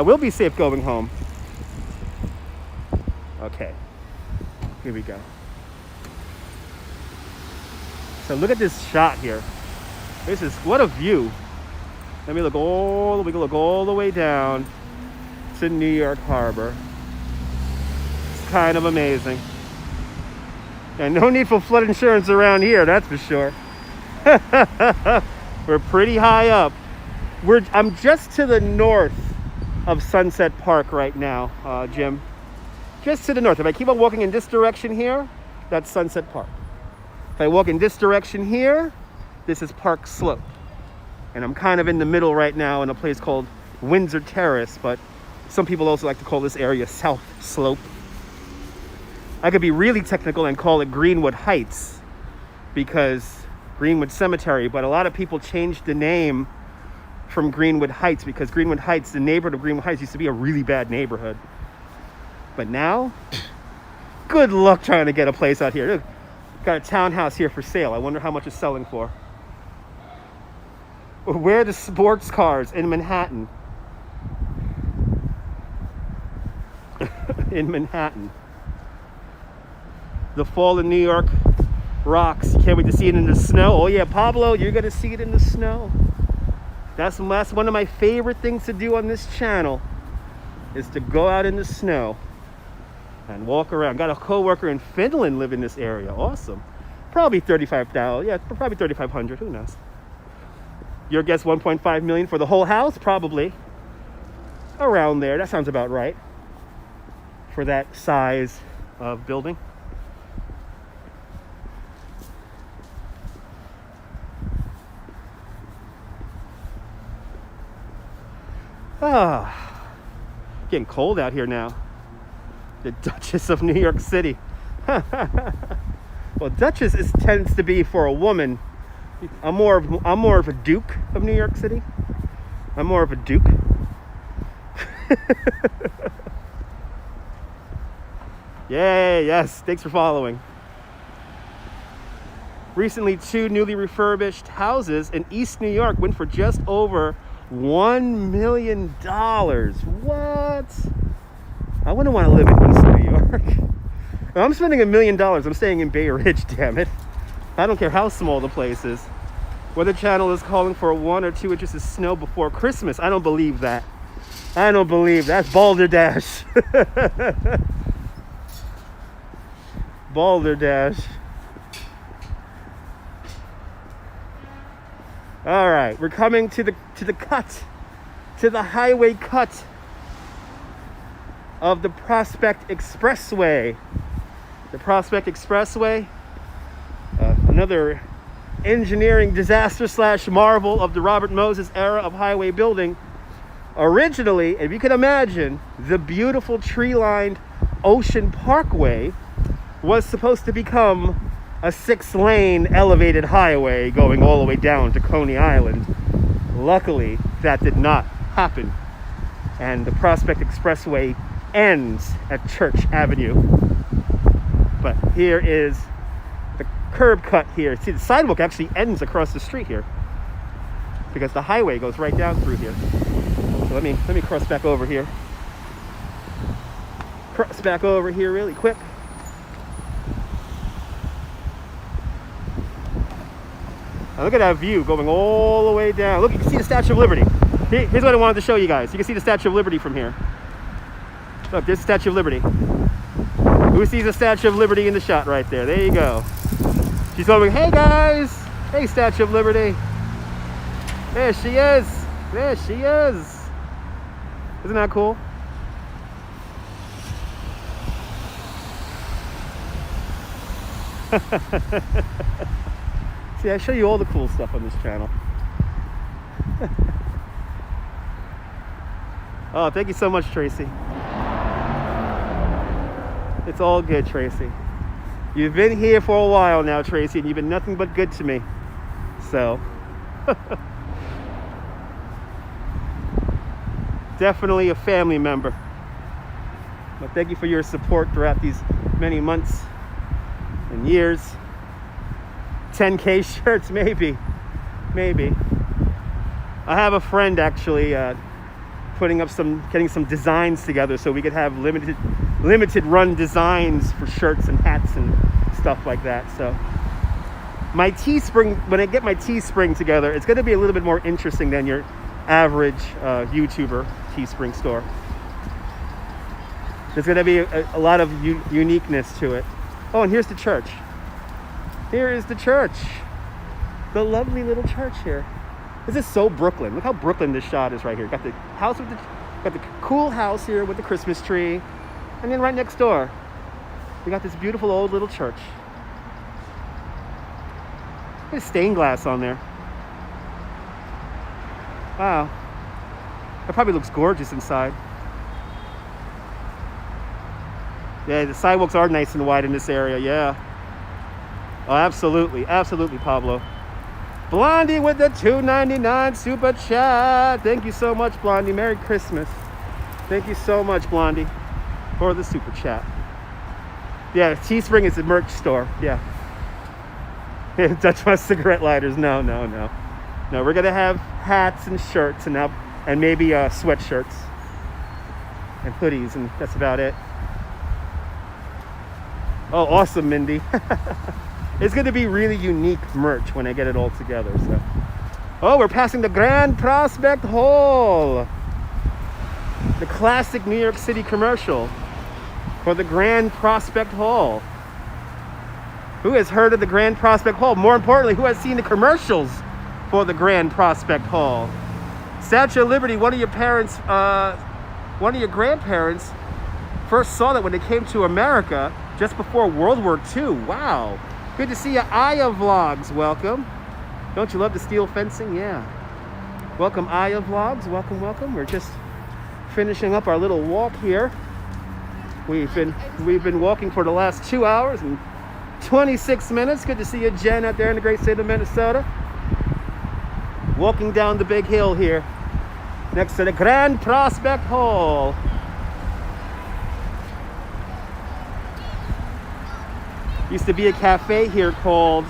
We'll be safe going home. Okay, here we go. So look at this shot here. This is, what a view. Let me look we can look all the way down to New York Harbor. It's kind of amazing. And no need for flood insurance around here, that's for sure. We're pretty high up. I'm just to the north of Sunset Park right now, Jim. just to the north. If I keep on walking in this direction here, that's Sunset Park. If I walk in this direction here, this is Park Slope. And I'm kind of in the middle right now in a place called Windsor Terrace, but some people also like to call this area South Slope. I could be really technical and call it Greenwood Heights, because Greenwood Cemetery, but a lot of people changed the name from Greenwood Heights because Greenwood Heights, the neighborhood of Greenwood Heights, used to be a really bad neighborhood. But now, good luck trying to get a place out here. Look, got a townhouse here for sale. I wonder how much it's selling for. Where are the sports cars in Manhattan? In Manhattan. The fall in New York rocks. Can't wait to see it in the snow. Oh yeah, Pablo, you're gonna see it in the snow. That's one of my favorite things to do on this channel, is to go out in the snow and walk around. Got a coworker in Finland live in this area. Awesome. Probably $35,000. Yeah, probably $3,500. Who knows? Your guess, 1.5 million for the whole house? Probably around there. That sounds about right for that size of building. Ah, getting cold out here now. The Duchess of New York City. Well, Duchess tends to be for a woman. I'm more of a Duke of New York City. I'm more of a Duke. Yay, yes, thanks for following. Recently, 2 newly refurbished houses in East New York went for just over $1 million. What? I wouldn't want to live in East New York. I'm spending $1 million. I'm staying in Bay Ridge, damn it. I don't care how small the place is. Weather Channel is calling for 1 or 2 inches of snow before Christmas. I don't believe that. I don't believe that. That's balderdash. Balderdash. All right, we're coming to the cut, to the highway cut of the Prospect Expressway. The Prospect Expressway, another engineering disaster / marvel of the Robert Moses era of highway building. Originally, if you can imagine, the beautiful tree-lined Ocean Parkway was supposed to become a 6-lane elevated highway going all the way down to Coney Island. Luckily, that did not happen, and the Prospect Expressway ends at Church Avenue. But here is the curb cut here. See, the sidewalk actually ends across the street here because the highway goes right down through here. So let me cross back over here. Cross back over here really quick. Now look at that view going all the way down. Look, you can see the Statue of Liberty. Here's what I wanted to show you guys. You can see the Statue of Liberty from here. Look, there's the Statue of Liberty. Who sees the Statue of Liberty in the shot right there? There you go. She's going, hey guys! Hey, Statue of Liberty. There she is. There she is. Isn't that cool? See, I show you all the cool stuff on this channel. Oh, thank you so much, Tracy. It's all good, Tracy. You've been here for a while now, Tracy, and you've been nothing but good to me. So, definitely a family member. But thank you for your support throughout these many months and years. 10K shirts, maybe. I have a friend actually getting some designs together so we could have limited run designs for shirts and hats and stuff like that. So my Teespring, when I get my Teespring together, it's going to be a little bit more interesting than your average YouTuber Teespring store. There's going to be a lot of uniqueness to it. Oh, and here's the church. Here is the church. The lovely little church here. This is so Brooklyn. Look how Brooklyn this shot is right here. Got the cool house here with the Christmas tree. And then right next door, we got this beautiful old little church. There's stained glass on there. Wow. That probably looks gorgeous inside. Yeah, the sidewalks are nice and wide in this area, yeah. Oh, absolutely, absolutely, Pablo. Blondie with the $2.99 super chat. Thank you so much, Blondie. Merry Christmas. Thank you so much, Blondie, for the super chat. Yeah, Teespring is a merch store, yeah. Touch my cigarette lighters. No. No, we're gonna have hats and shirts and maybe sweatshirts and hoodies, and that's about it. Oh, awesome, Mindy. It's gonna be really unique merch when I get it all together. So, oh, we're passing the Grand Prospect Hall, the classic New York City commercial for the Grand Prospect Hall. Who has heard of the Grand Prospect Hall? More importantly, who has seen the commercials for the Grand Prospect Hall? Statue of Liberty, one of your grandparents first saw that when they came to America just before World War II. Wow. Good to see you. Aya Vlogs, welcome. Don't you love the steel fencing? Yeah. Welcome, Aya Vlogs. Welcome. We're just finishing up our little walk here. We've been walking for the last 2 hours and 26 minutes. Good to see you, Jen, out there in the great state of Minnesota. Walking down the big hill here next to the Grand Prospect Hall. Used to be a cafe here called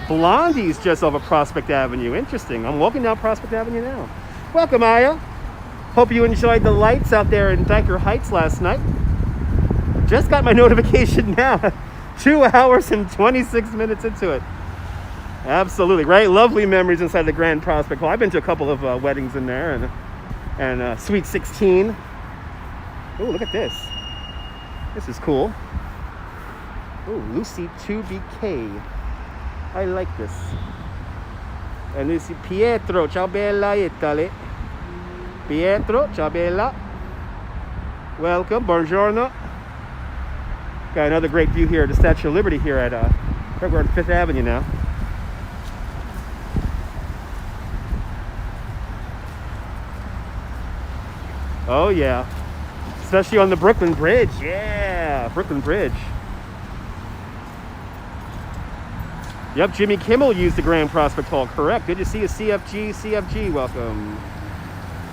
Blondie's just over Prospect Avenue. Interesting. I'm walking down Prospect Avenue now. Welcome, Aya. Hope you enjoyed the lights out there in Dyker Heights last night. Just got my notification now. 2 hours and 26 minutes into it. Absolutely, right? Lovely memories inside the Grand Prospect Hall. I've been to a couple of weddings in there and Sweet 16. Oh, look at this. This is cool. Oh, Lucy 2BK. I like this. And Lucy Pietro, ciao bella Italy. Pietro, ciao bella. Welcome, buongiorno. Got another great view here at the Statue of Liberty here at we're on 5th Avenue now. Oh yeah, especially on the Brooklyn Bridge. Yeah, Brooklyn Bridge. Yep, Jimmy Kimmel used the Grand Prospect Hall. Correct. Good to see you, CFG. Welcome.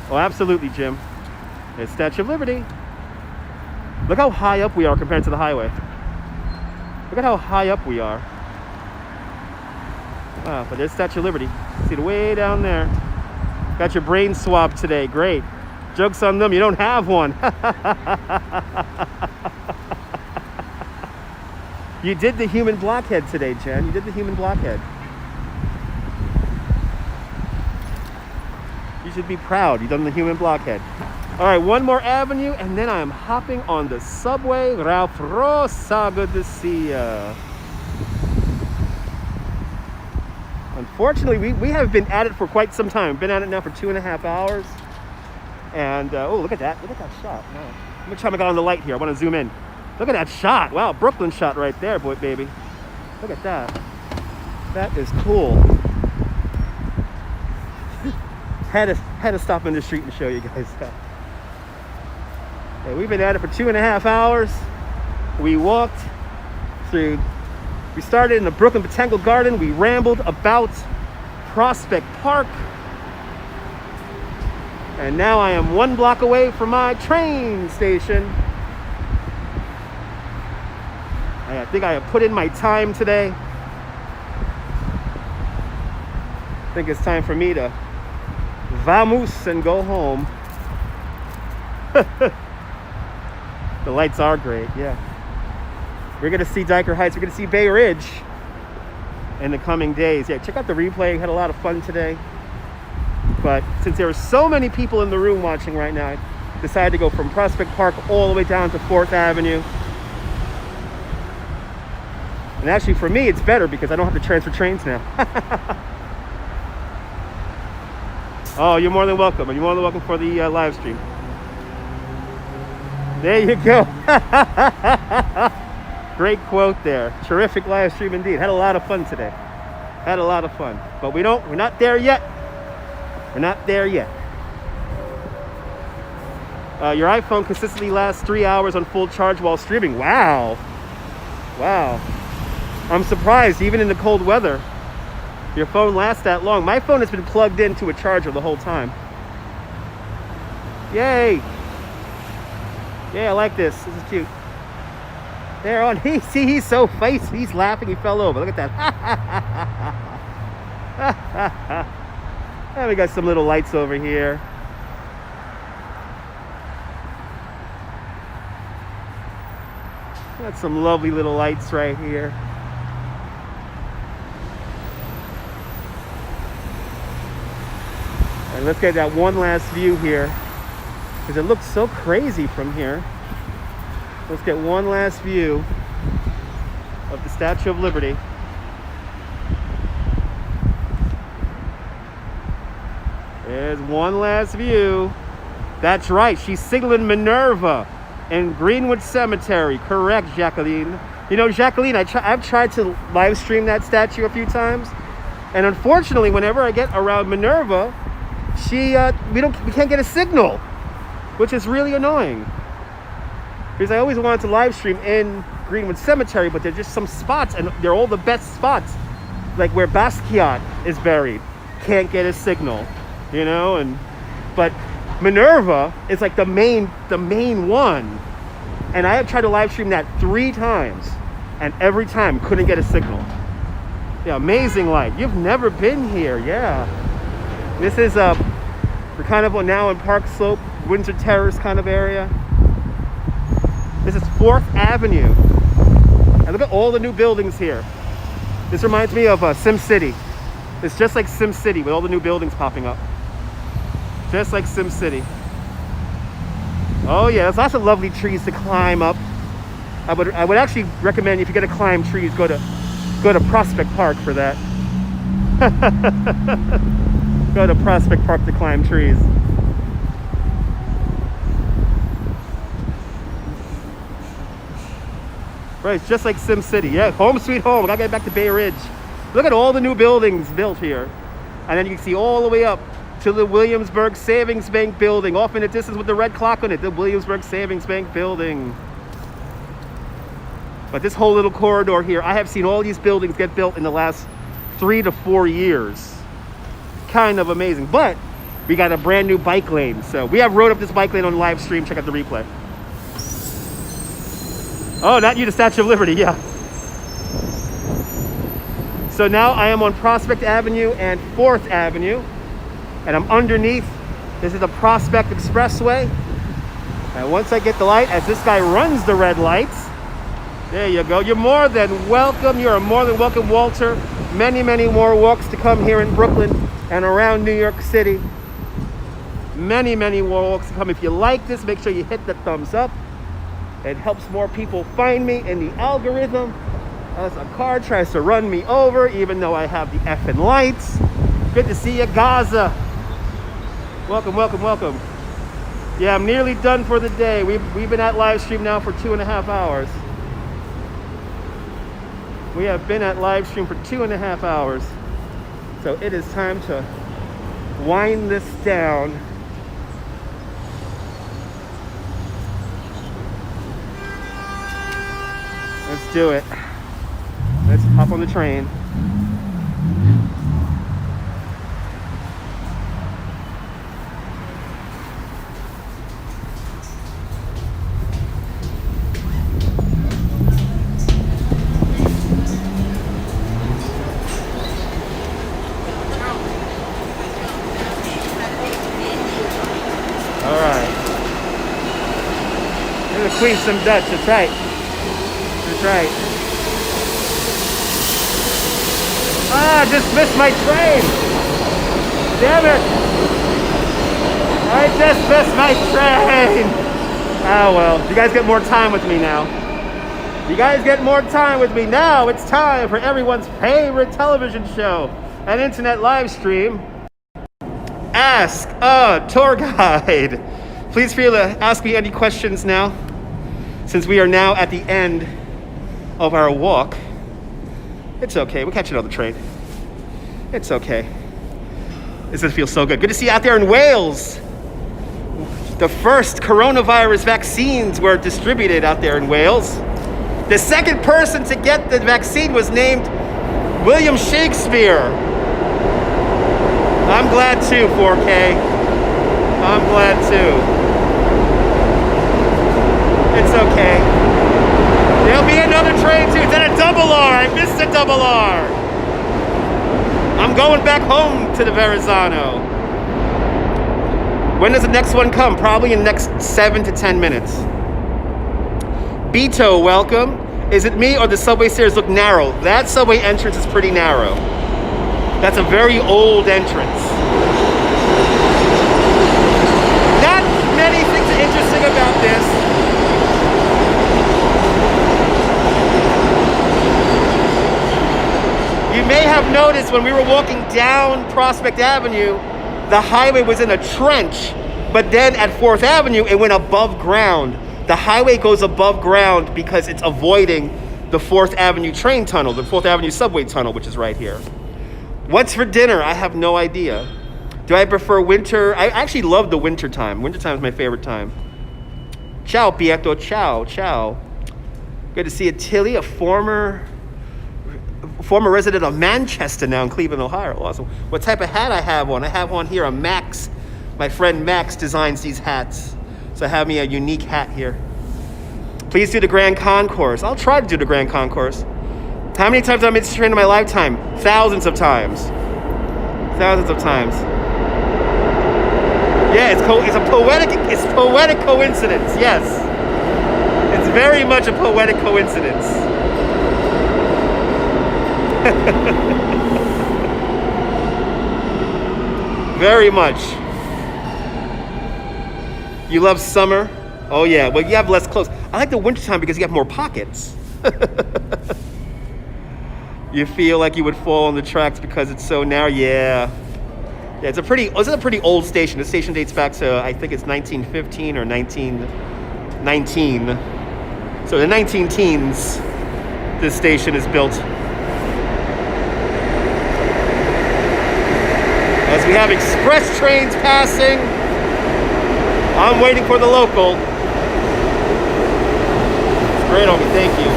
Oh, absolutely, Jim. It's Statue of Liberty. Look how high up we are compared to the highway. Look at how high up we are. Wow, but there's Statue of Liberty. See it way down there. Got your brain swabbed today. Great. Joke's on them. You don't have one. You did the human blockhead today, Jen. You did the human blockhead. You should be proud. You've done the human blockhead. All right, one more avenue, and then I am hopping on the subway. Ralph Rosa, good to see ya. Unfortunately, we have been at it for quite some time. Been at it now for 2.5 hours. And, oh, look at that. Look at that shot. Wow. Let me try to get on the light here. I want to zoom in. Look at that shot. Wow, Brooklyn shot right there, boy, baby. Look at that. That is cool. Had to stop in the street and show you guys that. Okay, we've been at it for 2.5 hours. We walked through, we started in the Brooklyn Botanical Garden. We rambled about Prospect Park. And now I am 1 block away from my train station. I think I have put in my time today. I think it's time for me to vamoose and go home. The lights are great, yeah. We're gonna see Dyker Heights, we're gonna see Bay Ridge in the coming days. Yeah, check out the replay, had a lot of fun today. But since there are so many people in the room watching right now, I decided to go from Prospect Park all the way down to 4th Avenue. And actually for me, it's better because I don't have to transfer trains now. Oh, you're more than welcome. You're more than welcome for the live stream. There you go. Great quote there. Terrific live stream indeed. Had a lot of fun today. Had a lot of fun. But we're not there yet. We're not there yet. Your iPhone consistently lasts 3 hours on full charge while streaming. Wow. Wow. I'm surprised, even in the cold weather, your phone lasts that long. My phone has been plugged into a charger the whole time. Yay. Yeah, I like this. This is cute. There on. He's so feisty. He's laughing. He fell over. Look at that. And we got some little lights over here. Got some lovely little lights right here. And let's get that one last view here, because it looks so crazy from here. Let's get one last view of the Statue of Liberty. There's one last view. That's right, she's signaling Minerva in Greenwood Cemetery. Correct, Jacqueline. You know, Jacqueline, I've tried to live stream that statue a few times, and unfortunately, whenever I get around Minerva, we can't get a signal, which is really annoying. Because I always wanted to live stream in Greenwood Cemetery, but there's just some spots, and they're all the best spots, like where Basquiat is buried. Can't get a signal, you know. But Minerva is like the main one, and I have tried to live stream that 3 times, and every time couldn't get a signal. Yeah, amazing light. You've never been here. Yeah, this is we're kind of now in Park Slope, Windsor Terrace kind of area. This is 4th Avenue, and look at all the new buildings here. This reminds me of Sim City. It's just like Sim City with all the new buildings popping up. Just like Sim City. Oh yeah, there's lots of lovely trees to climb up. I would actually recommend, if you're gonna climb trees, go to Prospect Park for that. Go to Prospect Park to climb trees. Right, it's just like Sim City. Yeah, home sweet home. I gotta get back to Bay Ridge. Look at all the new buildings built here. And then you can see all the way up to the Williamsburg Savings Bank building, off in the distance with the red clock on it, the Williamsburg Savings Bank building. But this whole little corridor here, I have seen all these buildings get built in the last 3 to 4 years. Kind of amazing. But we got a brand new bike lane. So we have rode up this bike lane on live stream. Check out the replay. Oh, not you, the Statue of Liberty, yeah. So now I am on Prospect Avenue and 4th Avenue, and I'm underneath. This is the Prospect Expressway. And once I get the light, as this guy runs the red lights, there you go. You're more than welcome. You're more than welcome, Walter. Many, many more walks to come here in Brooklyn and around New York City. Many, many more walks to come. If you like this, make sure you hit the thumbs up. It helps more people find me in the algorithm. As a car tries to run me over, even though I have the effing lights. Good to see you, Gaza. Welcome, welcome, welcome. Yeah, I'm nearly done for the day. We've been at live stream now for 2.5 hours. We have been at live stream for 2.5 hours. So it is time to wind this down. Let's do it. Let's hop on the train. All right. We're gonna squeeze some Dutch. That's right. That's right. Ah, just missed my train. Damn it. I just missed my train. Oh well, you guys get more time with me now. You guys get more time with me now. It's time for everyone's favorite television show, an internet live stream. Ask a Tour Guide. Please feel to ask me any questions now. Since we are now at the end of our walk, it's okay. We'll catch another train. It's okay. This just feels so good. Good to see you out there in Wales. The first coronavirus vaccines were distributed out there in Wales. The second person to get the vaccine was named William Shakespeare. I'm glad too, 4K. I'm glad too. It's okay. There'll be another train too. It's at a double R. I missed a double R. I'm going back home to the Verrazano. When does the next one come? Probably in the next 7 to 10 minutes. Beto, welcome. Is it me or the subway stairs look narrow? That subway entrance is pretty narrow. That's a very old entrance. Not many things are interesting about this. You may have noticed when we were walking down Prospect Avenue, the highway was in a trench, but then at 4th Avenue, it went above ground. The highway goes above ground because it's avoiding the 4th Avenue train tunnel, the 4th Avenue subway tunnel, which is right here. What's for dinner? I have no idea. Do I prefer winter? I actually love the winter time. Winter time is my favorite time. Ciao, Pietro. Ciao, ciao. Good to see you, Tilly, a former resident of Manchester now in Cleveland, Ohio. Awesome. What type of hat I have on? I have on here a Max. My friend Max designs these hats. So I have me a unique hat here. Please do the Grand Concourse. I'll try to do the Grand Concourse. How many times have I made this train in my lifetime? Thousands of times. Thousands of times. Yeah, it's poetic coincidence. Yes. It's very much a poetic coincidence. Very much. You love summer? Oh yeah, well you have less clothes. I like the wintertime because you have more pockets. You feel like you would fall on the tracks because it's so narrow. Yeah. Yeah, it's a pretty old station. The station dates back to, I think it's 1915 or 1919. So the 19 teens, this station is built. As we have express trains passing, I'm waiting for the local. It's great on me, thank you.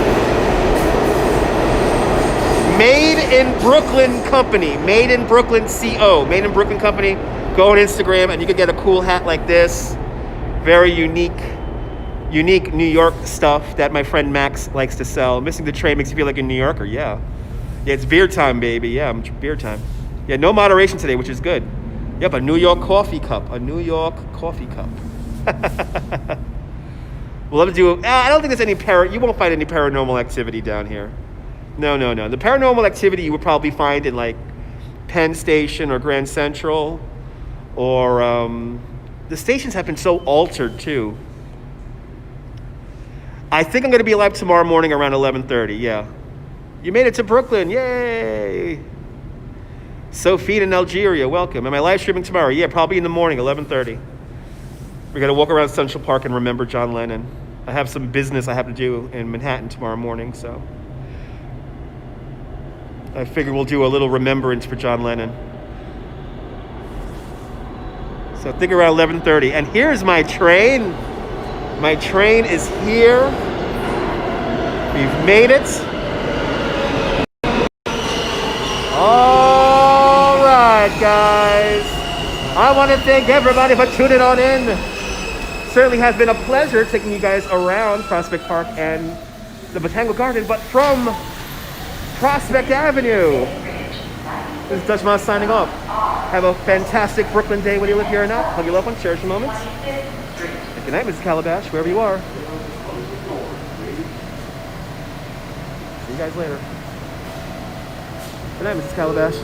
Made in Brooklyn Company, Made in Brooklyn CO, Made in Brooklyn Company. Go on Instagram and you can get a cool hat like this. Very unique New York stuff that my friend Max likes to sell. Missing the train makes you feel like a New Yorker, yeah. Yeah, it's beer time, baby, yeah, beer time. Yeah, no moderation today, which is good. Yep, a New York coffee cup, a New York coffee cup. We'll have to do, I don't think there's any you won't find any paranormal activity down here. No. The paranormal activity you would probably find in like Penn Station or Grand Central, or the stations have been so altered too. I think I'm going to be alive tomorrow morning around 11:30, yeah. You made it to Brooklyn, yay! Sophie in Algeria, welcome. Am I live streaming tomorrow? Yeah, probably in the morning, 11:30. We're going to walk around Central Park and remember John Lennon. I have some business I have to do in Manhattan tomorrow morning, so I figure we'll do a little remembrance for John Lennon. So I think around 11:30. And here's my train. My train is here. We've made it. All right, guys. I want to thank everybody for tuning on in. Certainly has been a pleasure taking you guys around Prospect Park and the Botanical Garden, but from Prospect Avenue. This is Dutch Moss signing off. Have a fantastic Brooklyn day, whether you live here or not. Hug your loved ones, cherish your moments. And good night, Mrs. Calabash, wherever you are. See you guys later. Good night, Mrs. Calabash.